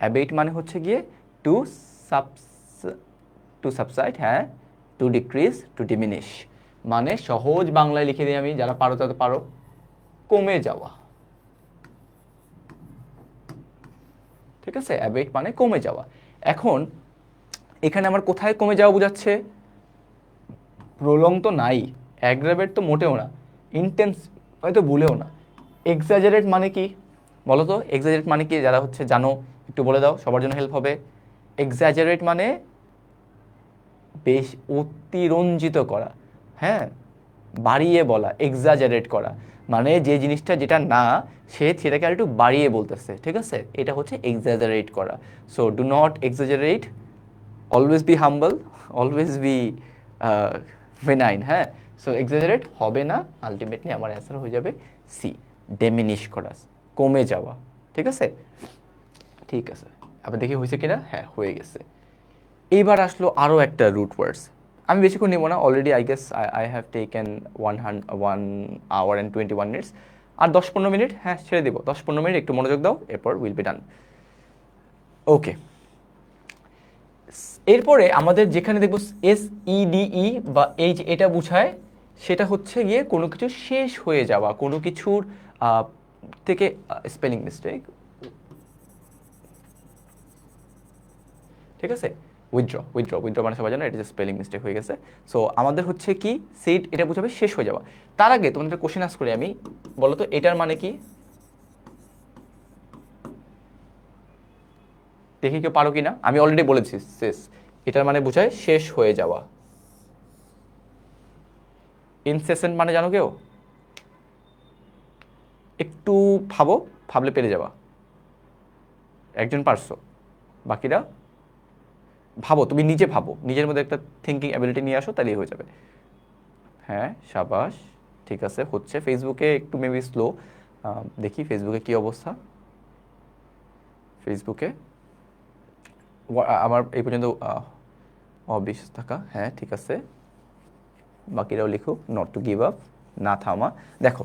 অ্যাবেট মানে হচ্ছে গিয়ে টু সাবসাইড, হ্যাঁ, টু ডিক্রিজ, টু ডিমিনিশ। মানে সহজ বাংলায় লিখে দিই আমি, যারা পারো তাতে পারো, কমে যাওয়া, ঠিক আছে। অ্যাবেট মানে কমে যাওয়া। এখন এখানে আমার কোথায় কমে যাওয়া বোঝাচ্ছে? প্রলং তো নাই, অ্যাগ্রাভেট তো মোটেও না, ইন্টেন্স হয়তো ভুলেও না। এক্সাজারেট মানে কি? বলো তো এক্সাজারেট মানে কি, যারা হচ্ছে জানো একটু বলে দাও, সবার জন্য হেল্প হবে। এক্সাজারেট মানে বেশ অতিরঞ্জিত করা, হ্যাঁ, বাড়িয়ে বলা। এক্সাজারেট করা মানে যে জিনিসটা যেটা না, সেটাকে আর একটু বাড়িয়ে বলতেছে, ঠিক আছে, এটা হচ্ছে এক্সাজারেট করা। So do not exaggerate, always be humble, always be ভেনাইন, হ্যাঁ। সো এক্সাজারেট হবে না, আলটিমেটলি আমার অ্যান্সার হয়ে যাবে সি, ডেমিনিশ করা, কমে যাওয়া, ঠিক আছে। ঠিক আছে, আবার দেখি হয়েছে কিনা, হ্যাঁ হয়ে গেছে। এইবার আসলো আরও একটা রুট ওয়ার্ডস। আমি বেশিক্ষণ নেবো না, already I guess I have taken 1 hour and 21 minutes। আর 10-15 মিনিট, হ্যাঁ ছেড়ে দেবো, 10-15 মিনিট একটু মনোযোগ দাও, এরপর উইল বি ডান। ওকে, এরপরে আমাদের যেখানে দেখবো SEDE বা এইচ, এটা বুঝায় সেটা হচ্ছে গিয়ে কোনো কিছু শেষ হয়ে যাওয়া, কোনো কিছুর থেকে স্পেলিং মিস্টেক, ঠিক আছে। উইথড্র মানে সবাই জানো, এটা যে স্পেলিং মিস্টেক হয়ে গেছে। সো আমাদের হচ্ছে কি সেট, এটা বুঝাবে শেষ হয়ে যাওয়া। তার আগে তোমাদের কোশ্চেন আস করি আমি, বলো তো এটার মানে কি, দেখি কেউ পারো কিনা। আমি অলরেডি বলেছি শেষ, এটার মানে বোঝায় শেষ হয়ে যাওয়া। ইনসেসেন্ট মানে জানো কেউ, একটু ভাবো, ভাবলে পেরে যাওয়া। একজন পারছো, বাকিরা ভাবো, তুমি নিজে ভাবো, নিজের মধ্যে একটা থিঙ্কিং অ্যাবিলিটি নিয়ে আসো, তাহলেই হয়ে যাবে। হ্যাঁ সাবাস, ঠিক আছে হচ্ছে। ফেসবুকে একটু মেবি স্লো, দেখি ফেসবুকে কি অবস্থা। ফেসবুকে আমার এই পর্যন্ত অবিশ্বাস থাকা, হ্যাঁ ঠিক আছে। বাকিরাও লিখুক, নট টু গিভ আপ, না থামা। দেখো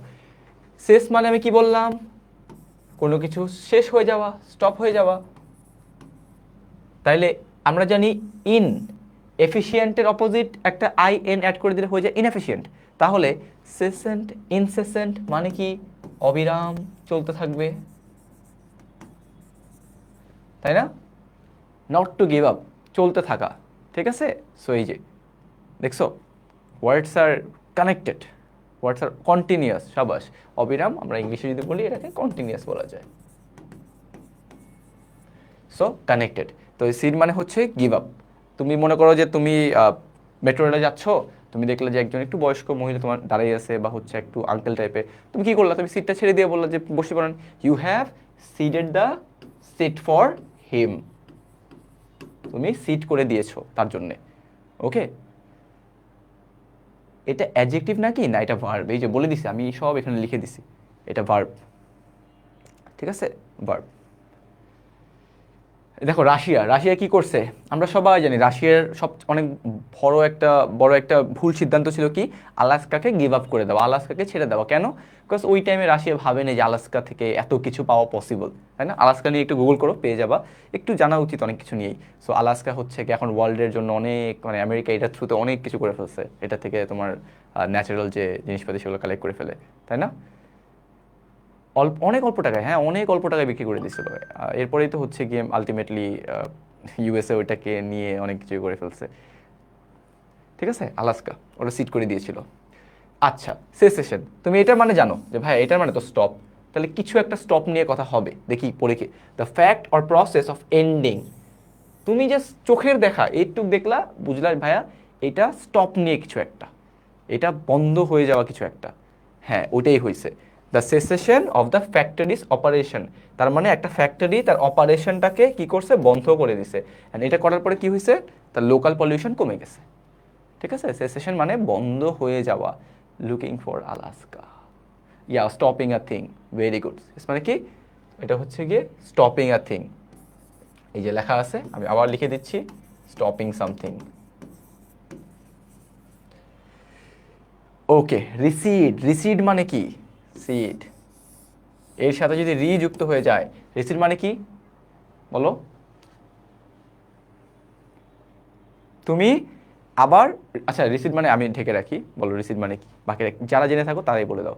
শেষ মানে আমি কি বললাম, কোনো কিছু শেষ হয়ে যাওয়া, স্টপ হয়ে যাওয়া। তাইলে আমরা জানি ইন এফিসিয়েন্টের অপোজিট একটা IN অ্যাড করে দিলে হয়ে যায় ইনএফিসিয়েন্ট। তাহলে সেসেন্ট, ইনসেসেন্ট মানে কি, অবিরাম চলতে থাকবে, তাই না। নট টু গিভ আপ, চলতে থাকা, ঠিক আছে। সো এই যে দেখছো, ওয়ার্ডস are connected, words R continuous, সাবাস। অবিরাম, আমরা ইংলিশে যদি বলি এটাকে কন্টিনিউয়াস বলা যায়। So connected. তো এই সিড মানে হচ্ছে গিভ আপ। তুমি মনে করো যে তুমি মেট্রো রেলে যাচ্ছ, তুমি দেখলে যে একজন একটু বয়স্ক মহিলা তোমার দাঁড়িয়ে আছে, বা হচ্ছে একটু আঙ্কেল টাইপের, তুমি কি করলা, তুমি সিটটা ছেড়ে দিয়ে বললা যে বসে পড়েন, you have ceded the seat for him, তুমি সিট করে দিয়েছো তার জন্যে, ওকে। এটা অ্যাডজেক্টিভ নাকি, না এটা ভার্ব, এই যে বলে দিছি আমি, সব এখানে লিখে দিছি, এটা ভার্ব, ঠিক আছে, ভার্ব। দেখো রাশিয়া, রাশিয়া কি করছে, আমরা সবাই জানি রাশিয়ার অনেক বড় একটা ভুল সিদ্ধান্ত ছিল কি, আলাস্কাকে গিভ আপ করে দেওয়া, আলাস্কাকে ছেড়ে দেওয়া। কেন? বিকজ ওই টাইমে রাশিয়া ভাবেনি যে আলাস্কা থেকে এত কিছু পাওয়া পসিবল, তাই না। আলাস্কা নিয়ে একটু গুগল করো, পেয়ে যাবা, একটু জানা উচিত অনেক কিছু নিয়েই। সো আলাস্কা হচ্ছে কি এখন ওয়ার্ল্ডের জন্য অনেক, মানে আমেরিকা এটার থ্রুতে অনেক কিছু করে ফেলছে, এটা থেকে তোমার ন্যাচারাল যে জিনিসপাতি সেগুলো কালেক্ট করে ফেলে, তাই না। অনেক অল্প টাকায়, হ্যাঁ অনেক অল্প টাকায় বিক্রি করে দিয়েছিল। এরপরেই তো হচ্ছে গিয়ে আলটিমেটলি USA ওইটাকে নিয়ে অনেক কিছু করে ফেলছে, ঠিক আছে। আলাস্কা ওটা সিট করে দিয়েছিল। আচ্ছা, সেসেশন, তুমি এটার মানে জানো যে ভাই এটার মানে তো স্টপ, তাহলে কিছু একটা স্টপ নিয়ে কথা হবে, দেখি পড়ে কি, the fact or process of ending. তুমি জাস্ট চোখের দেখা এইটুক দেখলা, বুঝলা ভাইয়া এটা স্টপ নিয়ে কিছু একটা, এটা বন্ধ হয়ে যাওয়া কিছু একটা, হ্যাঁ ওইটাই হয়েছে। The cessation of the factories operation, তার মানে একটা ফ্যাক্টরি তার অপারেশনটাকে কি করছে, বন্ধ করে দিছে। অ্যান্ড এটা করার পরে কি হয়েছে, তার লোকাল পলিউশন কমে গেছে, ঠিক আছে। সেসেশন মানে বন্ধ হয়ে যাওয়া। Looking for Alaska, yeah stopping a thing, very good. মানে কি, এটা হচ্ছে গিয়ে স্টপিং আ থিং। এই যে লেখা আছে, আমি আবার লিখে দিচ্ছি, স্টপিং সামথিং। ওকে, রিসিড, রিসিড মানে কি, সিড, এর সাথে যদি রি যুক্ত হয়ে যায়, রিসিড মানে কি বলো, তুমি আবার, আচ্ছা রিসিড মানে আমি ঢেকে রাখি, বলো রিসিড মানে কি, বাকি যারা জেনে থাকো তারাই বলে দাও।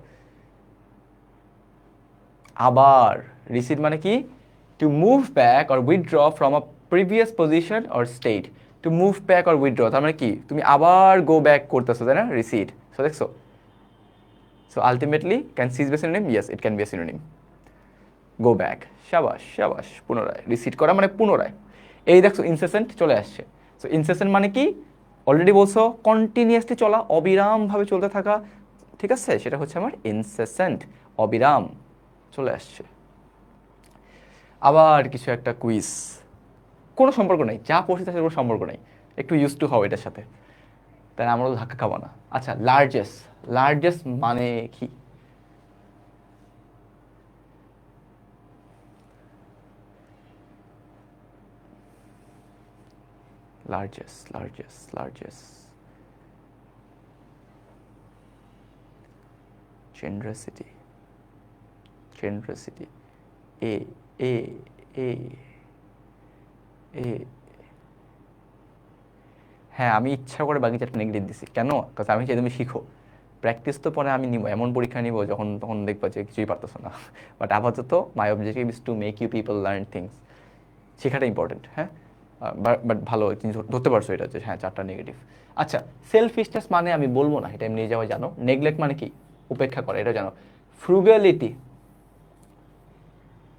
আবার, রিসিড মানে কি, to move back or withdraw from a previous position or state. To move back or withdraw, তার মানে কি তুমি আবার গো ব্যাক করতেছো, তাই না, রিসিড। সো দেখছো, so ultimately can cease be synonym, yes it can be a synonym. Go back, শাবাশ শাবাশ, পুনরায়, রিসিট করা মানে পুনরায়। এই দেখছো ইনসেসেন্ট চলে আসছে। সো ইনসেসেন্ট মানে কি, অলরেডি বলছো কন্টিনিউয়াসলি চলা, অবিরামভাবে চলতে থাকা, ঠিক আছে, সেটা হচ্ছে আমার ইনসেসেন্ট, অবিরাম চলে আসছে। আবার কিছু একটা কুইজ, কোনো সম্পর্ক নেই, যা পড়ছি তার সাথে কোনো সম্পর্ক নেই, একটু ইউজ টু হও এটার সাথে, তাই আমরা তো ধাক্কা খাবো না। আচ্ছা, লার্জেস্ট, লার্জেস্ট মানে কি? Largesse, largesse, largesse, generosity, generosity, এ এ এ এ হ্যাঁ, আমি ইচ্ছা করে বাকি চারটা নেগেটিভ দিছি কেন, কারণ আমি চাই তুমি শিখো। প্র্যাকটিস তো পরে আমি নিব, এমন পরীক্ষা নিব যখন তখন দেখবা যে কিছুই পারতেছো না। বাট আপাতত my objective is to make you people learn things, শেখাটা ইম্পর্টেন্ট। হ্যাঁ, বাট ভালো জিনিস ধরতে পারছো এটা, যে হ্যাঁ চারটা নেগেটিভ। আচ্ছা, সেলফিশনেস মানে আমি বলবো না, এটা এমনি যাওয়া জানো। নেগলেক্ট মানে কি, উপেক্ষা করে, এটা জানো। ফ্রুগালিটি,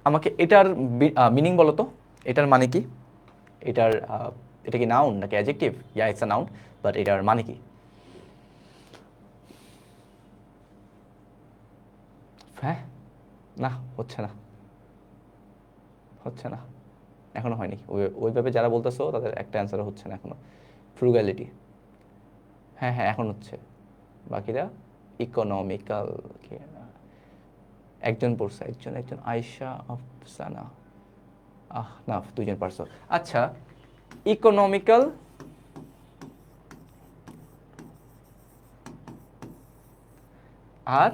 আমাকে এটার মিনিং বলো তো, এটার মানে কি? এটার এটা কি নাউন নাকি adjective? Yeah, it's a noun, but এটার মানে কি? হ্যাঁ, না হচ্ছে না, হচ্ছে না, এখনো হয়নি। ওইভাবে যারা বলতেছো তাদের একটা অ্যান্সারও হচ্ছে না এখনো। ফ্রুগ্যালিটি, হ্যাঁ হ্যাঁ এখন হচ্ছে, বাকিরা ইকোনমিক্যাল। একজন পড়ছে, একজন একজন আয়শা আফসানা, না দুইজন পারছো। আচ্ছা, ইকোনমিক্যাল আর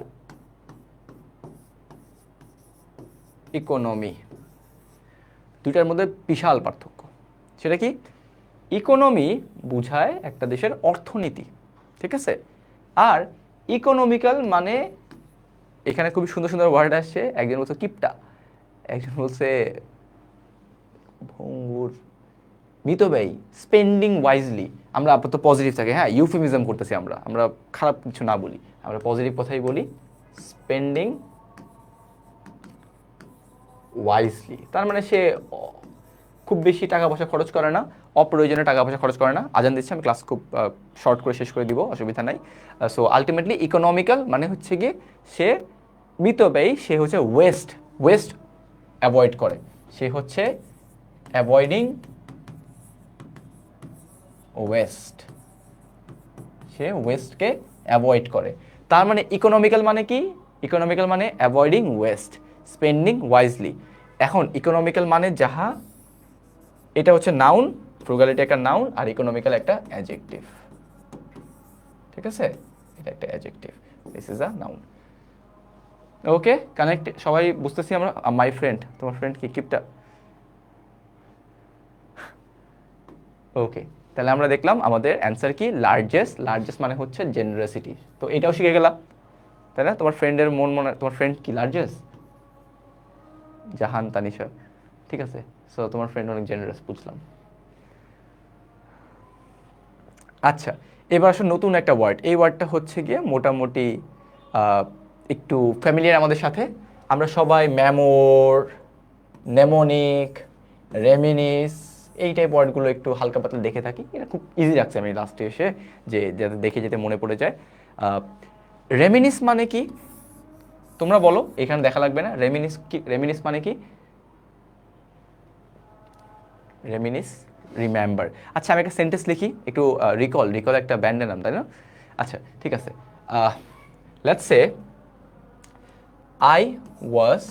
ইকোনমি, দুইটার মধ্যে বিশাল পার্থক্য। সেটা কি? ইকোনমি বুঝায় একটা দেশের অর্থনীতি, ঠিক আছে, আর ইকোনমিক্যাল মানে, এখানে খুবই সুন্দর সুন্দর ওয়ার্ড আসছে। একজন বলছে কিপটা, একজন বলছে ভঙ্গুর, মিতব্যয়ী, স্পেন্ডিং ওয়াইজলি। আমরা আপাতত পজিটিভ থাকে, হ্যাঁ ইউফেমিজম করতেছি, আমরা আমরা খারাপ কিছু না বলি, আমরা পজিটিভ কথাই বলি। স্পেন্ডিং ওয়াইজলি তার মানে সে খুব বেশি টাকা পয়সা খরচ করে না, অপ্রয়োজনে টাকা পয়সা খরচ করে না। আজান দিচ্ছে, আমি ক্লাস খুব শর্ট করে শেষ করে দিব, অসুবিধা নাই। সো আলটিমেটলি ইকোনমিক্যাল মানে হচ্ছে গিয়ে সে মিতব্যয়ী, সে হচ্ছে ওয়েস্ট, ওয়েস্ট অ্যাভয়েড করে, সে হচ্ছে অ্যাভয়েডিং ওয়েস্ট, সে ওয়েস্টকে অ্যাভয়েড করে। তার মানে ইকোনমিক্যাল মানে কি? ইকোনমিক্যাল মানে অ্যাভয়েডিং ওয়েস্ট, স্পেন্ডিং ওয়াইজলি। এখন ইকোনমিক্যাল মানে যাহা, এটা হচ্ছে নাউন, ফ্রুগালিটি একটা নাউন, আর ইকোনমিক্যাল একটা অ্যাডজেক্টিভ, ঠিক আছে, এটা একটা adjective, this is a noun. Okay, connect, সবাই বুঝতেছি আমরা। মাই ফ্রেন্ড, তোমার ফ্রেন্ড কি কিপটা? ওকে, তাহলে আমরা দেখলাম আমাদের অ্যান্সার কি, লার্জেস্ট। লার্জেস্ট মানে হচ্ছে জেনারসিটি, তো এটাও শিখে গেলাম, তাই না? তোমার ফ্রেন্ডের মন মনে, তোমার ফ্রেন্ড কি লার্জেস্ট? জাহান তানিশা, ঠিক আছে। সো তোমার ফ্রেন্ড অনেক জেনারেস, বুঝলাম। আচ্ছা, এবার আসলে নতুন একটা ওয়ার্ড, এই ওয়ার্ডটা হচ্ছে গিয়ে মোটামুটি একটু ফ্যামিলিয়ার আমাদের সাথে। আমরা সবাই ম্যামোর, নেমোনিক, রেমিনিস, এই টাইপ ওয়ার্ডগুলো একটু হালকা পাতলা দেখে থাকি, এটা খুব ইজি রাখছে আমি লাস্টে এসে, যে যাতে দেখে যেতে মনে পড়ে যায়। রেমিনিস মানে কি তোমরা বলো, এখানে দেখা লাগবে না। রেমিনিস কি, রেমিনিস মানে কি? রেমিনিস, রিমেম্বার। আচ্ছা, আমি একটা সেন্টেন্স লিখি, একটু রিকল, রিকল একটা ব্যান্ডের নাম, তাই না? আচ্ছা ঠিক আছে, লেটস সে আই ওয়াজ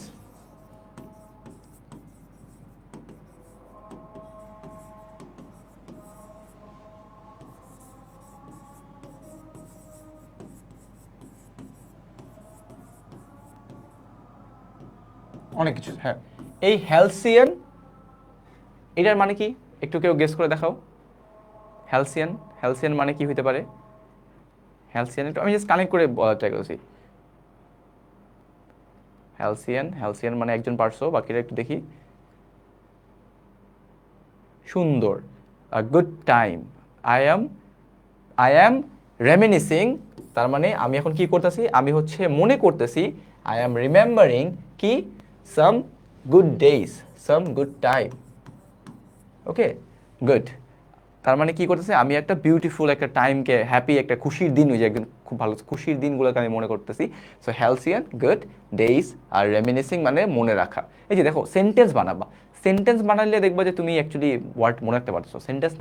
অনেক কিছু, হ্যাঁ। এই হ্যালসিয়ান, এটার মানে কি একটু কেউ গেস করে দেখাও। হ্যালসিয়ান, হ্যালসিয়ান মানে কি হইতে পারে? হ্যালসিয়ান একটু আমি জাস্ট কানেক্ট করে বলার ট্রাই করছি। হ্যালসিয়ান, হ্যালসিয়ান মানে একজন পারছো, বাকিরা একটু দেখি। সুন্দর, গুড টাইম, আই অ্যাম রেমিনিসিং, তার মানে আমি এখন কি করতেছি, আমি হচ্ছে মনে করতেছি। আই অ্যাম রিমেম্বারিং কি, some good days, some good time. Okay, good. তার মানে কি করতেছে, আমি একটা বিউটিফুল একটা টাইমকে, হ্যাপি একটা খুশির দিন, ওই যে একদম খুব ভালো খুশির দিনগুলোকে আমি মনে করতেছি। So halcyon, good days. আর রেমিনিসিং মানে মনে রাখা। এই যে দেখো সেন্টেন্স বানাবা, সেন্টেন্স বানালে দেখবা যে তুমি অ্যাকচুয়ালি ওয়ার্ড মনে রাখতে পারছো। সেন্টেন্স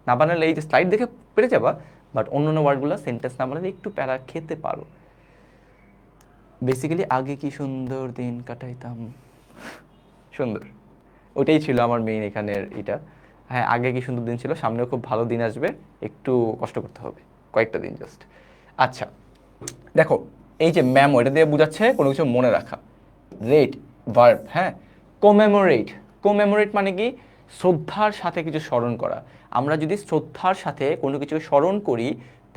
না বানালে এই যে স্লাইড দেখে পেরে যাবা, বাট অন্য অন্য ওয়ার্ডগুলো সেন্টেন্স না বানালে একটু প্যারা খেতে পারো। বেসিক্যালি আগে কি সুন্দর দিন কাটাইতাম, সুন্দর, ওটাই ছিল আমার মেইন এখানের এটা। হ্যাঁ, আগে কি সুন্দর দিন ছিল, সামনেও খুব ভালো দিন আসবে, একটু কষ্ট করতে হবে, কয়েকটা দিন জাস্ট। আচ্ছা, দেখো এই যে ম্যামো, এটা দিয়ে বোঝাচ্ছে কোনো কিছু মনে রাখা। রেট, ভার্ব, হ্যাঁ। কোমেমোরেট, কোমেমোরেট মানে কি, শ্রদ্ধার সাথে কিছু স্মরণ করা। আমরা যদি শ্রদ্ধার সাথে কোনো কিছু স্মরণ করি,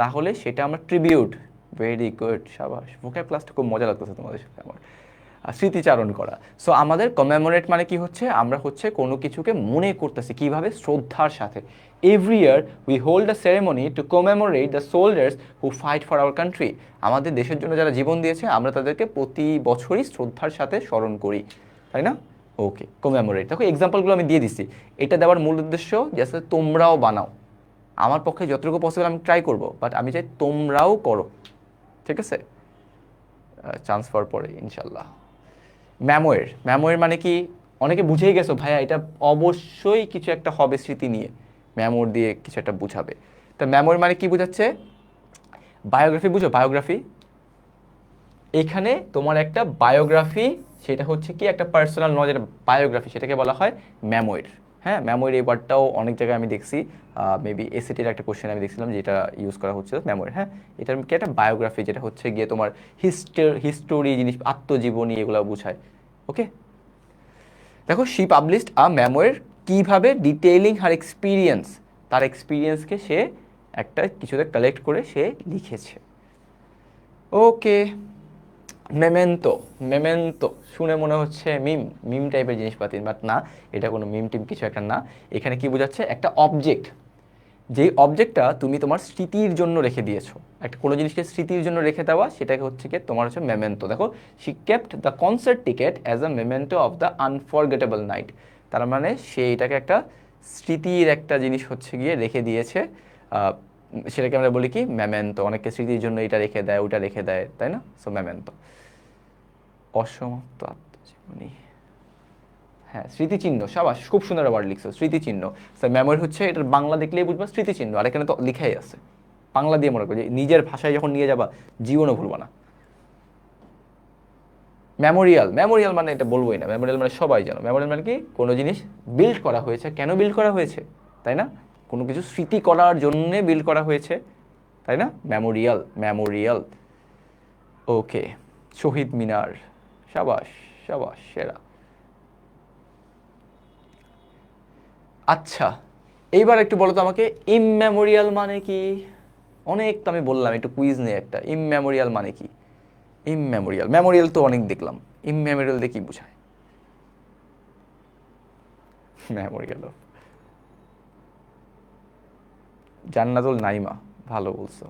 তাহলে সেটা আমরা ট্রিবিউট। ভেরি গুড, সাবাস, ভোক্যাব ক্লাসটা খুব মজা লাগতেছে তোমাদের সাথে আমার। স্মৃতিচারণ করা। সো আমাদের কমেমোরেট মানে কি হচ্ছে, আমরা হচ্ছে কোনো কিছুকে মনে করতেছি কিভাবে, শ্রদ্ধার সাথে। Every year we hold a ceremony to commemorate the soldiers who fight for our country. আমাদের দেশের জন্য যারা জীবন দিয়েছে, আমরা তাদেরকে প্রতি বছরই শ্রদ্ধার সাথে স্মরণ করি, তাই না? ওকে, কমেমোরেট। দেখো এক্সাম্পলগুলো আমি দিয়ে দিছি। এটা দেওয়ার মূল উদ্দেশ্য যাতে তোমরাও বানাও। আমার পক্ষে যতটুকু পসিবল আমি ট্রাই করব, বাট আমি চাই তোমরাও করো, ঠিক আছে? চান্স পাওয়ার পরে ইনশাল্লাহ। ম্যামোয়ের, ম্যামোয়ের মানে কি, অনেকে বুঝেই গেছো ভাইয়া এটা অবশ্যই কিছু একটা হবে স্মৃতি নিয়ে, ম্যামোর দিয়ে কিছু একটা বুঝাবে। তা ম্যামোয়ের মানে কি বোঝাচ্ছে, বায়োগ্রাফি, বুঝো বায়োগ্রাফি? এখানে তোমার একটা বায়োগ্রাফি, সেটা হচ্ছে কি একটা পার্সোনাল নলেজের বায়োগ্রাফি, সেটাকে বলা হয় মেমোয়ের। হ্যাঁ, মেমোয়ের এই ওয়ার্ডটাও অনেক জায়গায় আমি দেখছি, মেবি এসিটির একটা কোশ্চেন আমি দেখছিলাম যেটা ইউজ করা হচ্ছে মেমোয়ের। হ্যাঁ, এটার কি একটা বায়োগ্রাফি, যেটা হচ্ছে গিয়ে তোমার হিস্টোরি জিনিস, আত্মজীবনী, এগুলো বোঝায়। ওকে, দেখো শি পাবলিশড আ মেমোয়ার, কীভাবে ডিটেইলিং হার এক্সপিরিয়েন্স, তার এক্সপিরিয়েন্সকে সে একটা কিছুতে কালেক্ট করে সে লিখেছে। ওকে, মেমেন্টো, মেমেন্টো শুনে মনে হচ্ছে মিম, মিম টাইপের জিনিসপাতি, বাট না, এটা কোনো মিম টিম কিছু একটা না। এখানে কি বোঝাচ্ছে, একটা অবজেক্ট, যেই অবজেক্টটা তুমি তোমার স্মৃতির জন্য রেখে দিয়েছো, একটা কোনো জিনিসকে স্মৃতির জন্য রেখে দেওয়া, সেটাকে হচ্ছে কি তোমার হচ্ছে মেমেন্টো। দেখো, she kept the concert ticket as a memento of the unforgettable night. তার মানে সে এটাকে একটা স্মৃতির একটা জিনিস হচ্ছে গিয়ে রেখে দিয়েছে। সেটাকে আমরা বলি কি, মেমেন্টো। অনেকে স্মৃতির জন্য এটা রেখে দেয়, ওটা রেখে দেয়, তাই না? So memento. অসমাপ্ত আত্মজীবনী, হ্যাঁ, স্মৃতিচিহ্ন, সাবাস, খুব সুন্দর ওয়ার্ড লিখছো, স্মৃতিচিহ্ন। স্যার মেমোরি হচ্ছে, এটার বাংলা দেখলেই বুঝবা স্মৃতিচিহ্ন, আর এখানে তো লিখাই আছে, বাংলা দিয়ে মনে করো, যে নিজের ভাষায় যখন নিয়ে যাবা জীবনও ভুলবা না। মেমোরিয়াল, মেমোরিয়াল মানে এটা বলবোই না, মেমোরিয়াল মানে সবাই জানো। মেমোরিয়াল মানে কি, কোনো জিনিস বিল্ড করা হয়েছে, কেন বিল্ড করা হয়েছে, তাই না? কোনো কিছু স্মৃতি করার জন্যে বিল্ড করা হয়েছে, তাই না? Memorial, Memorial. ওকে, শহীদ মিনার, সাবাস, সাবাস, সেরা। আচ্ছা, এইবার একটু বলো তো আমাকে, ইমমেমোরিয়াল মানে কি? অনেক তো আমি বললাম, একটু কুইজ নেই একটা, ইমমেমোরিয়াল মানে কি? ইমমেমোরিয়াল, মেমোরিয়াল তো অনেক দেখলাম, ইমমেমোরিয়াল দিয়ে কি বোঝায়? মেমোরিয়াল, জান্নাতুল নাইমা, ভালো বলছো।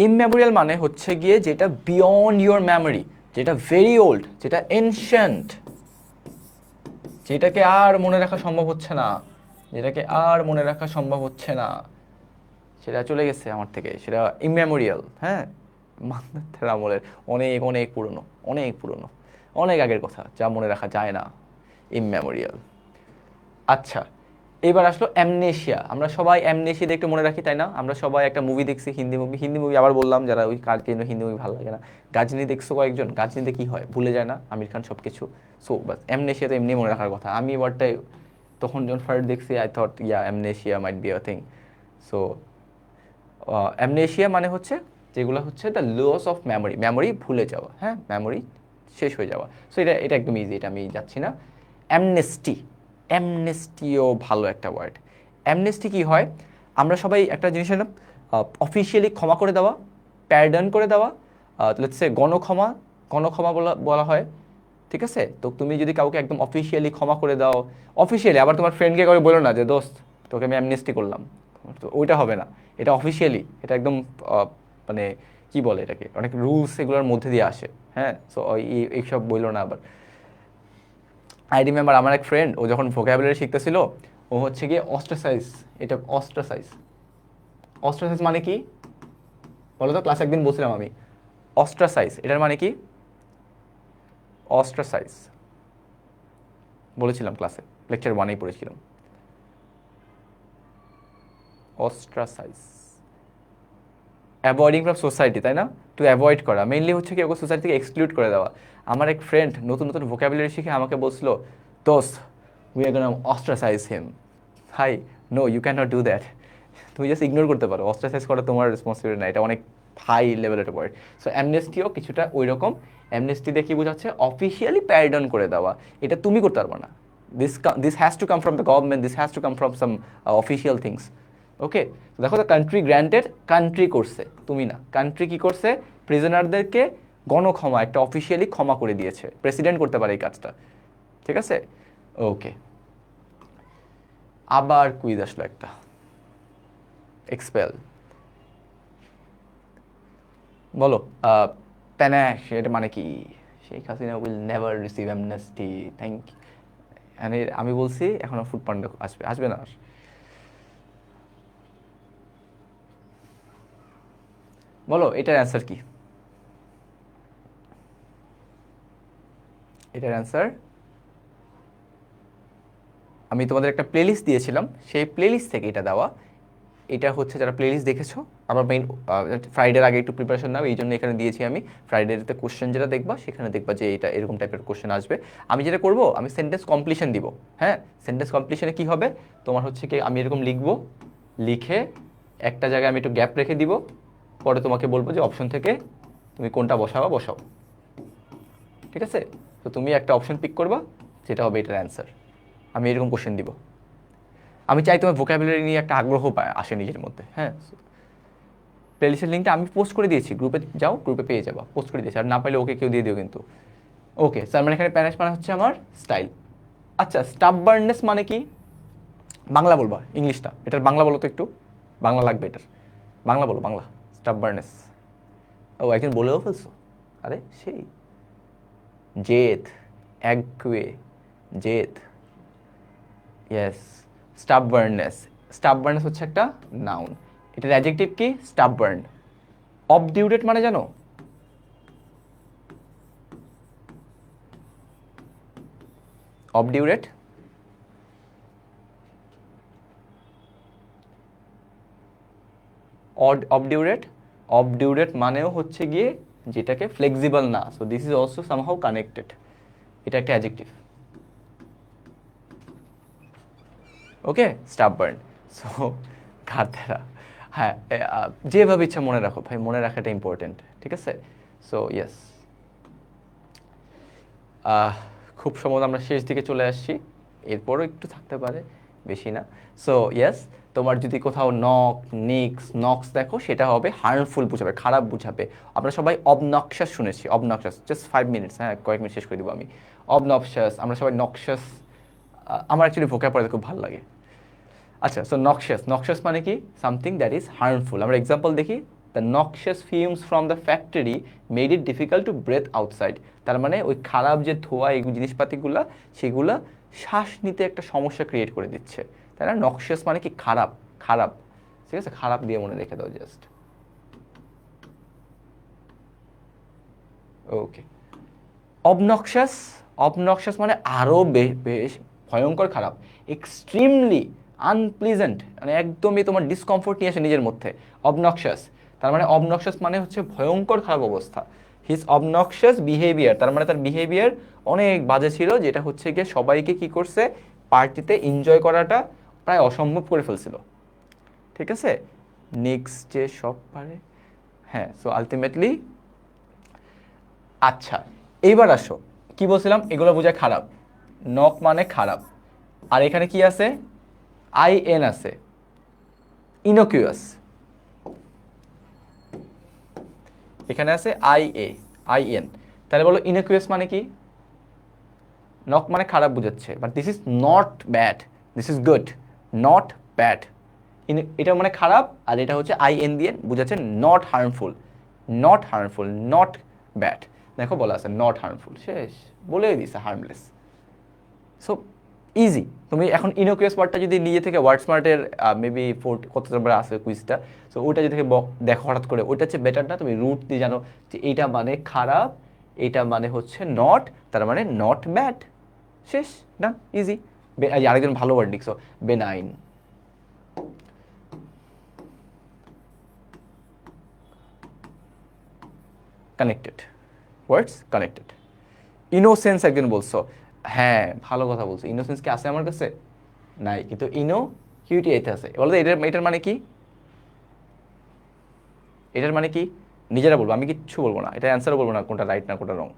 ইমমেমোরিয়াল মানে হচ্ছে গিয়ে যেটা বিয়ন্ড ইউর মেমোরি, যেটা ভেরি ওল্ড, যেটা এনশিয়েন্ট, যেটাকে আর মনে রাখা সম্ভব হচ্ছে না, যেটাকে আর মনে রাখা সম্ভব হচ্ছে না, সেটা চলে গেছে আমার থেকে, সেটা ইমমেমোরিয়াল। হ্যাঁ, মান্দাতের আমলের, অনেক অনেক পুরনো, অনেক পুরনো, অনেক আগের কথা, যা মনে রাখা যায় না, ইমমেমোরিয়াল। আচ্ছা, এবার আসলো অ্যামনেশিয়া। আমরা সবাই অ্যামনেশিয়া একটু মনে রাখি, তাই না? আমরা সবাই একটা মুভি দেখছি, হিন্দি মুভি, হিন্দি মুভি আবার বললাম, যারা ওই কার জন্য হিন্দি মুভি ভালো লাগে না, গাজনি দেখছো কয়েকজন? গাজনিতে কি হয়, ভুলে যায় না আমির খান সব কিছু। সো বাস, অ্যামনেশিয়া তো এমনি মনে রাখার কথা। আমি এবারটাই তখন যখন ফার্স্ট দেখছি, I thought yeah amnesia might be a thing. So amnesia মানে হচ্ছে যেগুলো হচ্ছে the loss of memory, memory ভুলে যাওয়া, হ্যাঁ, মেমোরি শেষ হয়ে যাওয়া। সো এটা এটা একদম ইজি, এটা আমি যাচ্ছি না। অ্যামনেস্টি, অ্যামনেস্টিও ভালো একটা ওয়ার্ড। অ্যামনেস্টি কি হয়, আমরা সবাই একটা জিনিসের নাম অফিসিয়ালি ক্ষমা করে দেওয়া, প্যারডন করে দেওয়া, লেটস সে গণক্ষমা, গণক্ষমা বলা বলা হয়, ঠিক আছে? তো তুমি যদি কাউকে একদম অফিসিয়ালি ক্ষমা করে দাও, অফিসিয়ালি, আবার তোমার ফ্রেন্ডকে করে বলো না যে দোস্ত তোকে আমি অ্যামনেস্টি করলাম, তো ওইটা হবে না। এটা অফিসিয়ালি, এটা একদম মানে কি বলে এটাকে, অনেক রুলস এগুলোর মধ্যে দিয়ে আসে। হ্যাঁ, সো এইসব বললো না আবার। আই রিমেম্বার আমার এক ফ্রেন্ড, ও যখন ভোকাবুলারি শিখতেছিল, ও হচ্ছে গিয়ে অস্ট্রাসাইজ, এটা অস্ট্রাসাইজ, অস্ট্রাসাইজ মানে কি বলো তো? ক্লাস একদিন বলছিলাম আমি, অস্ট্রাসাইজ এটার মানে কি? অস্ট্রাসাইজ বলেছিলাম ক্লাসে, লেকচার ওয়ানেই পড়েছিলাম। অস্ট্রাসাইজ, অ্যাভয়েডিং ফ্রম সোসাইটি, তাই না? টু অ্যাভয়েড করা, মেইনলি হচ্ছে কি ওকে সোসাইটি থেকে এক্সক্লুড করে দেওয়া। আমার এক ফ্রেন্ড নতুন নতুন ভোকাবুলারি শিখে আমাকে বলছিল, দোস্ত we are gonna ostracise him. Hi, no you can not do that. তুমি জাস্ট ইগনোর করতে পারো, অস্ট্রাসাইজ করা তোমার রেসপন্সিবিলিটি না, এটা অনেক হাই লেভেলের ওয়ার্ড। সো অ্যামনেস্টিও কিছুটা ওই রকম। অ্যামনেস্টি দিয়ে কি বোঝাচ্ছে? অফিসিয়ালি প্যারিডন করে দেওয়া। এটা তুমি করতে পারবে না, this has to come from the government, this has to come from some official things. Okay, দেখো, দ্য কান্ট্রি গ্র্যান্টেড, কান্ট্রি করছে, তুমি না। কান্ট্রি কি করছে? প্রিজনারদেরকে গণক্ষমা, একটা অফিসিয়ালি ক্ষমা করে দিয়েছে। প্রেসিডেন্ট করতে পারে এই কাজটা, ঠিক আছে? ওকে, আবার কুইজ আসলো একটা, এক্সপেল। বলো, প্যানাশ এটা মানে কি? Sheikh Hasina will never receive amnesty, thank you. আমি বলছি এখনো ফুড পান্ডা আসবে, আসবে না? বলো এটার অ্যান্সার কি? এটার অ্যান্সার, আমি তোমাদের একটা প্লেলিস্ট দিয়েছিলাম, সেই প্লেলিস্ট থেকে এটা দেওয়া। এটা হচ্ছে, যারা প্লেলিস্ট দেখেছো, আমার মেইন ফ্রাইডের আগে একটু প্রিপারেশন নাও, এই জন্য এখানে দিয়েছি আমি। ফ্রাইডেতে কোশ্চেন যেটা দেখবা, সেখানে দেখবা যে এটা এরকম টাইপের কোশ্চেন আসবে। আমি যেটা করব, আমি সেন্টেন্স কমপ্লিশন দিব। হ্যাঁ, সেন্টেন্স কমপ্লিশনে কি হবে, তোমার হচ্ছে কি, আমি এরকম লিখবো, লিখে একটা জায়গায় আমি একটু গ্যাপ রেখে দিব, পরে তোমাকে বলবো যে অপশন থেকে তুমি কোনটা বসাও বসাও, ঠিক আছে? তো তুমি একটা অপশন পিক করবা, যেটা হবে এটার অ্যান্সার। আমি এরকম কোশ্চেন দিব। আমি চাই তোমার ভোকাবুলারি নিয়ে একটা আগ্রহ পায়, আসে নিজের মধ্যে। হ্যাঁ, প্লেলিস্টের লিঙ্কটা আমি পোস্ট করে দিয়েছি, গ্রুপে যাও, গ্রুপে পেয়ে যাবা, পোস্ট করে দিয়েছি। আর না পাইলে ওকে কেউ দিয়ে দিও কিন্তু। ওকে স্যার, মানে এখানে প্যানেস মানে হচ্ছে আমার স্টাইল। আচ্ছা, স্টাববার্ননেস মানে কি? বাংলা বলবা, ইংলিশটা এটার বাংলা বলো তো একটু, বাংলা লাগবে এটার, বাংলা বলো, বাংলা স্টাববার্ননেস। ও, একদিন বলেও ফেলছো, আরে সেই জেদ, একগুয়ে, জেদ, ইয়েস, স্টাববার্ননেস। স্টাববার্ননেস হচ্ছে একটা নাউন, এটার অ্যাডজেক্টিভ কি? স্টাববার্ন। অবডিউটেড মানে জানো? অবডিউরেট, অবডিউরেট, অবডিউরেট মানেও হচ্ছে গিয়ে যেটাকে ফ্লেক্সিবল না। So this is also somehow connected, এটা একটা অ্যাডজেক্টিভ। ওকে, স্টাববার্ন। সো ঘাড়তেরা, হ্যাঁ, যেভাবে ইচ্ছা মনে রাখো ভাই, মনে রাখাটা ইম্পর্টেন্ট, ঠিক আছে? সো ইয়েস, খুব সম্ভবত আমরা শেষ দিকে চলে আসছি, এরপরও একটু থাকতে পারে, বেশি না। সো ইয়েস, তোমার যদি কোথাও নক, নিক্স, নক্স দেখো, সেটা হবে হার্মফুল বুঝাবে, খারাপ বুঝাবে। আমরা সবাই অবনক্সাস শুনেছি, অবনক্সাস, জাস্ট 5 মিনিটস, হ্যাঁ, কয়েক মিনিট শেষ করে দিব আমি। অবনক্সাস, আমরা সবাই নক্সাস, আমার অ্যাকচুয়ালি ভোকাব পড়াতে খুব ভালো লাগে। আচ্ছা, সো নক্সাস, নক্সাস মানে কি? Something that is harmful. আমরা এক্সাম্পল দেখি, the নক্সাস fumes from the factory made it difficult to breathe outside. তার মানে ওই খারাপ যে ধোঁয়া, এই জিনিসপাতিগুলো, সেগুলো শ্বাস নিতে একটা সমস্যা ক্রিয়েট করে দিচ্ছে, তাই না? নক্সাস মানে কি? খারাপ, খারাপ, ঠিক আছে? খারাপ দিয়ে মনে রেখে দাও জাস্ট। ওকে, অবনক্সাস, অবনক্সাস মানে আরও বেশ ভয়ঙ্কর খারাপ, এক্সট্রিমলি আনপ্লিজেন্ট, মানে একদমই তোমার ডিসকমফোর্ট নিয়ে আসে নিজের মধ্যে। অবনক্সাস, তার মানে অবনক্সাস মানে হচ্ছে ভয়ঙ্কর খারাপ অবস্থা। হিজ অবনক্সাস বিহেভিয়ার, তার মানে তার বিহেভিয়ার অনেক বাজে ছিল, যেটা হচ্ছে গিয়ে সবাইকে কি করছে, পার্টিতে এনজয় করাটা প্রায় অসম্ভব করে ফেলছিল, ঠিক আছে? নেক্সট যে সব পারে, হ্যাঁ, সো আলটিমেটলি। আচ্ছা, এইবার আসো, কি বলছিলাম, এগুলো বোঝায় খারাপ, নক মানে খারাপ। আর এখানে কি আছে? আই এন আছে, ইনোকিউয়াস। এখানে আছে আই এ, আই এন। তাহলে বলো ইনোকিউয়াস মানে কি? নক মানে খারাপ বোঝাচ্ছে, but this is not bad, this is good, not bad. এটা মানে খারাপ, আর এটা হচ্ছে IN দিয়ে বোঝাচ্ছে not harmful, not harmful, not bad. দেখো বলা আছে নট হার্মফুল, শেষ, বলেই দিছে হার্মলেস। So easy. তুমি এখন ইনোকুয়াস ওয়ার্ডটা যদি নিজে থেকে ওয়ার্ড স্মার্টের মেবি কত নম্বর আছে কুইজটা, সো ওইটা যদি থেকে দেখো হঠাৎ করে, ওইটা হচ্ছে বেটার না, তুমি রুট দিয়ে জানো যে এইটা মানে খারাপ, এইটা মানে হচ্ছে নট, তার মানে নট ব্যাড, শেষ, ডান, ইজি। আরেকজন ভালো ওয়ার্ড লিখছো, বেনাইন। কানেক্টেড, ওয়ার্ডস কানেক্টেড। ইনোসেন্স একজন বলছো, হ্যাঁ ভালো কথা বলছো, ইনোসেন্স কি আছে আমার কাছে? নাই, কিন্তু ইনো কিউটি এতে আছে। বলতো এটার এটার মানে কি? এটার মানে কি নিজেরা বলবো, আমি কিচ্ছু বলবো না, এটা অ্যান্সারও বলবো না কোনটা রাইট না কোনটা রং।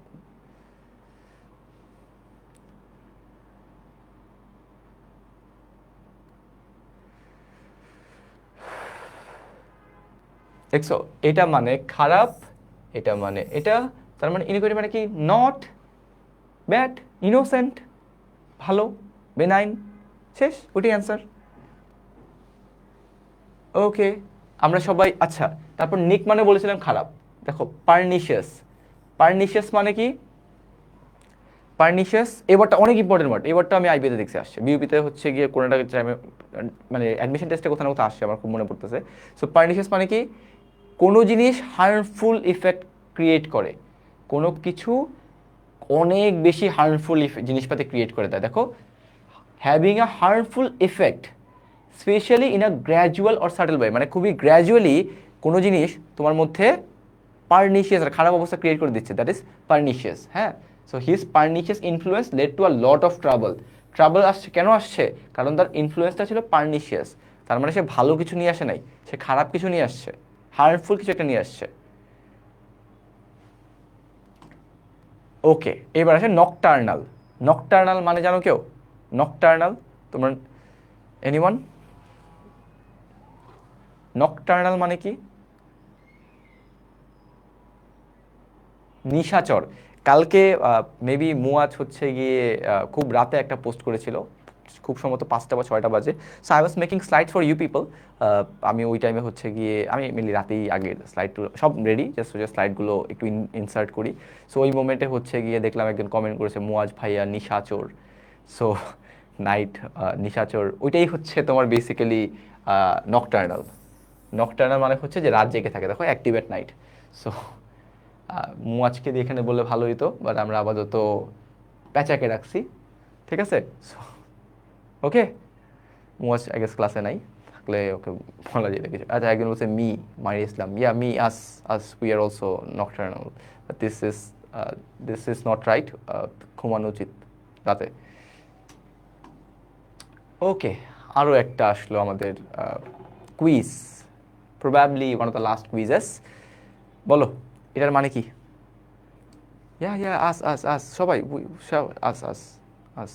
দেখছো, এটা মানে খারাপ, এটা মানে এটা, তার মানে ইনকোয়ারি মানে কি? নট ব্যাড, ইনোসেন্ট, ভালো, বেনাইন, শেষ, ওইটাই অ্যান্সার। ওকে, আমরা সবাই আচ্ছা। তারপর নিক মানে বলেছিলাম খারাপ, দেখো পার্নিশিয়াস, পার্নিশিয়াস মানে কি? পার্নিশিয়াস এই ওয়ার্ডটা অনেক ইম্পর্টেন্ট ওয়ার্ড, এই ওয়ার্ডটা আমি আইবিতে দেখছি আসছে, বিউপিতে হচ্ছে গিয়ে কোনোটা মানে অ্যাডমিশন টেস্টে কোথাও না কোথাও আসছে, আমার খুব মনে পড়তেছে। সো পার্নিশিয়াস মানে কি? কোনো জিনিস হার্মফুল ইফেক্ট ক্রিয়েট করে, কোনো কিছু অনেক বেশি হার্মফুল জিনিসপাতি ক্রিয়েট করে দেয়। দেখো, having a harmful effect specially in a gradual or subtle way, মানে খুবই গ্র্যাজুয়ালি কোনো জিনিস তোমার মধ্যে পার্নিশিয়াস আর খারাপ অবস্থা ক্রিয়েট করে দিচ্ছে, দ্যাট ইজ পার্নিশিয়াস। হ্যাঁ, so his pernicious influence led to a lot of trouble. Trouble আসছে কেন আসছে? কারণ তার ইনফ্লুয়েন্সটা ছিল পার্নিশিয়াস, তার মানে সে ভালো কিছু নিয়ে আসে নাই, সে খারাপ কিছু নিয়ে আসছে, হার্মফুল কিছু একটা নিয়ে আসছে। ওকে, এবার আসে নকটার্নাল। নকটার্নাল মানে জানো কেউ? নকটার্নাল, তোমার এনিওয়ান? নকটার্নাল মানে কি? নিশাচর। কালকে মেবি মুয়াজ হচ্ছে গিয়ে খুব রাতে একটা পোস্ট করেছিল, খুব সম্ভবত 5টা বা 6টা বাজে। So I was making slide for you people. আমি ওই টাইমে হচ্ছে গিয়ে আমি মেনলি রাতেই আগে স্লাইড সব রেডি, জাস্ট ওই স্লাইডগুলো একটু ইনসার্ট করি। সো ওই মোমেন্টে হচ্ছে গিয়ে দেখলাম একজন কমেন্ট করেছে, মুয়াজ ভাইয়া নিশাচর। সো নাইট, নিশাচর ওইটাই হচ্ছে তোমার বেসিক্যালি নকটার্নাল। নকটার্নাল মানে হচ্ছে যে রাত জেগে থাকে, দেখো অ্যাক্টিভ এট নাইট। সো মুয়াজকে দিয়ে এখানে বললে ভালো হতো, বাট আমরা আপাতত প্যাঁচাকে রাখছি, ঠিক আছে? ওকে, মুয়াজ আই গেস ক্লাসে নাই, থাকলে ওকে বলা যেত কিছু। আচ্ছা, একজন বলছে me, Mari Islam, yeah me, us, us we are also nocturnal, but this is not right, ঘুমানো উচিত রাতে। ওকে, আরও একটা আসলো আমাদের quiz, probably one of the last quizzes. বলো এটার মানে কি? ইয়া ইয়া আস আস আস সবাই, আস আস আস।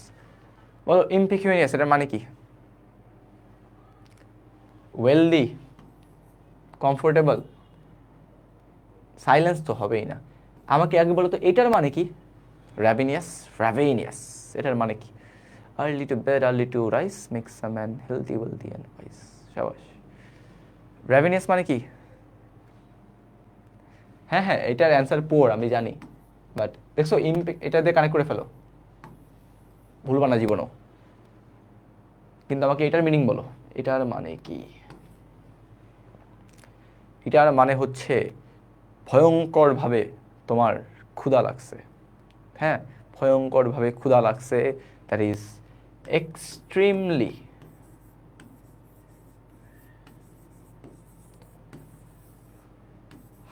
বলো ইম্পিকিউনিয়াস এটার মানে কি? ওয়েলদি, কমফোর্টেবল, সাইলেন্স তো হবেই না। আমাকে আগে বলো তো এটার মানে কি? র্যাভিনিয়াস, র্যাভেনিয়াস, এটার মানে কি? Early to bed early to rise makes a man healthy wealthy and wise. সাবাস। র্যাভিনিয়াস মানে কি? হ্যাঁ হ্যাঁ, এটার অ্যান্সার পোর আমি জানি, বাট দেখছো এটা দিয়ে কানেক্ট করে ফেলো, ভুলবা না জীবনও। কিন্তু আমাকে এটার মিনিং বলো, এটার মানে কি? এটার মানে হচ্ছে ভয়ঙ্করভাবে তোমার ক্ষুধা লাগছে। হ্যাঁ, ভয়ঙ্করভাবে ক্ষুধা লাগছে, that is extremely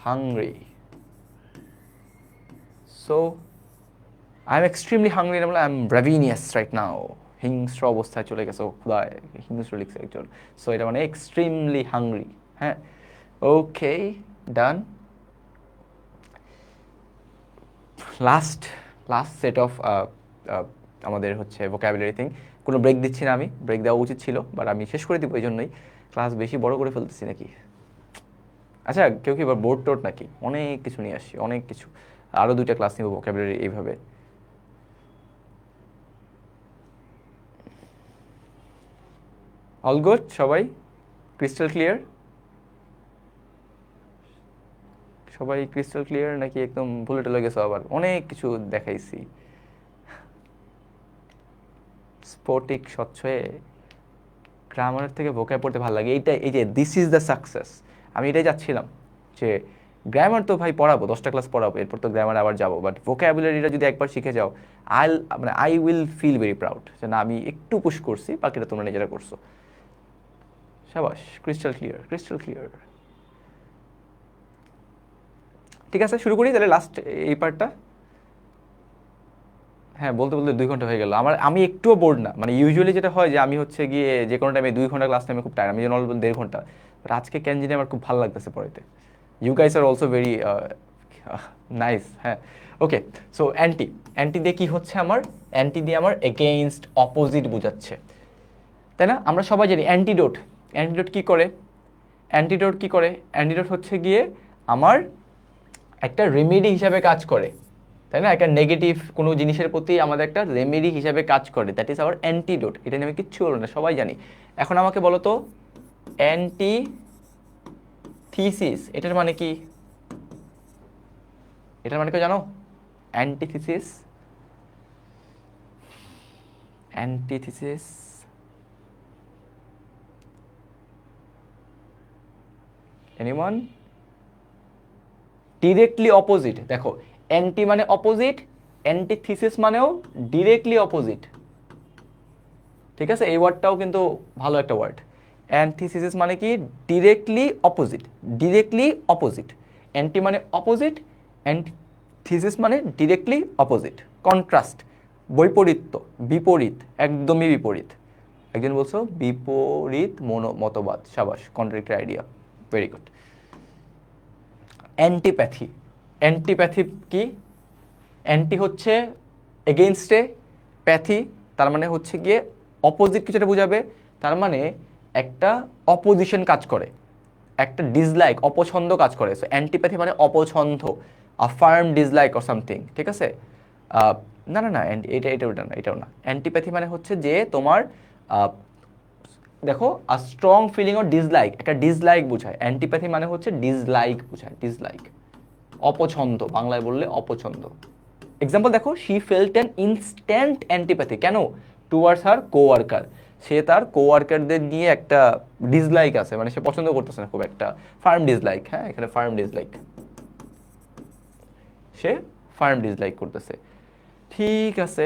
hungry. So I am extremely hungry, I am ravenous right now, হিংস্র অবস্থায় চলে গেছে ক্ষুধায়, হিংস্র লিখছে একজন। সো এটা মানে এক্সট্রিমলি হাংরি। হ্যাঁ, ওকে, ডান। লাস্ট লাস্ট সেট অফ আমাদের হচ্ছে ভোকাবুলারি থিং। কোনো ব্রেক দিচ্ছি না, আমি ব্রেক দেওয়া উচিত ছিল, বাট আমি শেষ করে দিব, এই জন্যই ক্লাস বেশি বড় করে ফেলতেছি নাকি? আচ্ছা, কেউ কি এবার বোর্ড টোড নাকি? অনেক কিছু নিয়ে আসছি, অনেক কিছু, আরও 2টা ক্লাস নিব ভোকাবুলারি এইভাবে। অল গুড সবাই? Crystal clear? সবাই ক্রিস্টাল ক্লিয়ার নাকি একদম ভুলে টুলে গেছো? আবার অনেক কিছু দেখাইছি। স্ফটিক স্বচ্ছয়ে গ্রামারের থেকে ভোকাব পড়তে ভালো লাগে, এইটা এই যে দিস ইজ দ্য সাকসেস। আমি এটাই যাচ্ছিলাম যে গ্রামার তো ভাই পড়াবো, 10টা ক্লাস পড়াবো, এরপর তো গ্রামার আবার যাবো, বাট ভোকাবুলারিটা যদি একবার শিখে যাও I will feel very proud যে না আমি একটু পুশ করছি, বাকিটা তোমরা নিজেরা করছো। সাবাস, ক্রিস্টাল ক্লিয়ার, ক্রিস্টাল ক্লিয়ার। ঠিক আছে, শুরু করি তাহলে লাস্ট এই পার্টটা। হ্যাঁ, বলতে বলতে 2 ঘন্টা হয়ে গেল। আমি একটুও বোর্ড না, মানে ইউজুয়ালি যেটা হয় যে আমি হচ্ছে গিয়ে যে কোনো টাইমে 2 ঘন্টা ক্লাস টাইমে খুব টায়ার, আমি যেন 1.5 ঘন্টা, বাট আজকে কেন জানি আমার খুব ভালো লাগতেছে পড়াইতে। You guys are also very nice. হ্যাঁ, ওকে। সো অ্যান্টি, অ্যান্টি দিয়ে কি হচ্ছে আমার? অ্যান্টি দিয়ে আমার এগেইনস্ট, অপোজিট বোঝাচ্ছে, তাই না? আমরা সবাই জানি অ্যান্টিডোট, অ্যান্টিডোট কি করে? অ্যান্টিডোট কি করে? অ্যান্টিডোট হচ্ছে গিয়ে আমার একটা রেমেডি হিসাবে কাজ করে, তাই না? একটা নেগেটিভ কোনো জিনিসের প্রতি আমাদের একটা রেমেডি হিসাবে কাজ করে, দ্যাট ইজ আওয়ার অ্যান্টিডোট। এটা নিয়ে আমি কিচ্ছু বলবো না, সবাই জানি। এখন আমাকে বলো তো, অ্যান্টিথিসিস এটার মানে কি? এটার মানে কি জানো? Antithesis, antithesis anyone? Directly opposite. দেখো, অ্যান্টি মানে অপোজিট, অ্যান্টিথিসিস মানেও ডিরেক্টলি অপোজিট। ঠিক আছে, এই ওয়ার্ডটাও কিন্তু ভালো একটা ওয়ার্ড। অ্যান্টিথিসিস মানে কি? Directly opposite, directly opposite. Anti মানে অপোজিট, অ্যান্টিথিসিস মানে ডিরেক্টলি অপোজিট, কন্ট্রাস্ট, বৈপরীত্য, বিপরীত, একদমই বিপরীত। একজন বলছো বিপরীত মতবাদ, সাবাস, contradictory idea, very good. Antipathy, antipathy কি? অ্যান্টি হচ্ছে এগেইনস্টে, প্যাথি তার মানে হচ্ছে গিয়ে অপোজিট কিছুটা বোঝাবে, তার মানে একটা অপোজিশন কাজ করে, একটা ডিসলাইক, অপছন্দ কাজ করে। সো অ্যান্টিপ্যাথি মানে অপছন্দ, আ ফার্ম ডিসলাইক অর সামথিং, ঠিক আছে? না না না, এটা এটা ওটা না, এটাও না। অ্যান্টিপ্যাথি মানে হচ্ছে যে তোমার দেখো, a strong feeling or dislike, একটা ডিসলাইক বোঝায়। অ্যান্টিপ্যাথি মানে হচ্ছে ডিসলাইক বোঝায়, ডিসলাইক, অপছন্দ, বাংলায় বললে অপছন্দ। এক্সাম্পল দেখো, she felt an instant antipathy, কেন? টুয়ার্ডস হার কোওয়ার্কার, সে তার কোওয়ার্কারদের নিয়ে একটা ডিসলাইক আছে, মানে সে পছন্দ করতেছে না খুব একটা, ফার্ম ডিসলাইক। হ্যাঁ, এখানে ফার্ম ডিসলাইক, সে ফার্ম ডিসলাইক করতেছে। ঠিক আছে,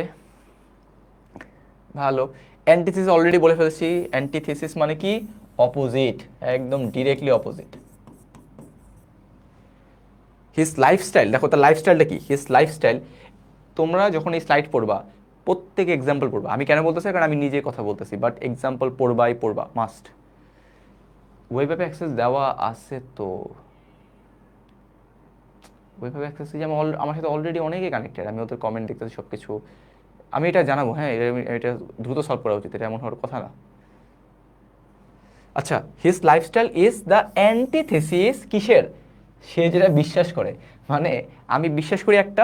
ভালো। অ্যান্টিথিসিস অলরেডি বলে ফেলেছি, অ্যান্টিথিসিস মানে কি? অপোজিট, একদম ডিরেক্টলি অপোজিট। হিজ লাইফস্টাইল, দেখো তার লাইফস্টাইলটা কি? হিজ লাইফস্টাইল, তোমরা যখন এই স্লাইড পড়বা প্রত্যেকে এক্সাম্পল পড়বা। আমি কেন বলতেছি? কারণ আমি নিজে কথা বলতেছি, বাট এক্সাম্পল পড়বাই পড়বা, মাস্ট। ওয়েব অ্যাপে অ্যাক্সেস দেওয়া আছে তো, ওয়েব অ্যাপে অ্যাক্সেস যে আমার সাথে অলরেডি অনেকে কানেক্টেড, আমি ওদের কমেন্ট দেখতেছি সব কিছু। আমি এটা জানাবো, হ্যাঁ, এটা দ্রুত সলভ করা উচিত, এটা এমন হওয়ার কথা না। আচ্ছা, his lifestyle is the antithesis কিসের? সে যেটা বিশ্বাস করে, মানে আমি বিশ্বাস করি একটা,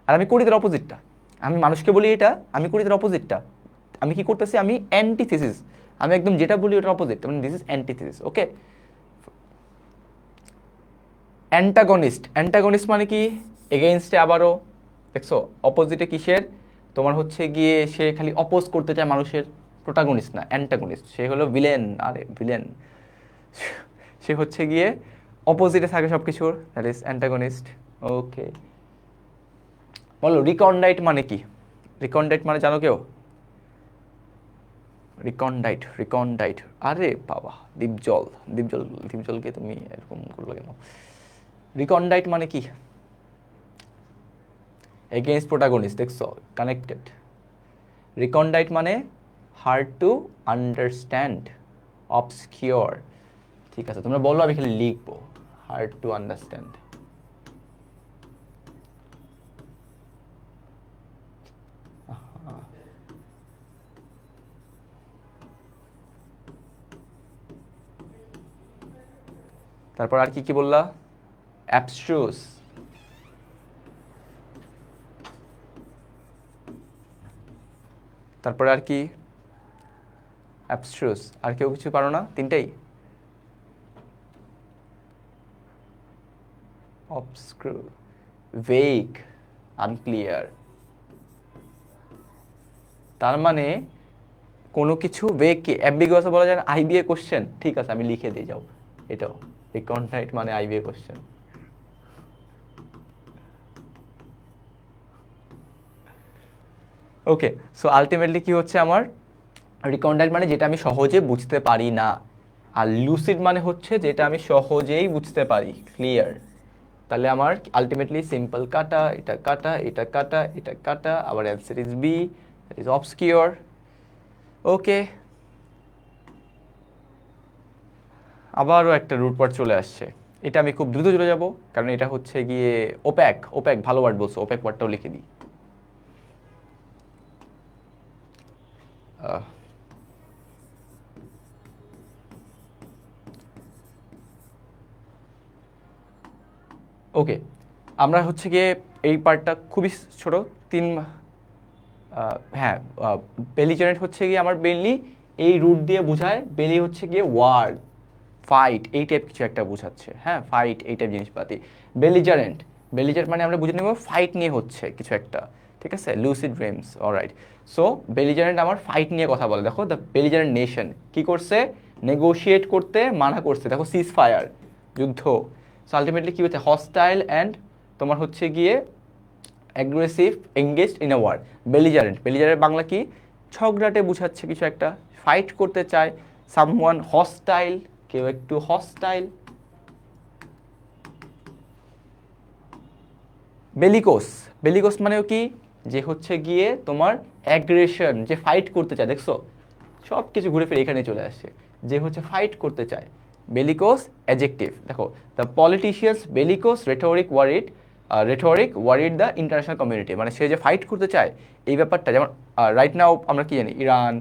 আর আমি করি তার অপোজিটটা। আমি মানুষকে বলি এটা, আমি করি তার অপোজিটটা। আমি কি করতেছি? আমি অ্যান্টিথিসিস, আমি একদম যেটা বলি ওটার অপোজিট, মানে this is antithesis. Okay. Antagonist, antagonist মানে কি? এগেইনস্টে আবারও, দেখছো অপোজিটে কিসের? তোমার হচ্ছে গিয়ে সে খালি অপোজ করতে চায় মানুষের, প্রোটাগনিস্ট না, অ্যান্টাগনিস্ট। সে হলো ভিলেন, আরে ভিলেন। সে হচ্ছে গিয়ে অপোজিটে থাকে সব কিছুর, দ্যাট ইজ অ্যান্টাগনিস্ট। ওকে, বলো রিকন্ডাইট মানে কি? রিকন্ডাইট মানে জানো কেউ? রিকন্ডাইট, রিকন্ডাইট, আরে বাবা, দীপজল, দীপজল, দীপজলকে তুমি এরকম করলো কেন? রিকন্ডাইট মানে কি? এগেইনস্ট প্রোটাগনিস্ট, দেখছো, কানেক্টেড। রিকন্ডাইট মানে হার্ড টু আন্ডারস্ট্যান্ড, অবসকিওর। ঠিক আছে, তোমরা বলো, আমি খালি লিখবো, হার্ড টু আন্ডারস্ট্যান্ড। তারপর আর কি কি বললা? অ্যাবস্ট্রুস, তারপরে আর কি? অ্যাবস্ট্রুস। আর কেউ কিছু পারো না? তিনটেই? অবস্ক্রু, ভেগ, আনক্লিয়ার। তার মানে কোনো কিছু ভেগ কি অ্যাম্বিগুয়াস বলা যায় না? IBA question. ঠিক আছে, আমি লিখে দিয়ে যাও এটাও, রিকন্ডাইট মানে আইবিএ কোশ্চেন। ওকে, সো আলটিমেটলি কি হচ্ছে আমার, রিকন্ডাইট মানে যেটা আমি সহজে বুঝতে পারি না, আর লুসিড মানে হচ্ছে যেটা আমি সহজেই বুঝতে পারি, ক্লিয়ার। তাহলে আমার আলটিমেটলি সিম্পল কাটা, এটা কাটা, এটা কাটা, এটা কাটা, আবার answer is B, that is obscure. Okay, আবারও একটা রুট ওয়ার্ড চলে আসছে। এটা আমি খুব দ্রুত চলে যাব, কারণ এটা হচ্ছে গিয়ে ওপ্যাক। ওপ্যাক ভালো ওয়ার্ড বলছো, ওপ্যাক ওয়ার্ডটাও লিখে দিই। ওকে, আমরা হচ্ছে গিয়ে এই পার্টটা খুবই ছোট, তিন, হ্যাঁ, বেলিজারেন্ট হচ্ছে গিয়ে আমার মেনলি এই রুট দিয়ে বোঝায়। বেলি হচ্ছে গিয়ে ওয়ার, ফাইট, এই টাইপ কিছু একটা বোঝাচ্ছে। হ্যাঁ, ফাইট এই টাইপ জিনিসপাতি। বেলিজারেন্ট, বেলিজারেন্ট মানে আমরা বুঝে নেব ফাইট নিয়ে হচ্ছে কিছু একটা, ঠিক আছে। Lucid dreams, alright. So belligerent আমার ফাইট নিয়ে কথা বলে। দেখো দ্য বেলিজারেন্ট নেশন কি করছে, নেগোশিয়েট করতে মানা করছে। দেখো সিজ ফায়ার, যুদ্ধ। সো আলটিমেটলি কি হচ্ছে, হস্টাইল অ্যান্ড তোমার হচ্ছে গিয়ে aggressive, engaged in a war. Belligerent, belligerent Bangla কি, ঝগড়াটে বুঝাচ্ছে কিছু একটা, ফাইট করতে চায়। সামওয়ান হস্টাইল, কেউ একটু হস্টাইল। বেলিকোস, বেলিকোস মানেও কি, যে হচ্ছে গিয়ে তোমার অ্যাগ্রেশন, যে ফাইট করতে চায়। দেখছো সব কিছু ঘুরে ফিরে এখানে চলে আসছে, যে হচ্ছে ফাইট করতে চায়। Bellicose adjective. দেখো the politicians bellicose rhetoric worried the international community, মানে সে যে ফাইট করতে চায় এই ব্যাপারটা। যেমন রাইট নাও আমরা কি জানি, ইরান,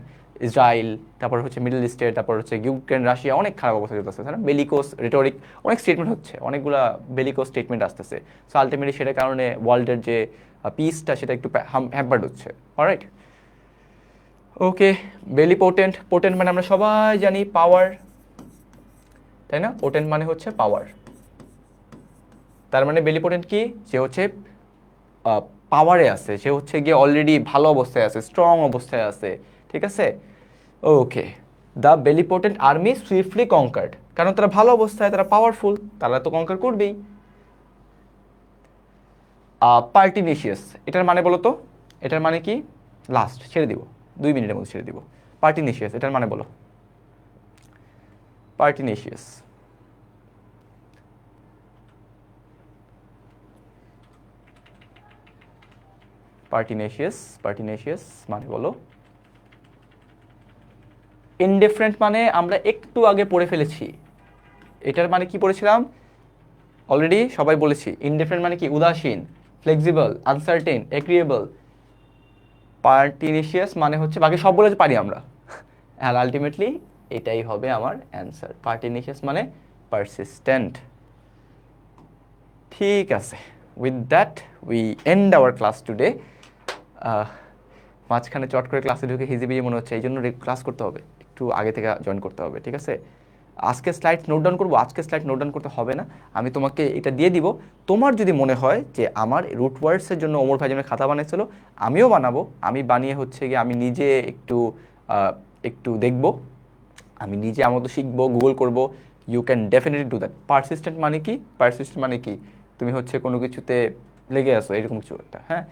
ইসরায়েল, তারপর হচ্ছে মিডল ইস্টের, তারপর হচ্ছে ইউক্রেন, রাশিয়া, অনেক খারাপ অবস্থা চলতেছে, তাই না? বেলিকোস রেটোরিক, অনেক স্টেটমেন্ট হচ্ছে, অনেকগুলা বেলিকোস স্টেটমেন্ট আসতেছে। সো আলটিমেটলি সেটার কারণে ওয়ার্ল্ডের যে পিসটা সেটা একটু হ্যাম্পার্ড হচ্ছে। অলরাইট, ওকে। বেলি পোটেন্ট, পোটেন্ট মানে আমরা সবাই জানি পাওয়ার, তাই না? পোটেন্ট মানে হচ্ছে পাওয়ার। তার মানে বেলি পোটেন্ট কি, যে হচ্ছে পাওয়ারে আছে, সে হচ্ছে গিয়ে অলরেডি ভালো অবস্থায় আছে, স্ট্রং অবস্থায় আছে, ঠিক আছে। ওকে, দ্য বেলি পোটেন্ট আর্মি সুইফটলি কনকার্ড, কারণ তারা ভালো অবস্থায়, তারা পাওয়ারফুল, তারা তো কনকার করবেই। পার্টিনিশিয়াস, এটার মানে বলো তো, এটার মানে কি? লাস্ট ছেড়ে দিব, 2 মিনিটের মধ্যে ছেড়ে দিব। পার্টিনিশিয়াস এটার মানে বলো, পার্টিনিশিয়াস। পার্টিনেশিয়াস, পার্টিনেশিয়াস মানে বলো। ইনডিফারেন্ট মানে আমরা একটু আগে পড়ে ফেলেছি, এটার মানে কি পড়েছিলাম অলরেডি সবাই বলেছি। ইনডিফারেন্ট মানে কি, উদাসীন, ফ্লেক্সিবল, আনসার্টেন, এগ্রিয়েবল। পার্টিনেশিয়াস মানে হচ্ছে, বাকি সব বলে পারি আমরা, আর আলটিমেটলি এটাই হবে আমার অ্যান্সার। পার্টিনেশিয়াস মানে পারসিস্টেন্ট। ঠিক আছে, with that we and our class today. মাঝখানে চট করে ক্লাসে ঢুকে হিজিবিজি মনে হচ্ছে, এই জন্য ক্লাস করতে হবে, একটু আগে থেকে জয়েন করতে হবে, ঠিক আছে। আজকে স্লাইড নোট ডাউন করবো, আজকে স্লাইড নোট ডাউন করতে হবে না, আমি তোমাকে এটা দিয়ে দিব। তোমার যদি মনে হয় যে আমার রুট ওয়ার্ডসের জন্য ওমর ভাই যেন খাতা বানিয়েছিল, আমিও বানাবো। আমি বানিয়ে হচ্ছে গিয়ে আমি নিজে একটু একটু দেখবো, আমি নিজে আমার মতো শিখবো, গুগল করবো। You can definitely do that. Persistent মানে কি, পারসিস্টেন্ট মানে কি, তুমি হচ্ছে কোনো কিছুতে লেগে আসো, এরকম কিছু একটা, হ্যাঁ।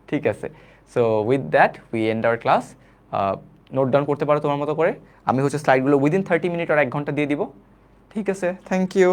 ঠিক আছে, so with that we and our class. Note down করতে পারো তোমার মতো করে, আমি হচ্ছে স্লাইডগুলো উইদিন 30 মিনিট আর 1 ঘন্টা দিয়ে দিব। ঠিক আছে, থ্যাংক ইউ।